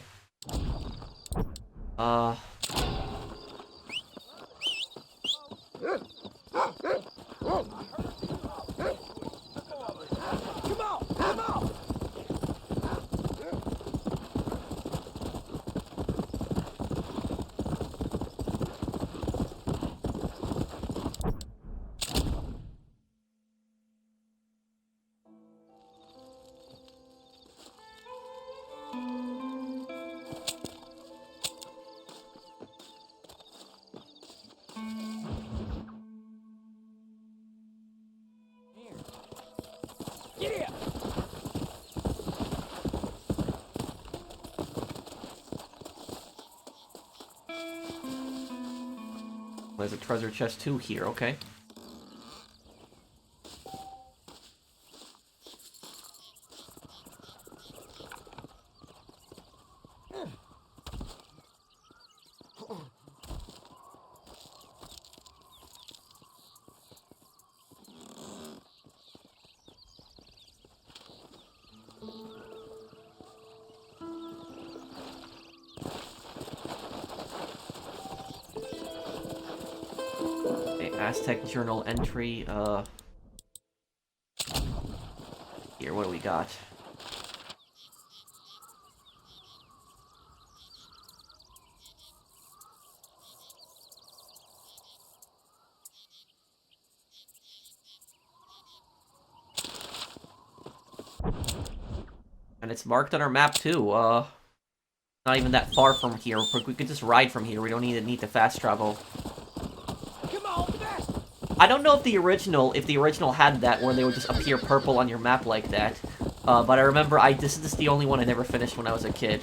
There's a treasure chest too here, okay. Aztec journal entry. Here, what do we got? And it's marked on our map too. Not even that far from here. We could just ride from here. We don't need to fast travel. Come on, fast! I don't know if the original had that where they would just appear purple on your map like that. But I remember this is the only one I never finished when I was a kid.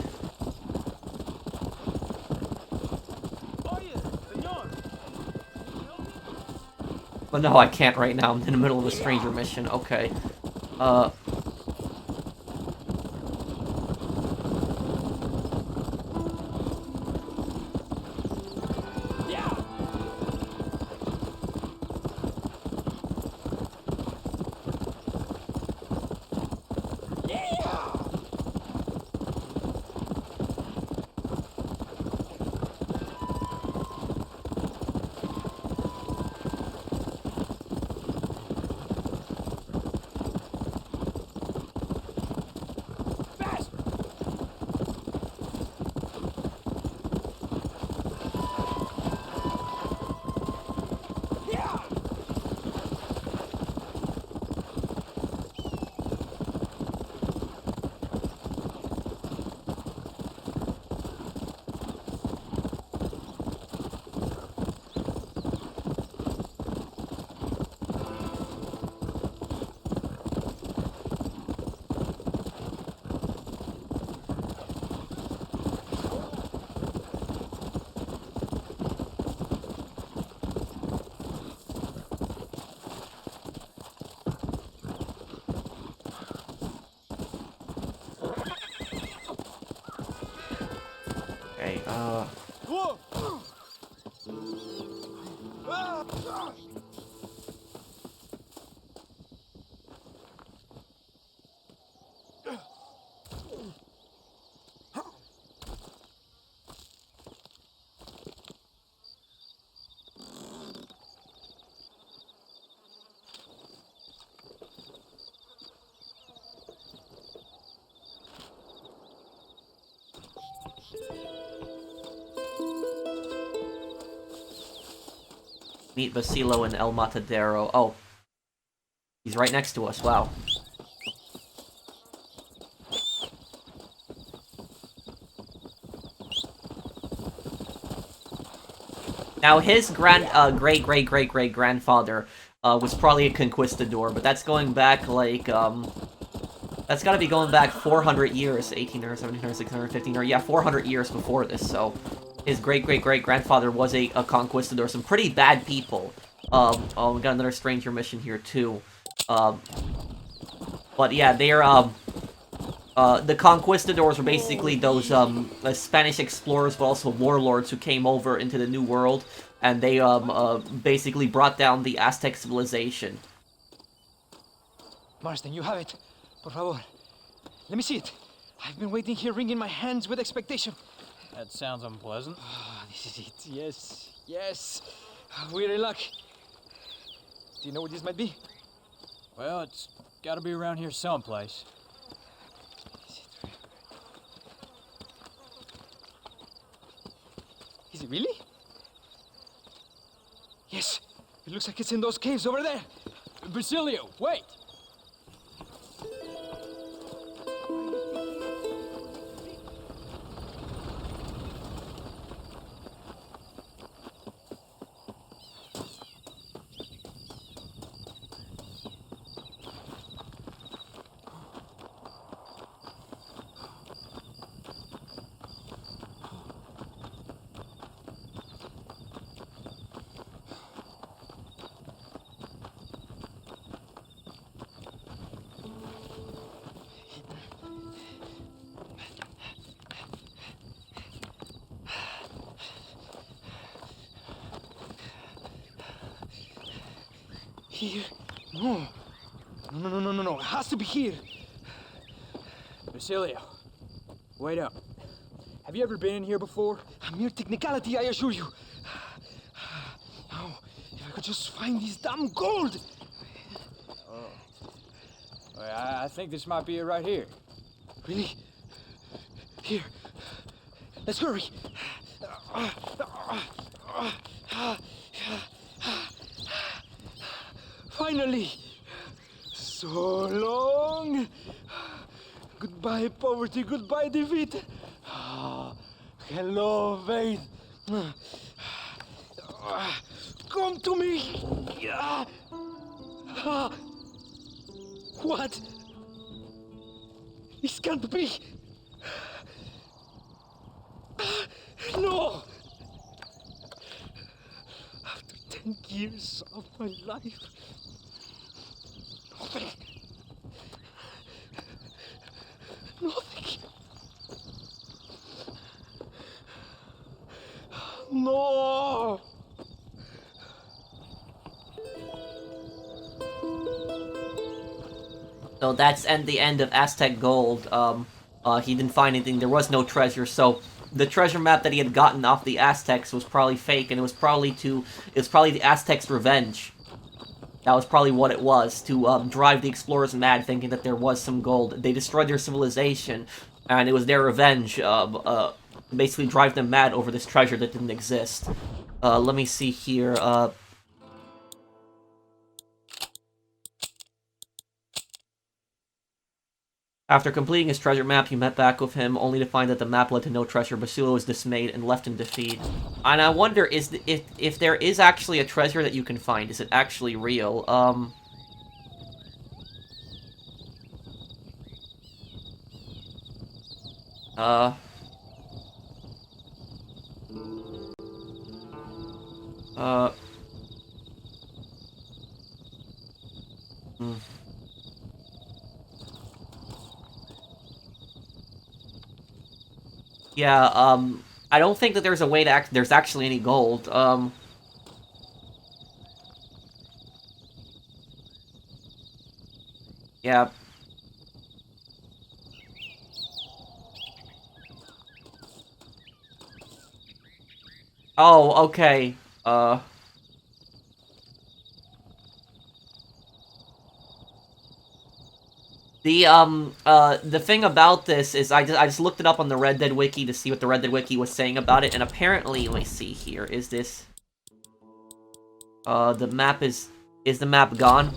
But no, I can't right now. I'm in the middle of a stranger mission. Okay. Meet Vasilo in El Matadero. Oh. He's right next to us, wow. Now, his great-great-great-great-grandfather was probably a conquistador, but that's going back, like, that's gotta be going back 400 years, 1800, 1700, 1600, 1500, yeah, 400 years before this, so his great-great-great-grandfather was a conquistador, some pretty bad people. Oh, we got another stranger mission here, too. But yeah, they're, the conquistadors were basically those, Spanish explorers, but also warlords who came over into the New World, and they, basically brought down the Aztec civilization. Marston, you have it. Por favor. Let me see it. I've been waiting here, wringing my hands with expectation. That sounds unpleasant. This is it. Yes. Yes. We're in luck. Do you know what this might be? Well, it's gotta be around here someplace. Is it really? Yes. It looks like it's in those caves over there. Basilio, wait! Here? No. No. It has to be here. Basilio, wait up. Have you ever been in here before? A mere technicality, I assure you. Oh, if I could just find this damn gold. Oh. Well, I think this might be it right here. Really? Here. Let's hurry. Finally. So long. Goodbye, poverty. Goodbye, defeat. Hello, faith. Come to me. What? This can't be. No. After 10 years of my life, nothing. Nothing. No. So that's the end of Aztec Gold. He didn't find anything. There was no treasure. So the treasure map that he had gotten off the Aztecs was probably fake, and it was probably the Aztecs' revenge. That was probably what it was, to drive the explorers mad, thinking that there was some gold. They destroyed their civilization, and it was their revenge. Basically drive them mad over this treasure that didn't exist. Let me see here. After completing his treasure map, you met back with him, only to find that the map led to no treasure. Basula was dismayed and left in defeat. And I wonder, if there is actually a treasure that you can find, is it actually real? Yeah, I don't think that there's a way to there's actually any gold. Yeah. Oh, okay. The thing about this is I just looked it up on the Red Dead Wiki to see what the Red Dead Wiki was saying about it, and apparently, let me see here, is this... the map is the map gone?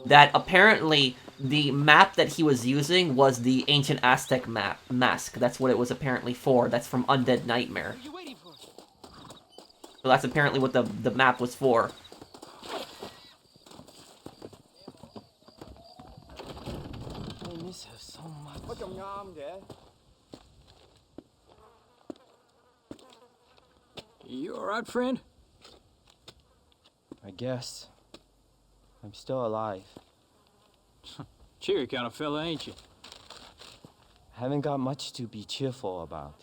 That apparently, the map that he was using was the ancient Aztec mask. That's what it was apparently for. That's from Undead Nightmare. So that's apparently what the map was for. I miss her so much. You alright, friend? I guess. I'm still alive. Cheery kind of fella, ain't you? Haven't got much to be cheerful about.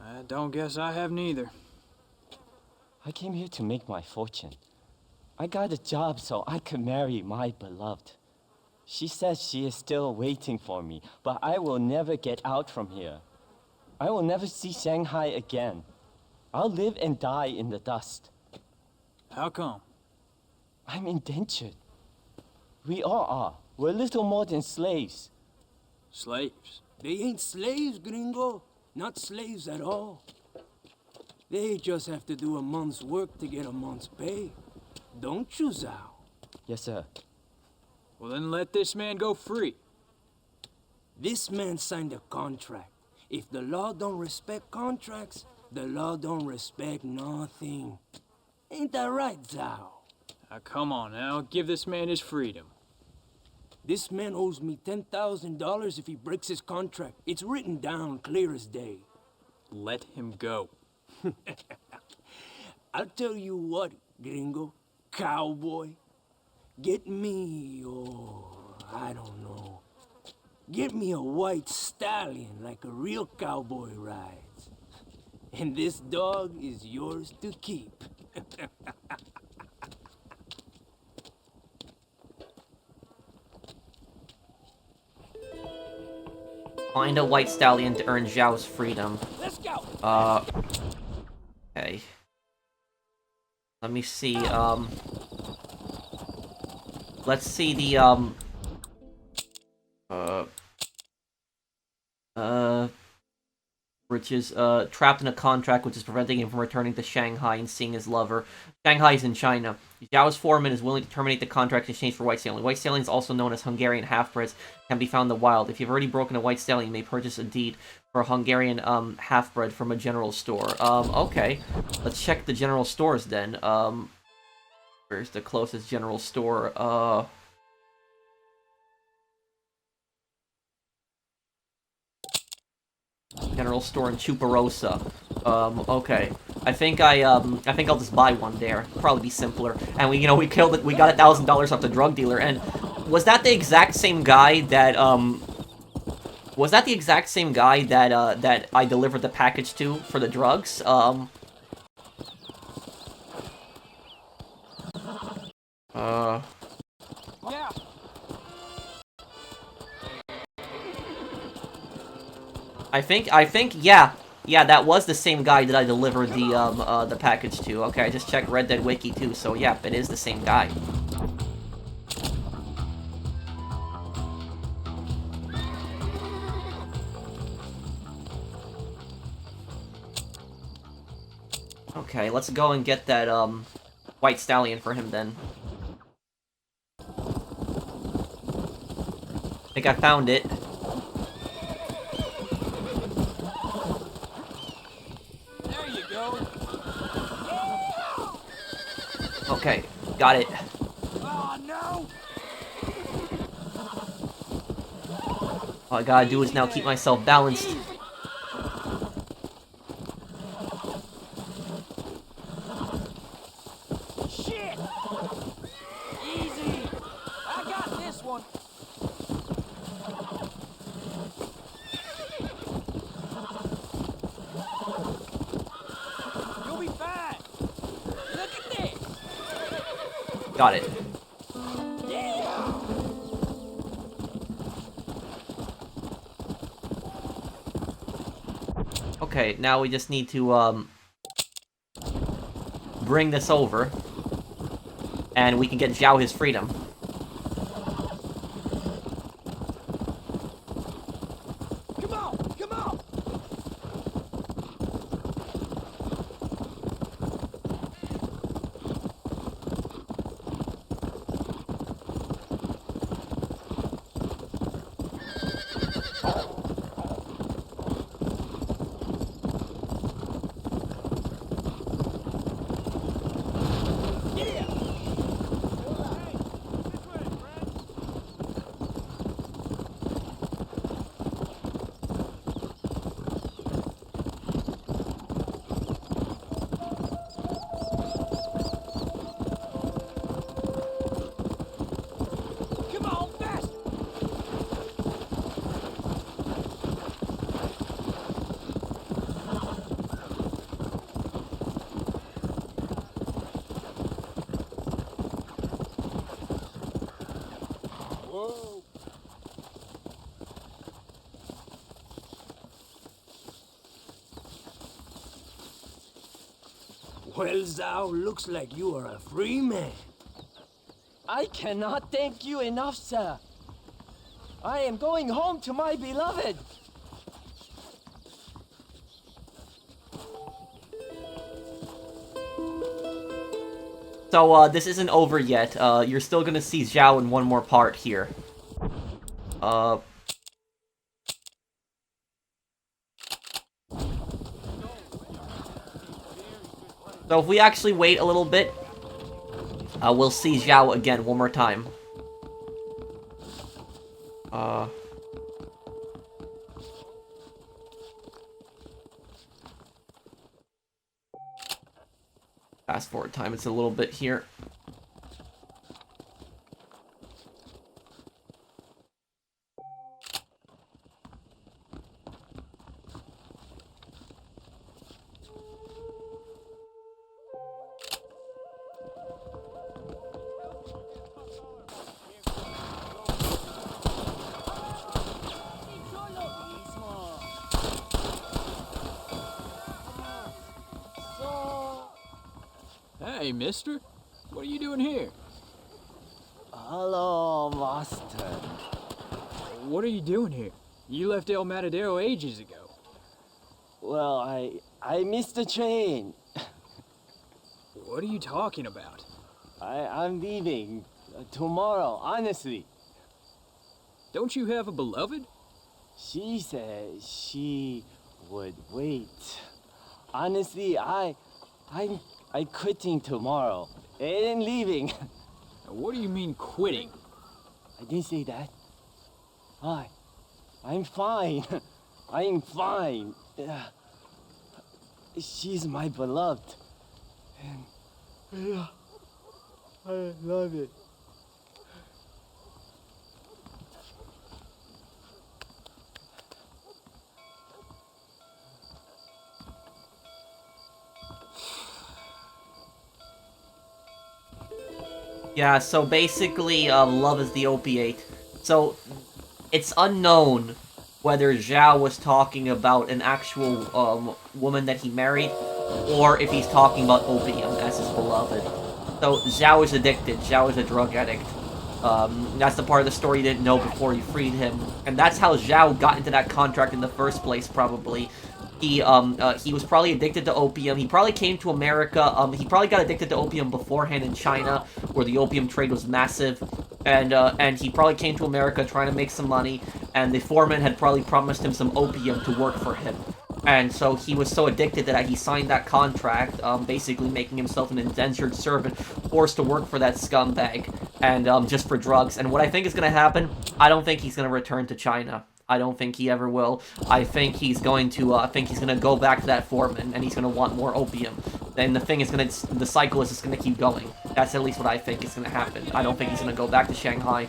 I don't guess I have neither. I came here to make my fortune. I got a job so I could marry my beloved. She says she is still waiting for me, but I will never get out from here. I will never see Shanghai again. I'll live and die in the dust. How come? I'm indentured. We all are. We're little more than slaves. Slaves? They ain't slaves, gringo. Not slaves at all. They just have to do a month's work to get a month's pay. Don't you, Zhao? Yes, sir. Well, then let this man go free. This man signed a contract. If the law don't respect contracts, the law don't respect nothing. Ain't that right, Zhao? Now, come on now. Give this man his freedom. This man owes me $10,000 if he breaks his contract. It's written down clear as day. Let him go. I'll tell you what, gringo, cowboy. Get me, I don't know. Get me a white stallion like a real cowboy rides. And this dog is yours to keep. Find a white stallion to earn Zhao's freedom. Let's go. Okay. let me see, let's see the, which is, trapped in a contract which is preventing him from returning to Shanghai and seeing his lover. Shanghai is in China. Zhao's foreman is willing to terminate the contract in exchange for white stallion. White stallions, also known as Hungarian half-breds, can be found in the wild. If you've already broken a white stallion, you may purchase a deed for a Hungarian, half-bred from a general store. Okay. Let's check the general stores then. Where's the closest general store? General store in Chuparosa. Okay. I think I'll just buy one there. Probably be simpler. And we killed it. We got $1,000 off the drug dealer. And was that the exact same guy that, that I delivered the package to for the drugs? Yeah. I think, yeah, that was the same guy that I delivered the package to. Okay, I just checked Red Dead Wiki too, so yeah, it is the same guy. Okay, let's go and get that, white stallion for him then. I think I found it. Okay, got it. Oh, no! All I gotta do is now keep myself balanced. Shit! Easy! I got this one! You'll be fine! Look at this! Got it. Okay, now we just need to, bring this over. And we can get Zhao his freedom. Come on! Come on! Well, Zhao, looks like you are a free man. I cannot thank you enough, sir. I am going home to my beloved. So, this isn't over yet. You're still gonna see Zhao in one more part here. So if we actually wait a little bit, we'll see Zhao again one more time. Fast forward time, it's a little bit here. Hey, mister. What are you doing here? Hello, Marston. What are you doing here? You left El Matadero ages ago. Well, I missed the train. What are you talking about? I'm leaving tomorrow, honestly. Don't you have a beloved? She said she would wait. Honestly, I'm quitting tomorrow and leaving. What do you mean quitting? I didn't say that. I'm fine. I'm fine. She's my beloved. And I love it. Yeah, so basically, love is the opiate. So, it's unknown whether Zhao was talking about an actual, woman that he married, or if he's talking about opium as his beloved. So, Zhao is addicted. Zhao is a drug addict. That's the part of the story you didn't know before you freed him. And that's how Zhao got into that contract in the first place, probably. He was probably addicted to opium. He probably came to America. He probably got addicted to opium beforehand in China, where the opium trade was massive. And he probably came to America trying to make some money, and the foreman had probably promised him some opium to work for him. And so he was so addicted that he signed that contract, basically making himself an indentured servant, forced to work for that scumbag, and just for drugs. And what I think is going to happen, I don't think he's going to return to China. I don't think he ever will. I think he's going to, go back to that foreman, and he's going to want more opium. Then the cycle is just going to keep going. That's at least what I think is going to happen. I don't think he's going to go back to Shanghai.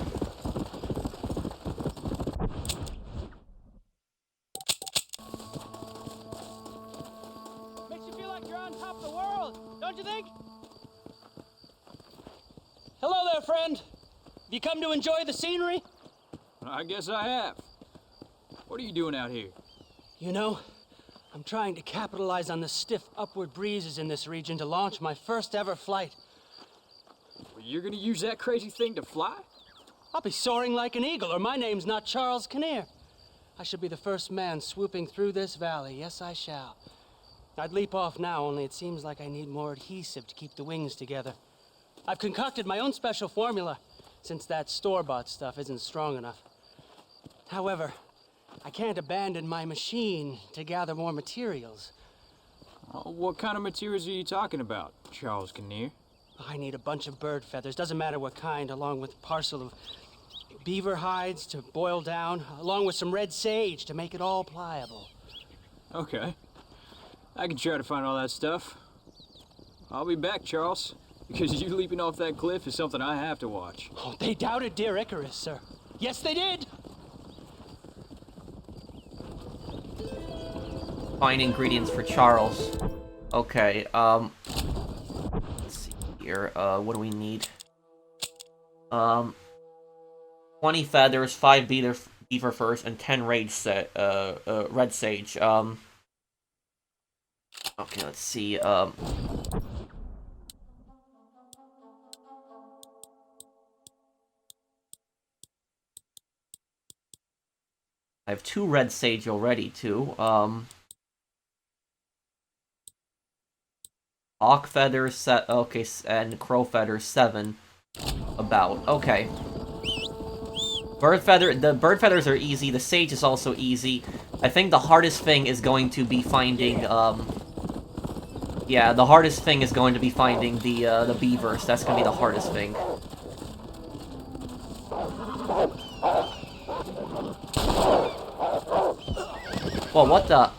Makes you feel like you're on top of the world, don't you think? Hello there, friend. Have you come to enjoy the scenery? I guess I have. What are you doing out here? You know, I'm trying to capitalize on the stiff upward breezes in this region to launch my first ever flight. Well, you're gonna use that crazy thing to fly? I'll be soaring like an eagle, or my name's not Charles Kinnear. I should be the first man swooping through this valley. Yes, I shall. I'd leap off now, only it seems like I need more adhesive to keep the wings together. I've concocted my own special formula, since that store-bought stuff isn't strong enough. However, I can't abandon my machine to gather more materials. What kind of materials are you talking about, Charles Kinnear? I need a bunch of bird feathers, doesn't matter what kind, along with a parcel of beaver hides to boil down, along with some red sage to make it all pliable. Okay. I can try to find all that stuff. I'll be back, Charles, because you leaping off that cliff is something I have to watch. Oh, they doubted dear Icarus, sir. Yes, they did! Find ingredients for Charles. Okay, let's see here, what do we need? 20 feathers, 5 beaver furs, and 10 red sage. Okay, let's see, I have 2 red sage already, too, Hawk feathers, okay, and crow feathers, 7. About. Okay. The bird feathers are easy, the sage is also easy. I think the hardest thing is going to be finding, yeah, the hardest thing is going to be finding the beavers. That's gonna be the hardest thing. Whoa, what the?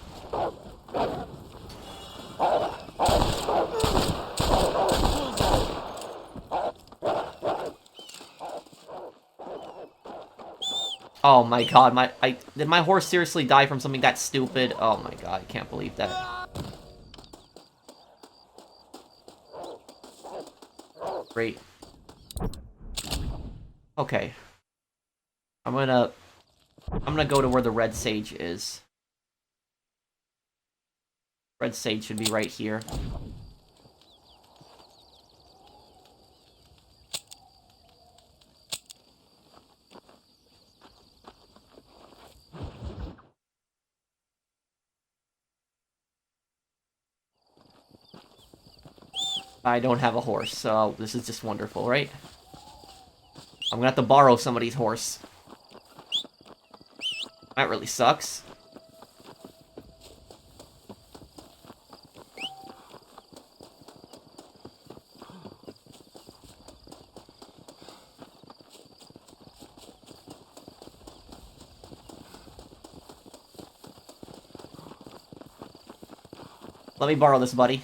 Oh my god, did my horse seriously die from something that stupid? Oh my god, I can't believe that. Great. Okay. I'm gonna go to where the red sage is. Red sage should be right here. I don't have a horse, so this is just wonderful, right? I'm gonna have to borrow somebody's horse. That really sucks. Let me borrow this, buddy.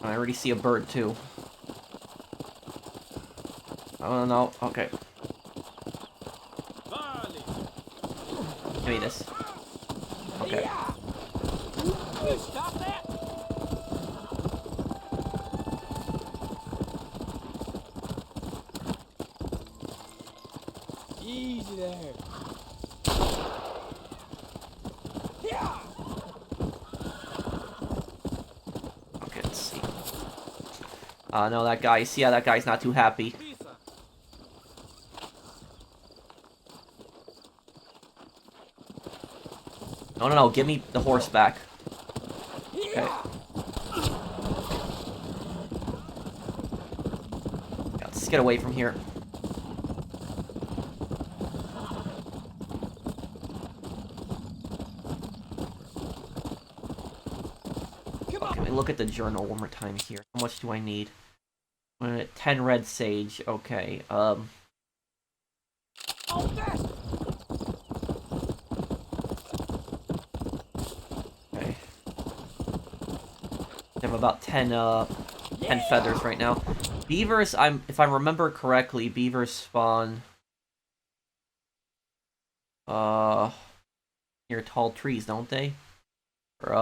I already see a bird, too. Oh, no. Okay. Give me this. Okay. Stop that! Easy there. Okay, let's see. No, that guy. See how that guy's not too happy. No, no, no. Give me the horse back. Okay. Let's get away from here. Okay, let me look at the journal one more time here. How much do I need? 10 red sage. Okay. Okay. I have about 10 feathers right now. Beavers, if I remember correctly, beavers spawn near tall trees, don't they? Or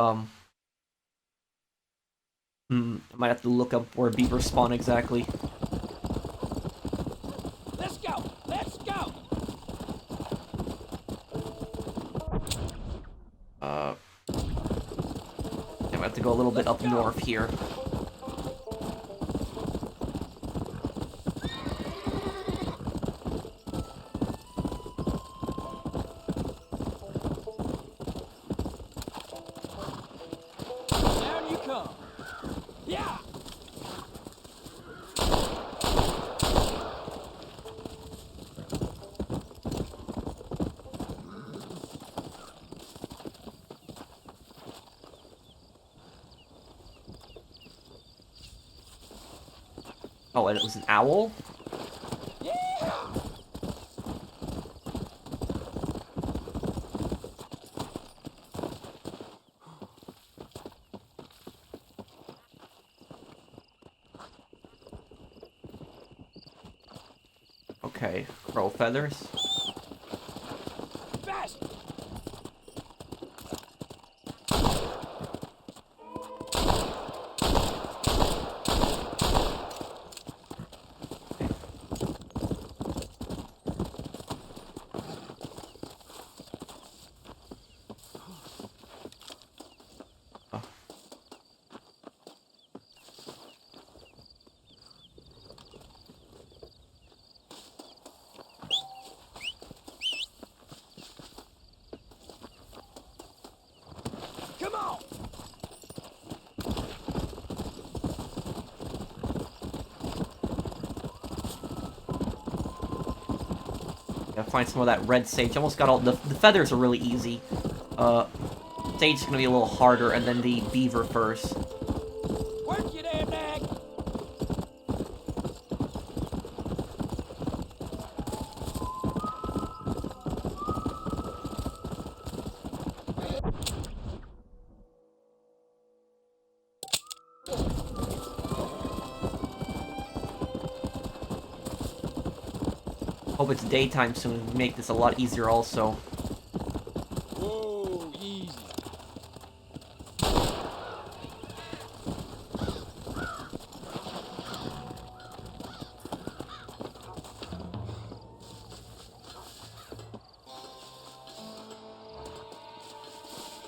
I might have to look up where beavers spawn exactly. Let's go! Let's go! I might have to go a little bit up north here. Down you come. Yeah! Oh, and it was an owl? Okay, crow feathers. Fast! Come on! Gotta find some of that red sage. Almost got all the feathers are really easy. Sage's gonna be a little harder, and then the beaver first. Work you there, Dag! Hope it's daytime soon. Make this a lot easier also. Whoa, easy.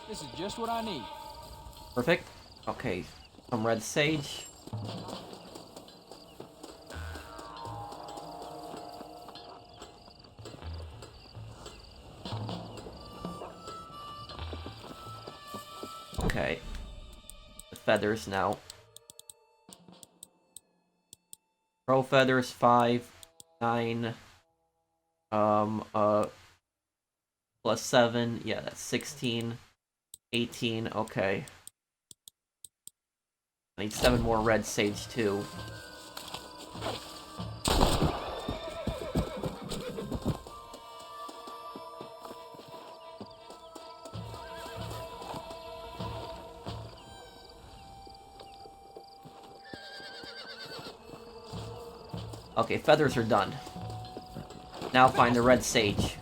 This is just what I need. Perfect. Okay, some red sage. Okay. The feathers now. Crow feathers 5, 9. Plus 7. Yeah, that's 16. 18. Okay. I need 7 more red sage too. Okay, feathers are done. Now find the red sage.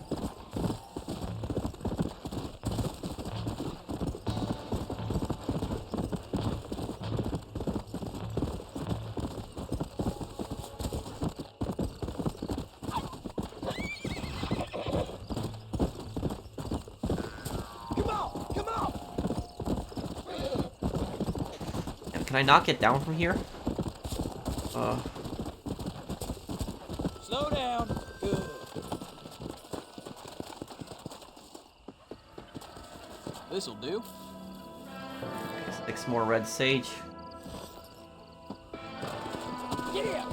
And can I not get down from here? Slow down. Good. This'll do. Okay, 6 more red sage. Get out.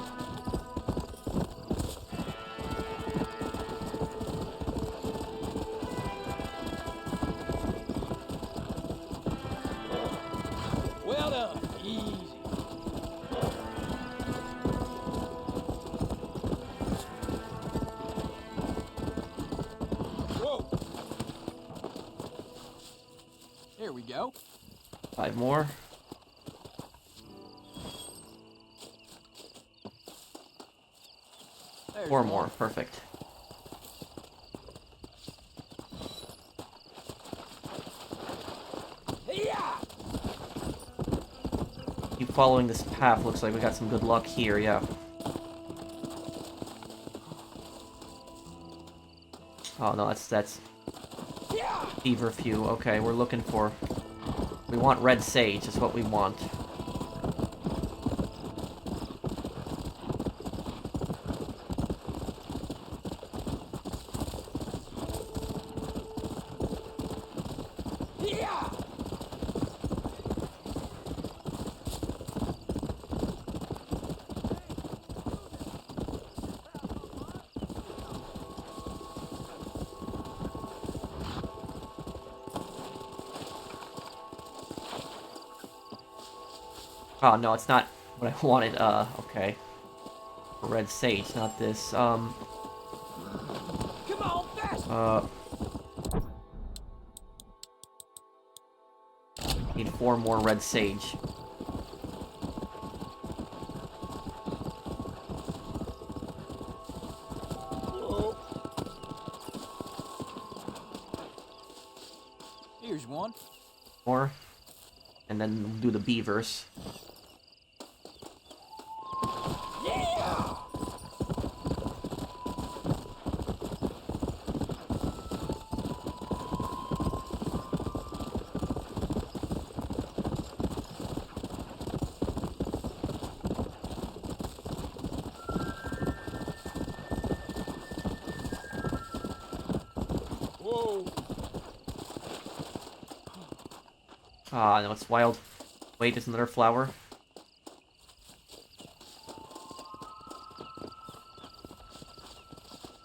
Well done. Easy. Whoa. There we go. 5 more. There's 4 one. more. Perfect. Yeah. Keep following this path. Looks like we got some good luck here, yeah. Oh no, that's feverfew. Okay, we're looking for... We want red sage, is what we want. Yeah. Oh no, it's not what I wanted. Okay. Red sage, not this. Come on, fast. Need 4 more red sage. Here's one. More. And then we'll do the beavers. Yeah. Whoa. Ah, no, it's wild. Wait, there's another flower.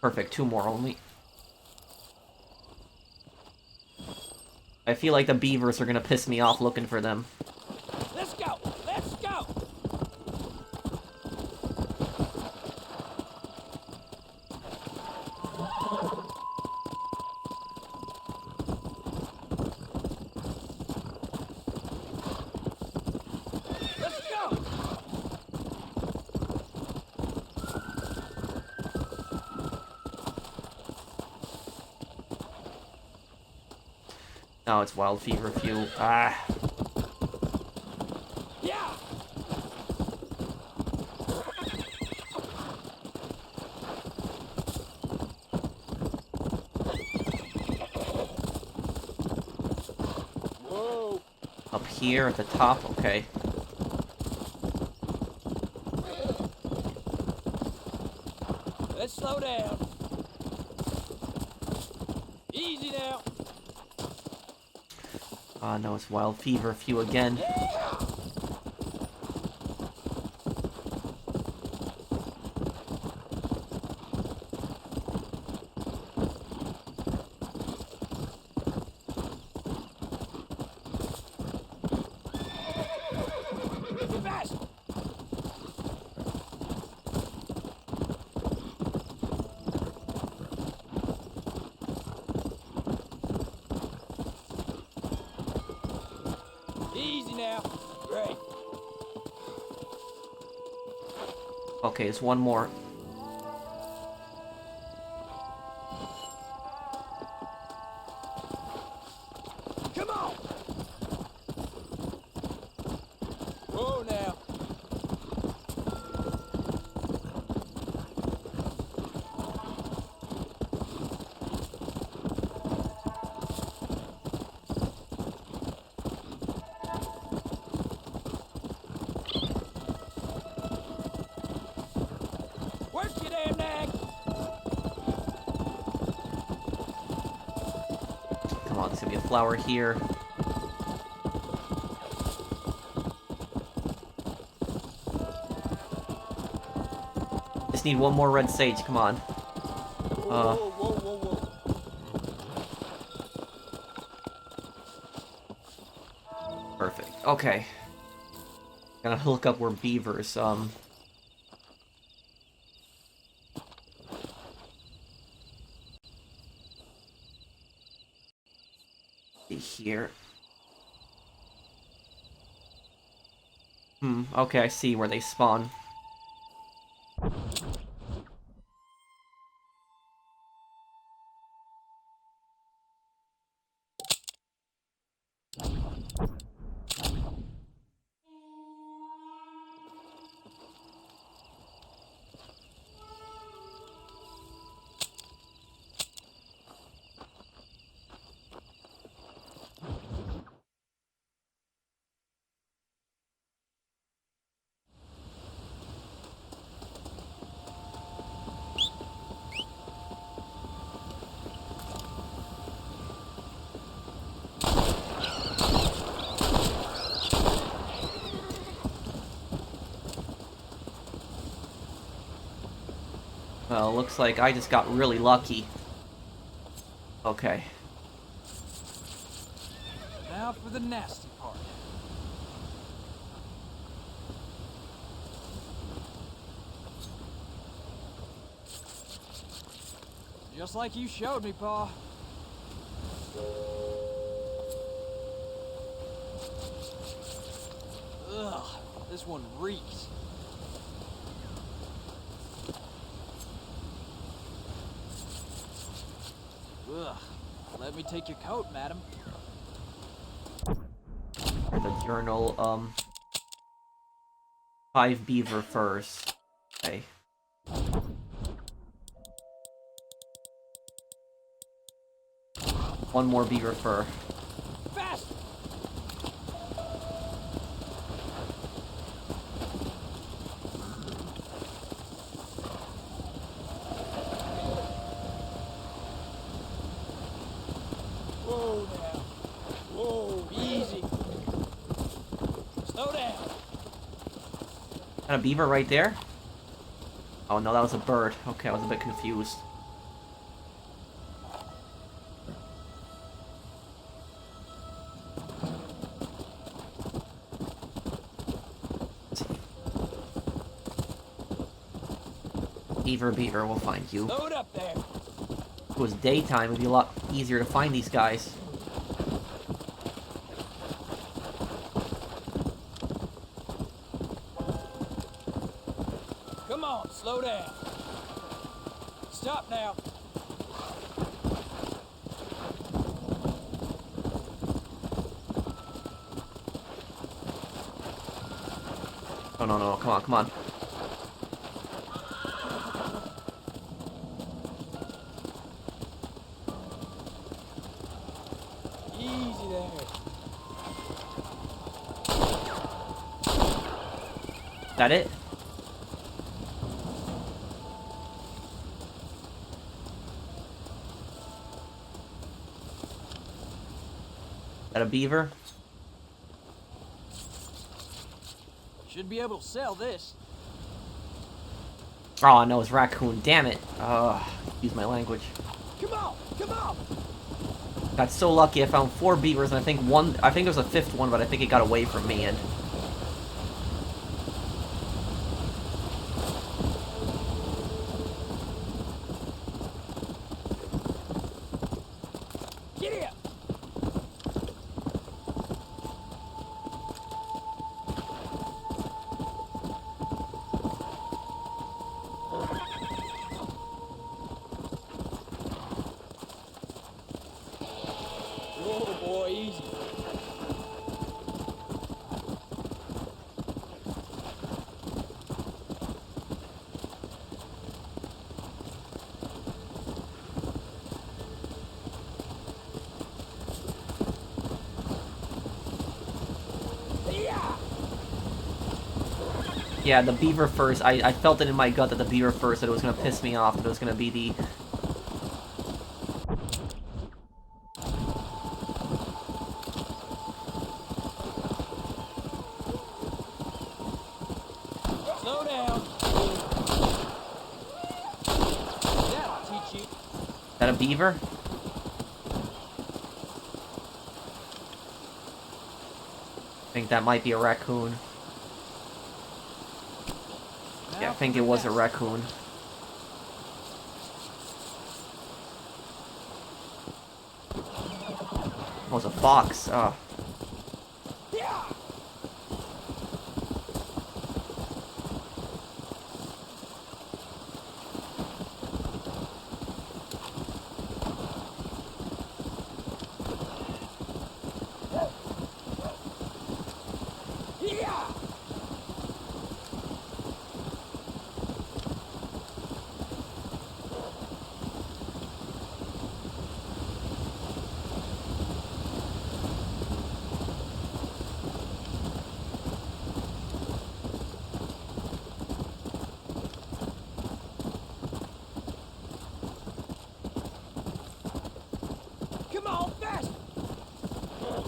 Perfect, 2 more only. I feel like the beavers are gonna piss me off looking for them. Let's go. Let's go. Let's go. No, it's wild feverfew. Ah. Yeah. Whoa. Up here at the top, okay. Let's slow down. Easy now. No, it's wild fever few again. Easy now. Great. Okay, it's one more. Come on. Whoa now. Work your damn nag. Come on, there's gonna be a flower here. Just need one more red sage, come on. Perfect. Okay. Gotta look up where beavers, see here. Okay, I see where they spawn. Well, looks like I just got really lucky. Okay. Now for the nasty part. Just like you showed me, Pa. Ugh, this one reeks. Ugh, let me take your coat, madam. For the journal, 5 beaver furs. Okay. One more beaver fur. Fast! Whoa now. Whoa, easy. Slow down. And a beaver right there? Oh no, that was a bird. Okay, I was a bit confused. Beaver, we'll find you. Load up there. If it was daytime, it'd be a lot easier to find these guys. Come on, slow down. Stop now. Oh no, come on. Easy there. That it? That a beaver? Should be able to sell this. Oh no, it's raccoon. Damn it. Use my language. Come on, come on. Got so lucky. I found 4 beavers, and I think there was a 5th one, but I think it got away from me. And Get here. Whoa, boy, easy. yeah, the beaver first. I felt it in my gut that the beaver first, that it was gonna piss me off, that it was gonna be the. Slow down. That'll teach you. That a beaver? I think that might be a raccoon. Yeah, I think it was a raccoon. It was a fox. Oh.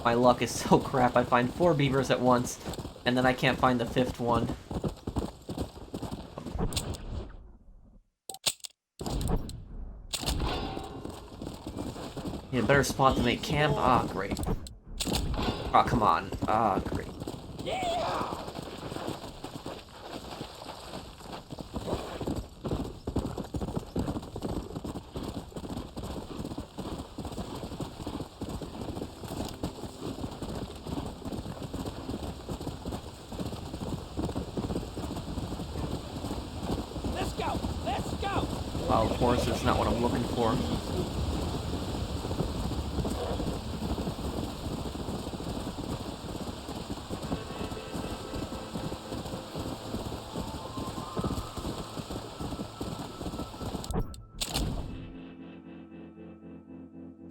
My luck is so crap. I find 4 beavers at once, and then I can't find the 5th one. Need a better spot to make camp? Ah, great. Ah, come on. Ah, great. Let's go. Let's go. Wild horse is not what I'm looking for.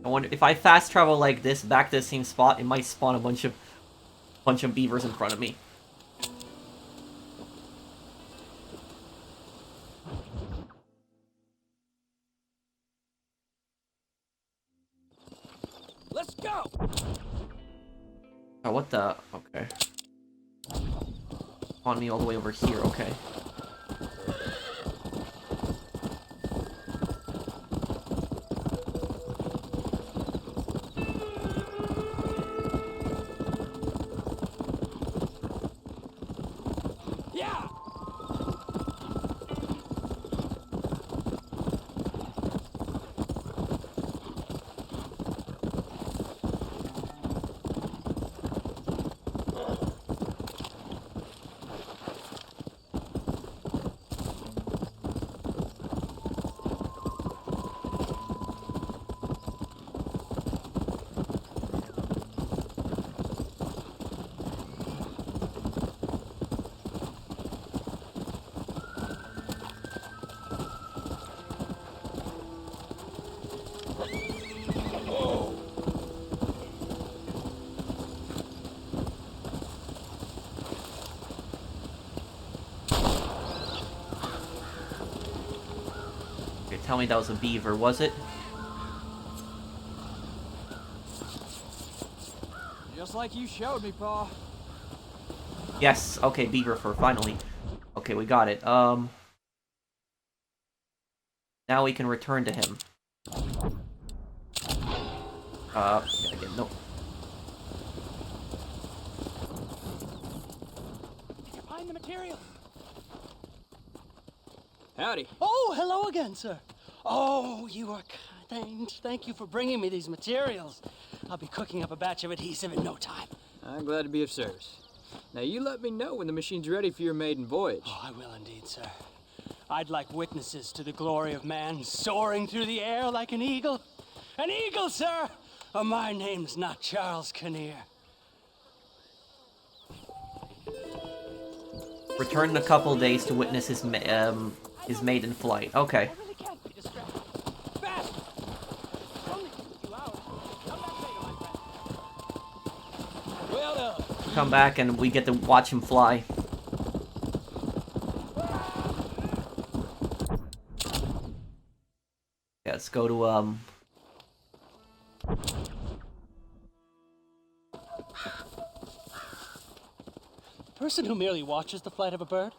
I wonder if I fast travel like this back to the same spot, it might spawn a bunch of beavers in front of me. Let's go. Oh, what the? Okay. On me all the way over here. Okay. Yeah. Tell me that was a beaver, was it? Just like you showed me, Pa. Yes, okay, beaver fur, finally. Okay, we got it. Now we can return to him. Gotta get no. Did you find the material? Howdy. Oh, hello again, sir. Oh, you are kind. Thank you for bringing me these materials. I'll be cooking up a batch of adhesive in no time. I'm glad to be of service. Now, you let me know when the machine's ready for your maiden voyage. Oh, I will indeed, sir. I'd like witnesses to the glory of man soaring through the air like an eagle. An eagle, sir! Oh, my name's not Charles Kinnear. Return in a couple days to witness his maiden flight. Okay. Come back and we get to watch him fly. Yeah, let's go to The person who merely watches the flight of a bird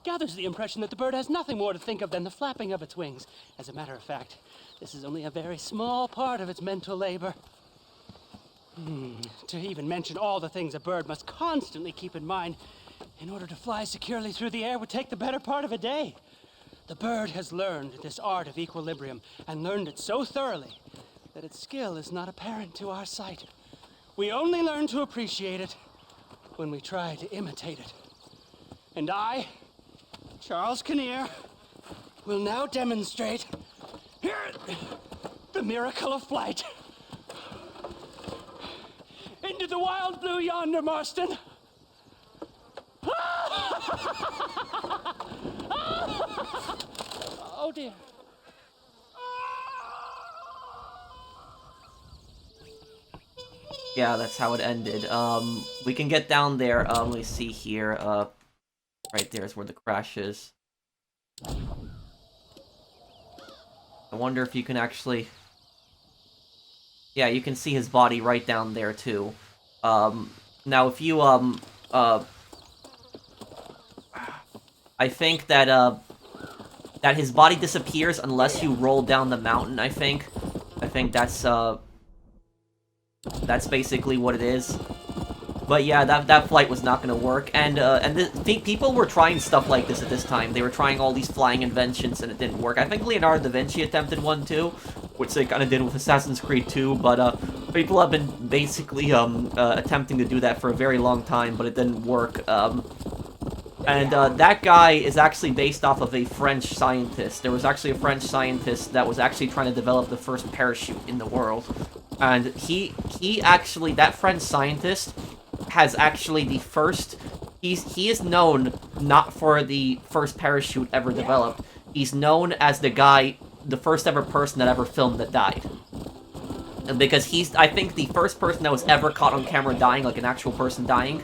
gathers the impression that the bird has nothing more to think of than the flapping of its wings. As a matter of fact, this is only a very small part of its mental labor. To even mention all the things a bird must constantly keep in mind in order to fly securely through the air would take the better part of a day. The bird has learned this art of equilibrium and learned it so thoroughly that its skill is not apparent to our sight. We only learn to appreciate it when we try to imitate it. And I, Charles Kinnear, will now demonstrate the miracle of flight. Into the wild blue yonder, Marston. Oh dear. yeah, that's how it ended. We can get down there. Let me see here. Right there is where the crash is. I wonder if you can actually... Yeah, you can see his body right down there, too. Now, if you, I think that, that his body disappears unless you roll down the mountain, I think. I think that's basically what it is. But yeah, that flight was not gonna work, and people were trying stuff like this at this time. They were trying all these flying inventions, and it didn't work. I think Leonardo da Vinci attempted one too, which they kind of did with Assassin's Creed 2, but people have been basically attempting to do that for a very long time, but it didn't work. That guy is actually based off of a French scientist. There was actually a French scientist that was actually trying to develop the first parachute in the world, and he actually, that French scientist has actually the first... He is known not for the first parachute ever developed. He's known as the first ever person that ever filmed that died. Because he's, I think, the first person that was ever caught on camera dying, like an actual person dying.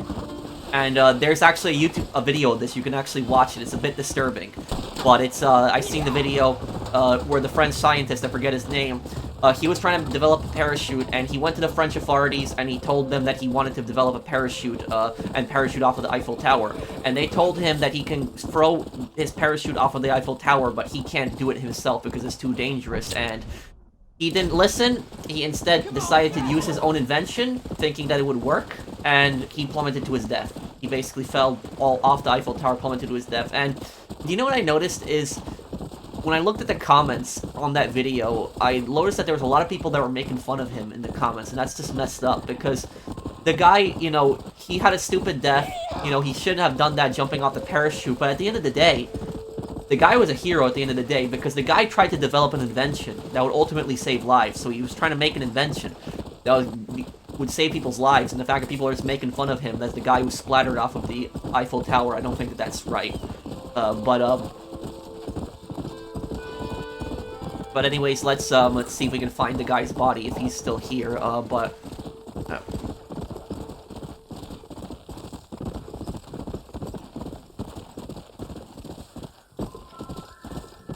And there's actually a video of this. You can actually watch it. It's a bit disturbing. But it's, I've seen the video where the French scientist, I forget his name, he was trying to develop a parachute, and he went to the French authorities, and he told them that he wanted to develop a parachute, and parachute off of the Eiffel Tower. And they told him that he can throw his parachute off of the Eiffel Tower, but he can't do it himself because it's too dangerous, and he didn't listen. He instead decided to use his own invention, thinking that it would work, and he plummeted to his death. He basically fell all off the Eiffel Tower, plummeted to his death. And you know what I noticed is, when I looked at the comments on that video, I noticed that there was a lot of people that were making fun of him in the comments, and that's just messed up, because the guy, you know, he had a stupid death, you know, he shouldn't have done that jumping off the parachute, but at the end of the day, the guy was a hero at the end of the day, because the guy tried to develop an invention that would ultimately save lives, so he was trying to make an invention that would save people's lives, and the fact that people are just making fun of him as the guy who splattered off of the Eiffel Tower, I don't think that that's right. But anyways, let's see if we can find the guy's body if he's still here.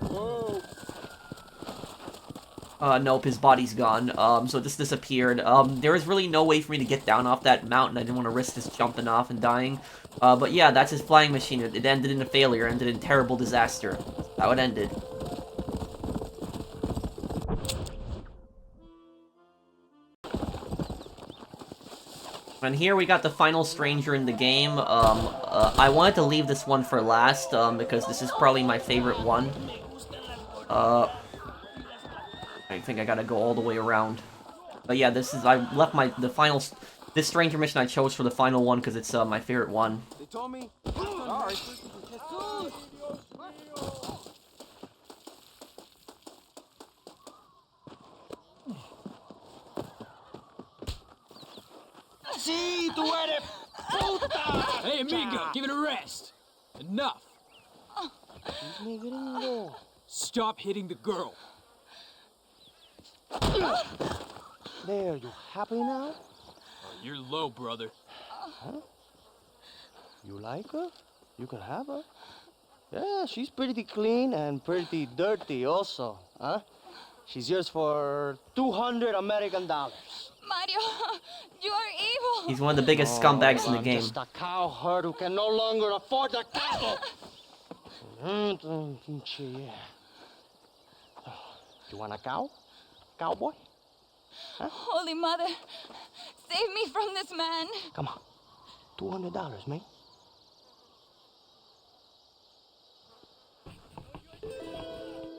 Whoa. Nope, his body's gone. So this disappeared. There is really no way for me to get down off that mountain. I didn't want to risk this jumping off and dying. But yeah, that's his flying machine. It ended in a failure, ended in terrible disaster. That's how it ended. And here we got the final stranger in the game. I wanted to leave this one for last, because this is probably my favorite one. I think I gotta go all the way around. But yeah, I left this stranger mission I chose for the final one because it's my favorite one. They told me. Sorry. Sí, tú eres puta! Hey, amigo, give it a rest. Enough. Stop hitting the girl. There, you happy now? You're low, brother. Huh? You like her? You can have her. Yeah, she's pretty clean and pretty dirty also, huh? She's yours for 200 American dollars. Mario, you are evil. He's one of the biggest scumbags in the I'm game. just a cowherd who can no longer afford the cattle. You want a cow? Cowboy? Huh? Holy Mother, save me from this man. Come on. $200, man.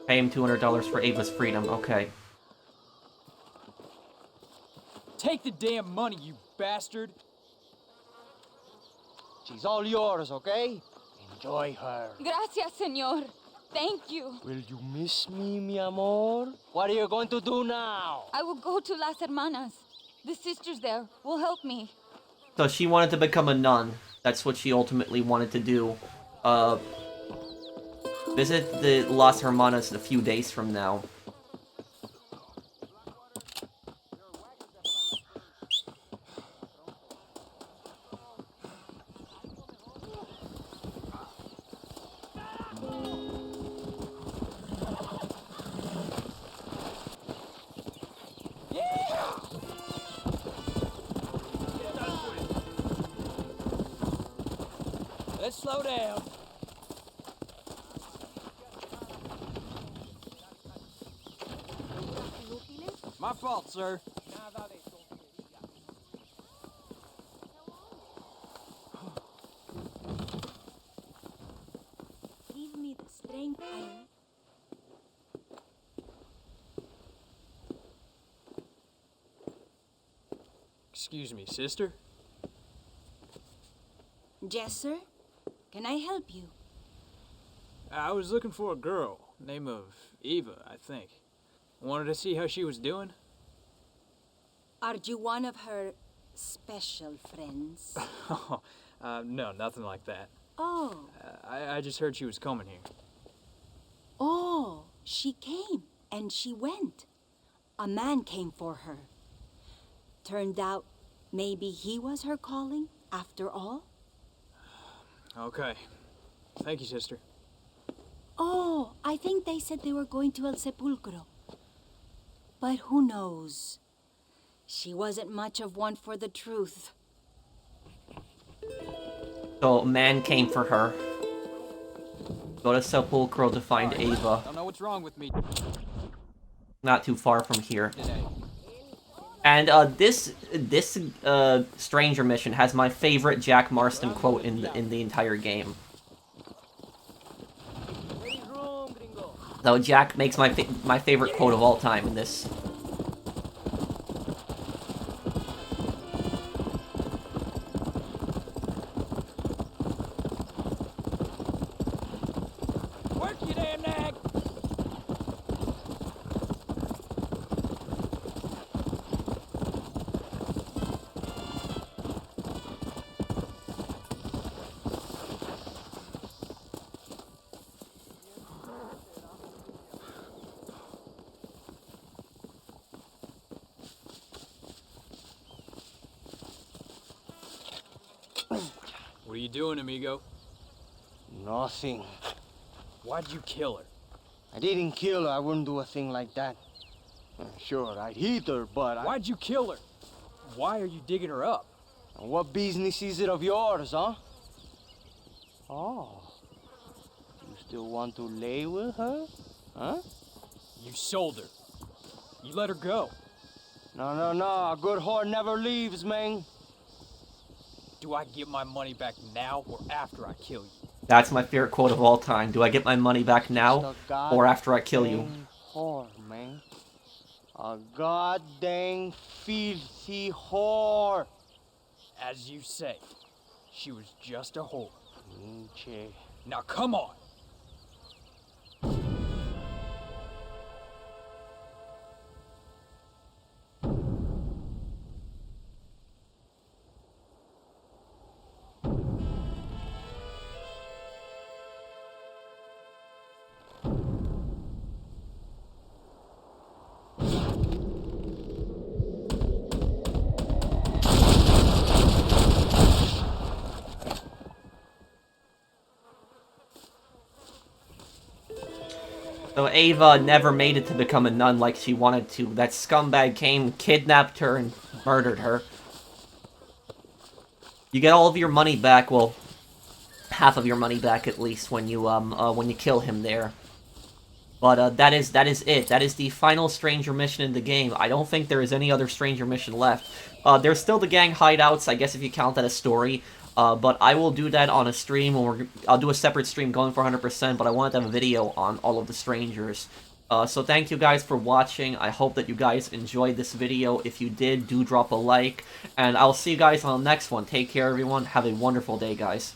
Pay him $200 for Eva's freedom. Okay. Take the damn money, you bastard. She's all yours, okay? Enjoy her. Gracias, señor. Thank you. Will you miss me, mi amor? What are you going to do now? I will go to Las Hermanas. The sisters there will help me. So she wanted to become a nun. That's what she ultimately wanted to do. Visit the Las Hermanas a few days from now. Let's slow down. My fault, sir. Give me the strength Excuse me, sister? Yes, sir? Can I help you? I was looking for a girl, name of Eva, I think. Wanted to see how she was doing. Are you one of her special friends? No, nothing like that. Oh. I just heard she was coming here. Oh, she came and she went. A man came for her. Turned out maybe he was her calling after all. Okay. Thank you, sister. Oh, I think they said they were going to El Sepulcro. But who knows? She wasn't much of one for the truth. So, a man came for her. Go to Sepulcro to find Eva. Don't know what's wrong with me. Not too far from here. And this stranger mission has my favorite Jack Marston quote in the entire game. Though Jack makes my favorite quote of all time in this. Work, you damn nag! What are you doing, amigo? Nothing. Why'd you kill her? I didn't kill her. I wouldn't do a thing like that. Sure, I'd hit her, but Why'd you kill her? Why are you digging her up? What business is it of yours, huh? Oh. You still want to lay with her? Huh? You sold her. You let her go. No, a good whore never leaves, man. Do I get my money back now or after I kill you? That's my favorite quote of all time. Do I get my money back now or after I kill you? Whore, man. A goddamn filthy whore. As you say, she was just a whore. Che. Now come on. So Eva never made it to become a nun like she wanted to. That scumbag came, kidnapped her, and murdered her. You get all of your money back, well, half of your money back at least when you kill him there. But that is it. That is the final Stranger mission in the game. I don't think there is any other Stranger mission left. There's still the gang hideouts, I guess if you count that a story. But I will do that on a stream, or I'll do a separate stream going for 100%, but I wanted to have a video on all of the Strangers. So thank you guys for watching. I hope that you guys enjoyed this video. If you did, do drop a like, and I'll see you guys on the next one. Take care, everyone. Have a wonderful day, guys.